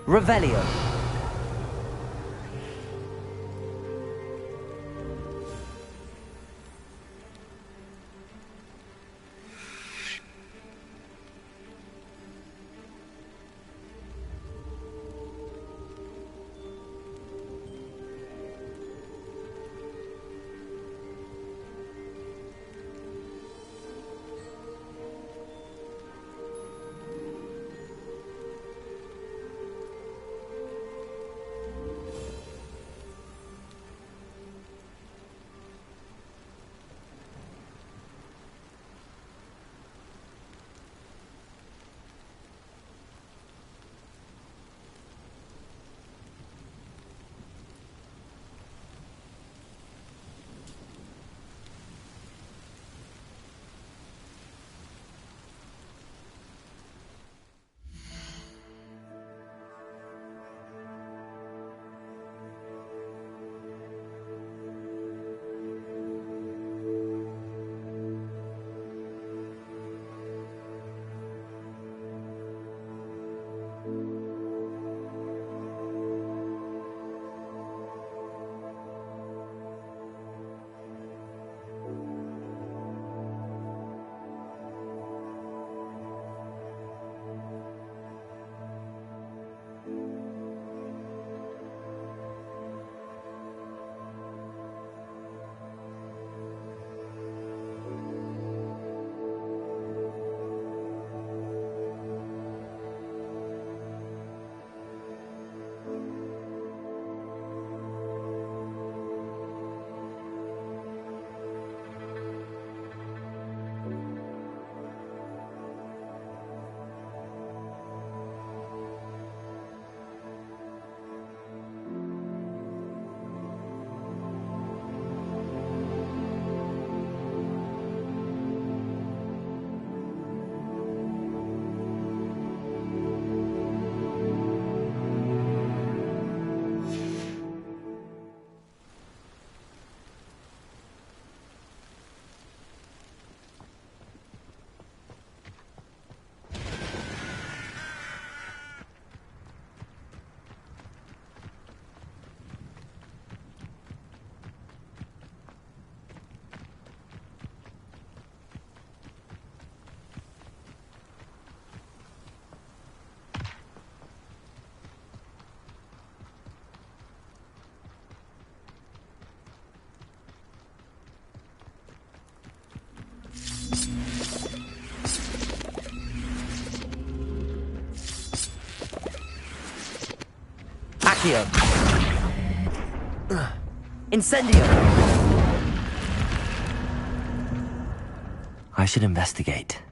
Revelio. Accio! Incendio! I should investigate.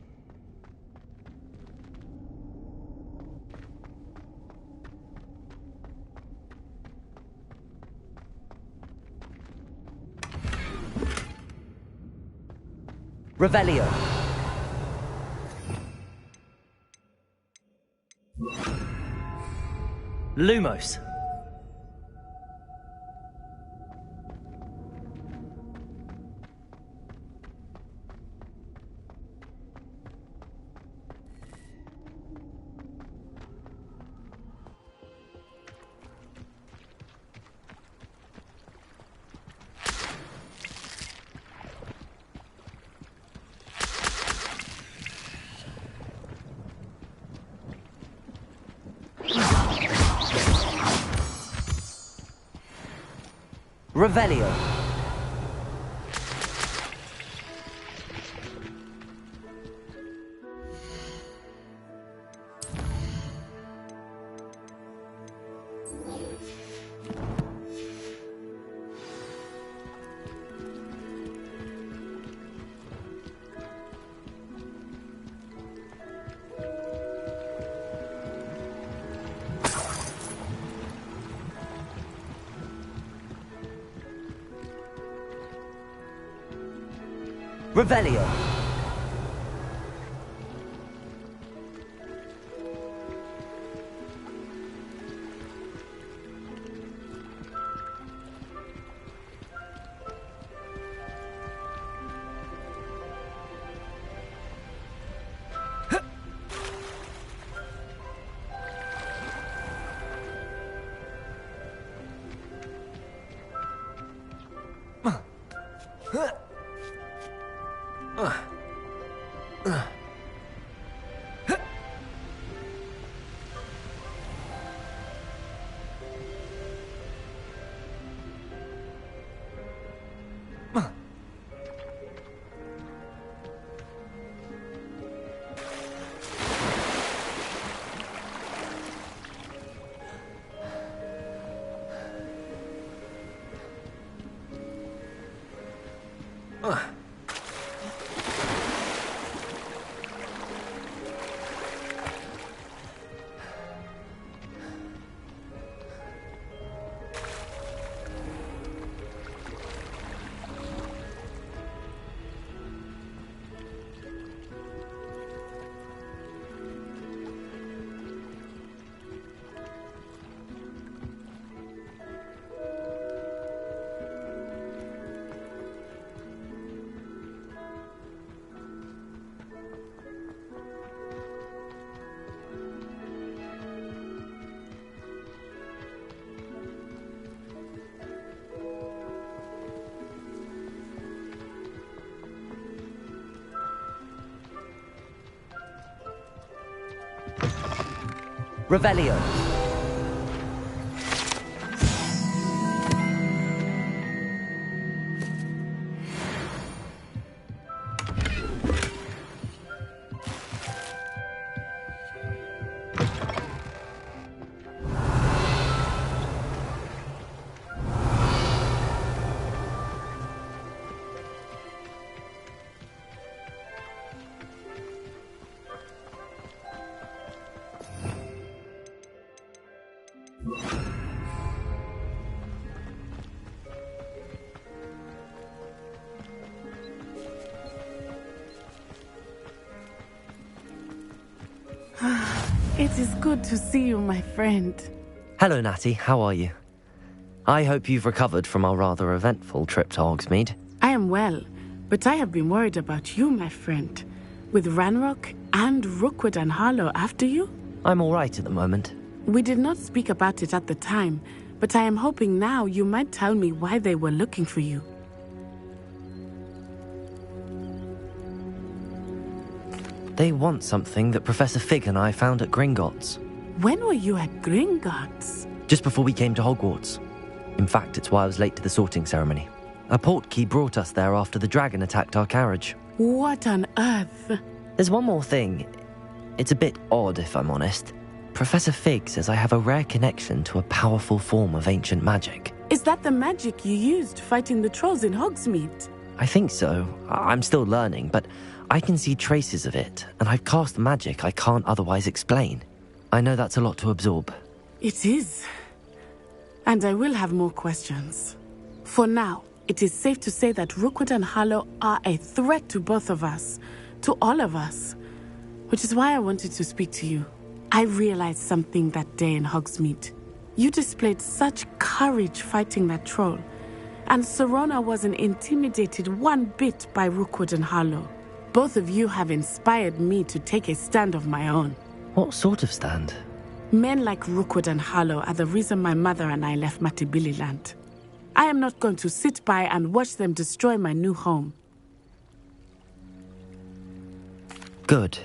Revelio! Lumos! Revelio. Revelio. Revelio. It is good to see you, my friend. Hello, Natty. How are you? I hope you've recovered from our rather eventful trip to Hogsmeade. I am well, but I have been worried about you, my friend. With Ranrock and Rookwood and Harlow after you? I'm all right at the moment. We did not speak about it at the time, but I am hoping now you might tell me why they were looking for you. They want something that Professor Fig and I found at Gringotts. When were you at Gringotts? Just before we came to Hogwarts. In fact, it's why I was late to the sorting ceremony. A portkey brought us there after the dragon attacked our carriage. What on earth? There's one more thing. It's a bit odd, if I'm honest. Professor Fig says I have a rare connection to a powerful form of ancient magic. Is that the magic you used fighting the trolls in Hogsmeade? I think so. I'm still learning, but I can see traces of it, and I've cast magic I can't otherwise explain. I know that's a lot to absorb. It is. And I will have more questions. For now, it is safe to say that Rookwood and Harlow are a threat to both of us, to all of us. Which is why I wanted to speak to you. I realized something that day in Hogsmeade. You displayed such courage fighting that troll, and Serona wasn't intimidated one bit by Rookwood and Harlow. Both of you have inspired me to take a stand of my own. What sort of stand? Men like Rookwood and Harlow are the reason my mother and I left Matibili-land. I am not going to sit by and watch them destroy my new home. Good.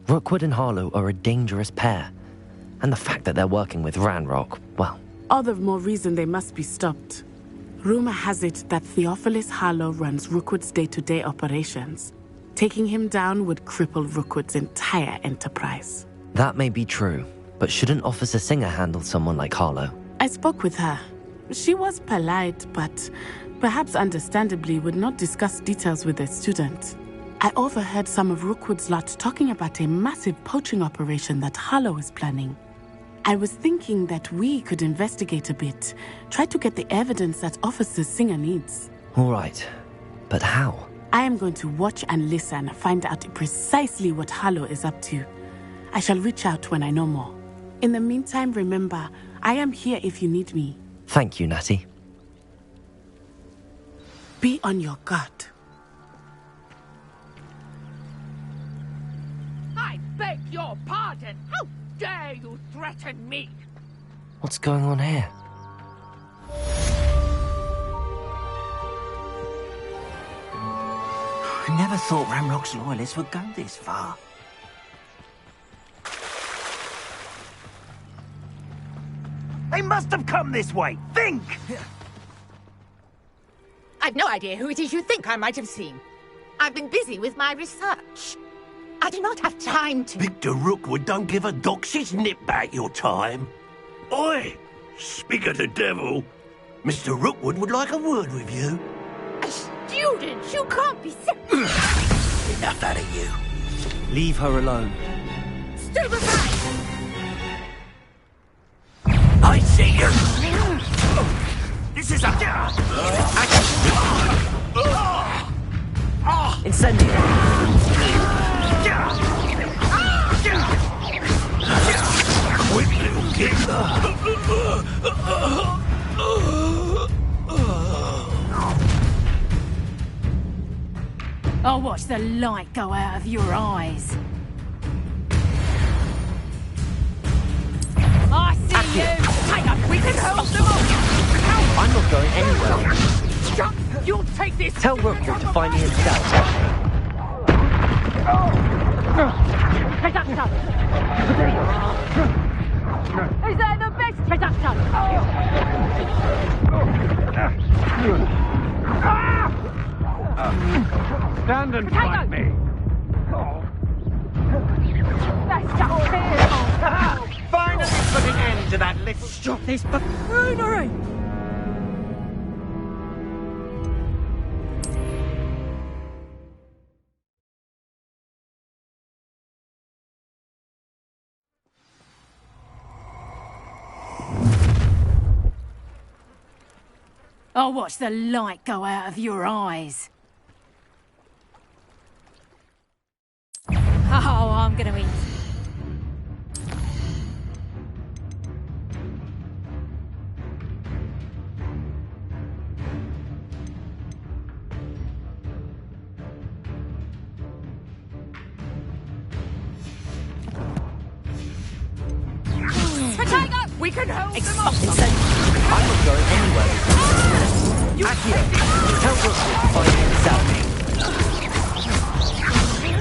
Rookwood and Harlow are a dangerous pair. And the fact that they're working with Ranrock, well... All the more reason they must be stopped. Rumor has it that Theophilus Harlow runs Rookwood's day-to-day operations. Taking him down would cripple Rookwood's entire enterprise. That may be true, but shouldn't Officer Singer handle someone like Harlow? I spoke with her. She was polite, but perhaps understandably would not discuss details with a student. I overheard some of Rookwood's lot talking about a massive poaching operation that Harlow is planning. I was thinking that we could investigate a bit, try to get the evidence that Officer Singer needs. All right, but how? I am going to watch and listen, find out precisely what Harlow is up to. I shall reach out when I know more. In the meantime, remember, I am here if you need me. Thank you, Natty. Be on your guard. I beg your pardon. How dare you threaten me? What's going on here? I never thought Ranrock's loyalists would go this far. They must have come this way. Think! I've no idea who it is you think I might have seen. I've been busy with my research. I do not have time to... Victor Rookwood don't give a doxy's nip back your time. Oi! Speak of the devil. Mr. Rookwood would like a word with you. A student? You can't be Enough out of you. Leave her alone. Stupefy! I see you! This is a... Incendio! Quick little kid! I'll watch the light go out of your eyes. I see you! Hang on, we can hold them off! I'm not going anywhere. Shut! You'll take this! Tell Rookwood to find me himself. Reduction! Is that the best reduction? Stand and fight me. That's just fearful! Finally put an end to that little... Stop this buffoonery! I'll watch the light go out of your eyes. Oh, I'm gonna eat. Potato! We can hold them off! I'm not going anywhere. Accio, tell Rookwood to find himself.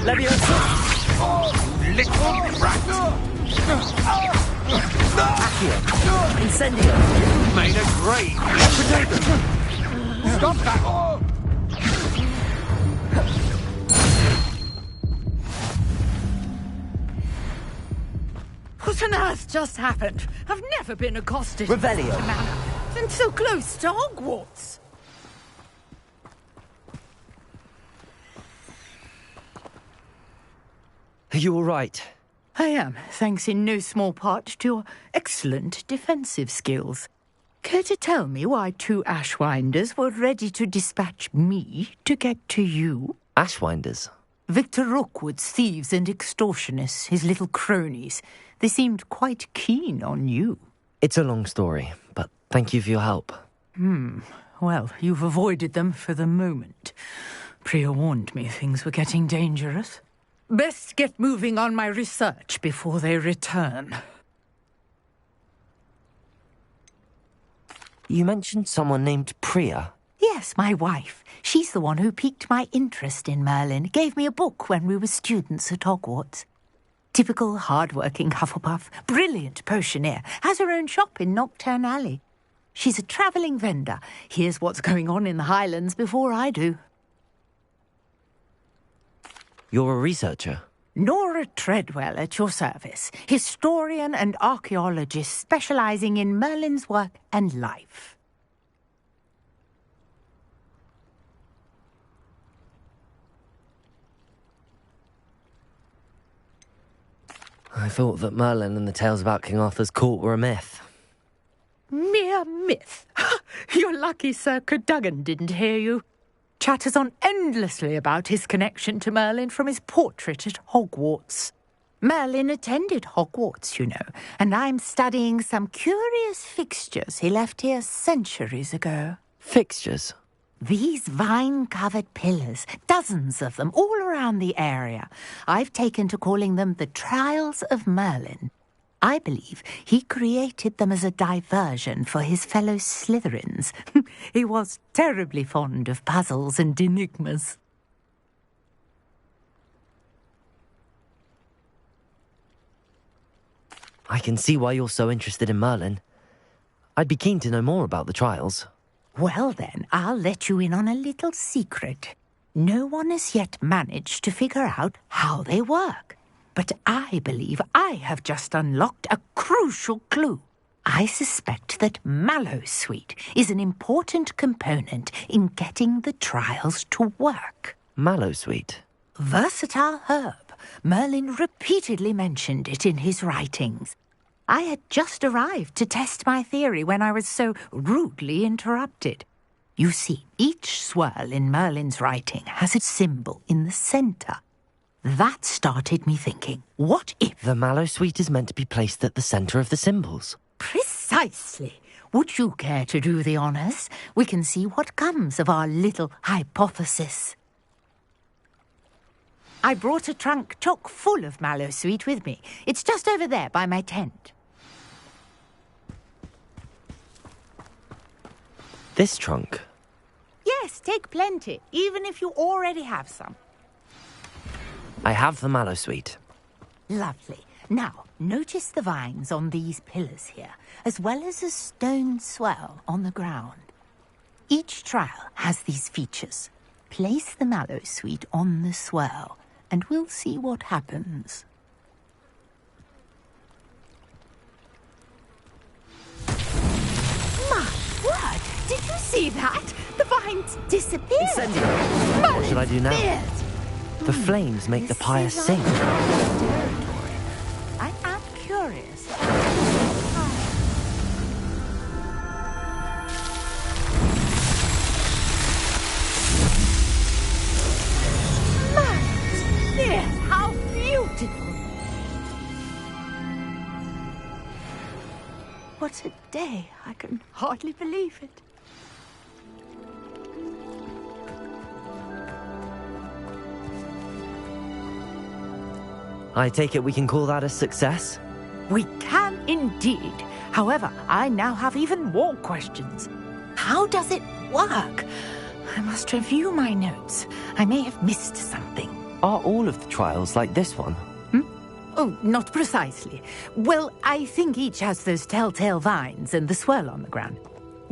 Leviosa! Little rat! Accio, Incendio! Made a grave! Stop that! What on earth just happened? I've never been accosted Revelio. in this manner, and so close to Hogwarts. Are you all right? I am, thanks in no small part to your excellent defensive skills. Care to tell me why 2 Ashwinders were ready to dispatch me to get to you? Ashwinders? Victor Rookwood's thieves and extortionists, his little cronies. They seemed quite keen on you. It's a long story, but thank you for your help. Well, you've avoided them for the moment. Priya warned me things were getting dangerous. Best get moving on my research before they return. You mentioned someone named Priya. Yes, my wife. She's the one who piqued my interest in Merlin. Gave me a book when we were students at Hogwarts. Typical hard-working Hufflepuff, brilliant potioneer, has her own shop in Nocturne Alley. She's a travelling vendor. Hears what's going on in the Highlands before I do. You're a researcher? Nora Treadwell at your service, historian and archaeologist specialising in Merlin's work and life. I thought that Merlin and the tales about King Arthur's court were a myth. Mere myth. You're lucky Sir Cadogan didn't hear you. Chatters on endlessly about his connection to Merlin from his portrait at Hogwarts. Merlin attended Hogwarts, you know, and I'm studying some curious fixtures he left here centuries ago. Fixtures? These vine-covered pillars, dozens of them, all around the area. I've taken to calling them the Trials of Merlin. I believe he created them as a diversion for his fellow Slytherins. He was terribly fond of puzzles and enigmas. I can see why you're so interested in Merlin. I'd be keen to know more about the trials. Well then, I'll let you in on a little secret. No one has yet managed to figure out how they work. But I believe I have just unlocked a crucial clue. I suspect that Mallowsweet is an important component in getting the trials to work. Mallowsweet? Versatile herb. Merlin repeatedly mentioned it in his writings. I had just arrived to test my theory when I was so rudely interrupted. You see, each swirl in Merlin's writing has its symbol in the centre. That started me thinking, what if... The Mallowsweet is meant to be placed at the centre of the symbols. Precisely. Would you care to do the honours? We can see what comes of our little hypothesis. I brought a trunk chock full of Mallowsweet with me. It's just over there by my tent. This trunk? Yes, take plenty, even if you already have some. I have the Mallowsweet. Lovely. Now, notice the vines on these pillars here, as well as a stone swell on the ground. Each trial has these features. Place the Mallowsweet on the swell, and we'll see what happens. My word! Did you see that? The vines disappeared. Incendio. What should I do now? The flames make the pyre sing. I am curious. Yes, how beautiful! What a day! I can hardly believe it. I take it we can call that a success? We can indeed. However, I now have even more questions. How does it work? I must review my notes. I may have missed something. Are all of the trials like this one? Oh, not precisely. Well, I think each has those telltale vines and the swirl on the ground.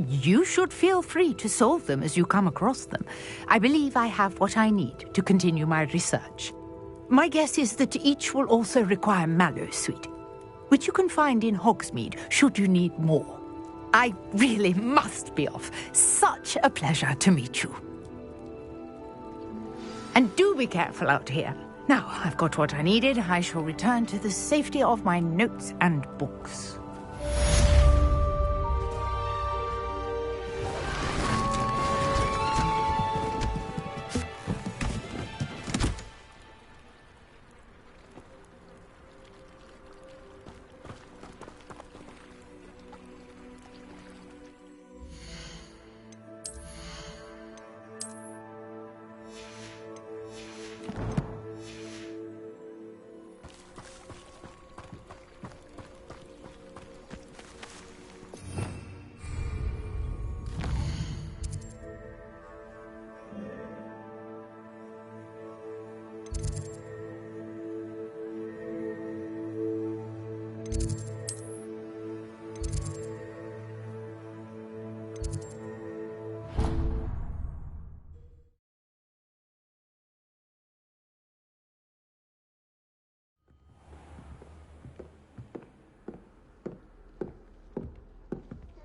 You should feel free to solve them as you come across them. I believe I have what I need to continue my research. My guess is that each will also require Mallowsweet. which you can find in Hogsmeade should you need more. I really must be off. Such a pleasure to meet you. And do be careful out here. Now, I've got what I needed. I shall return to the safety of my notes and books.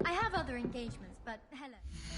I have other engagements, but hello.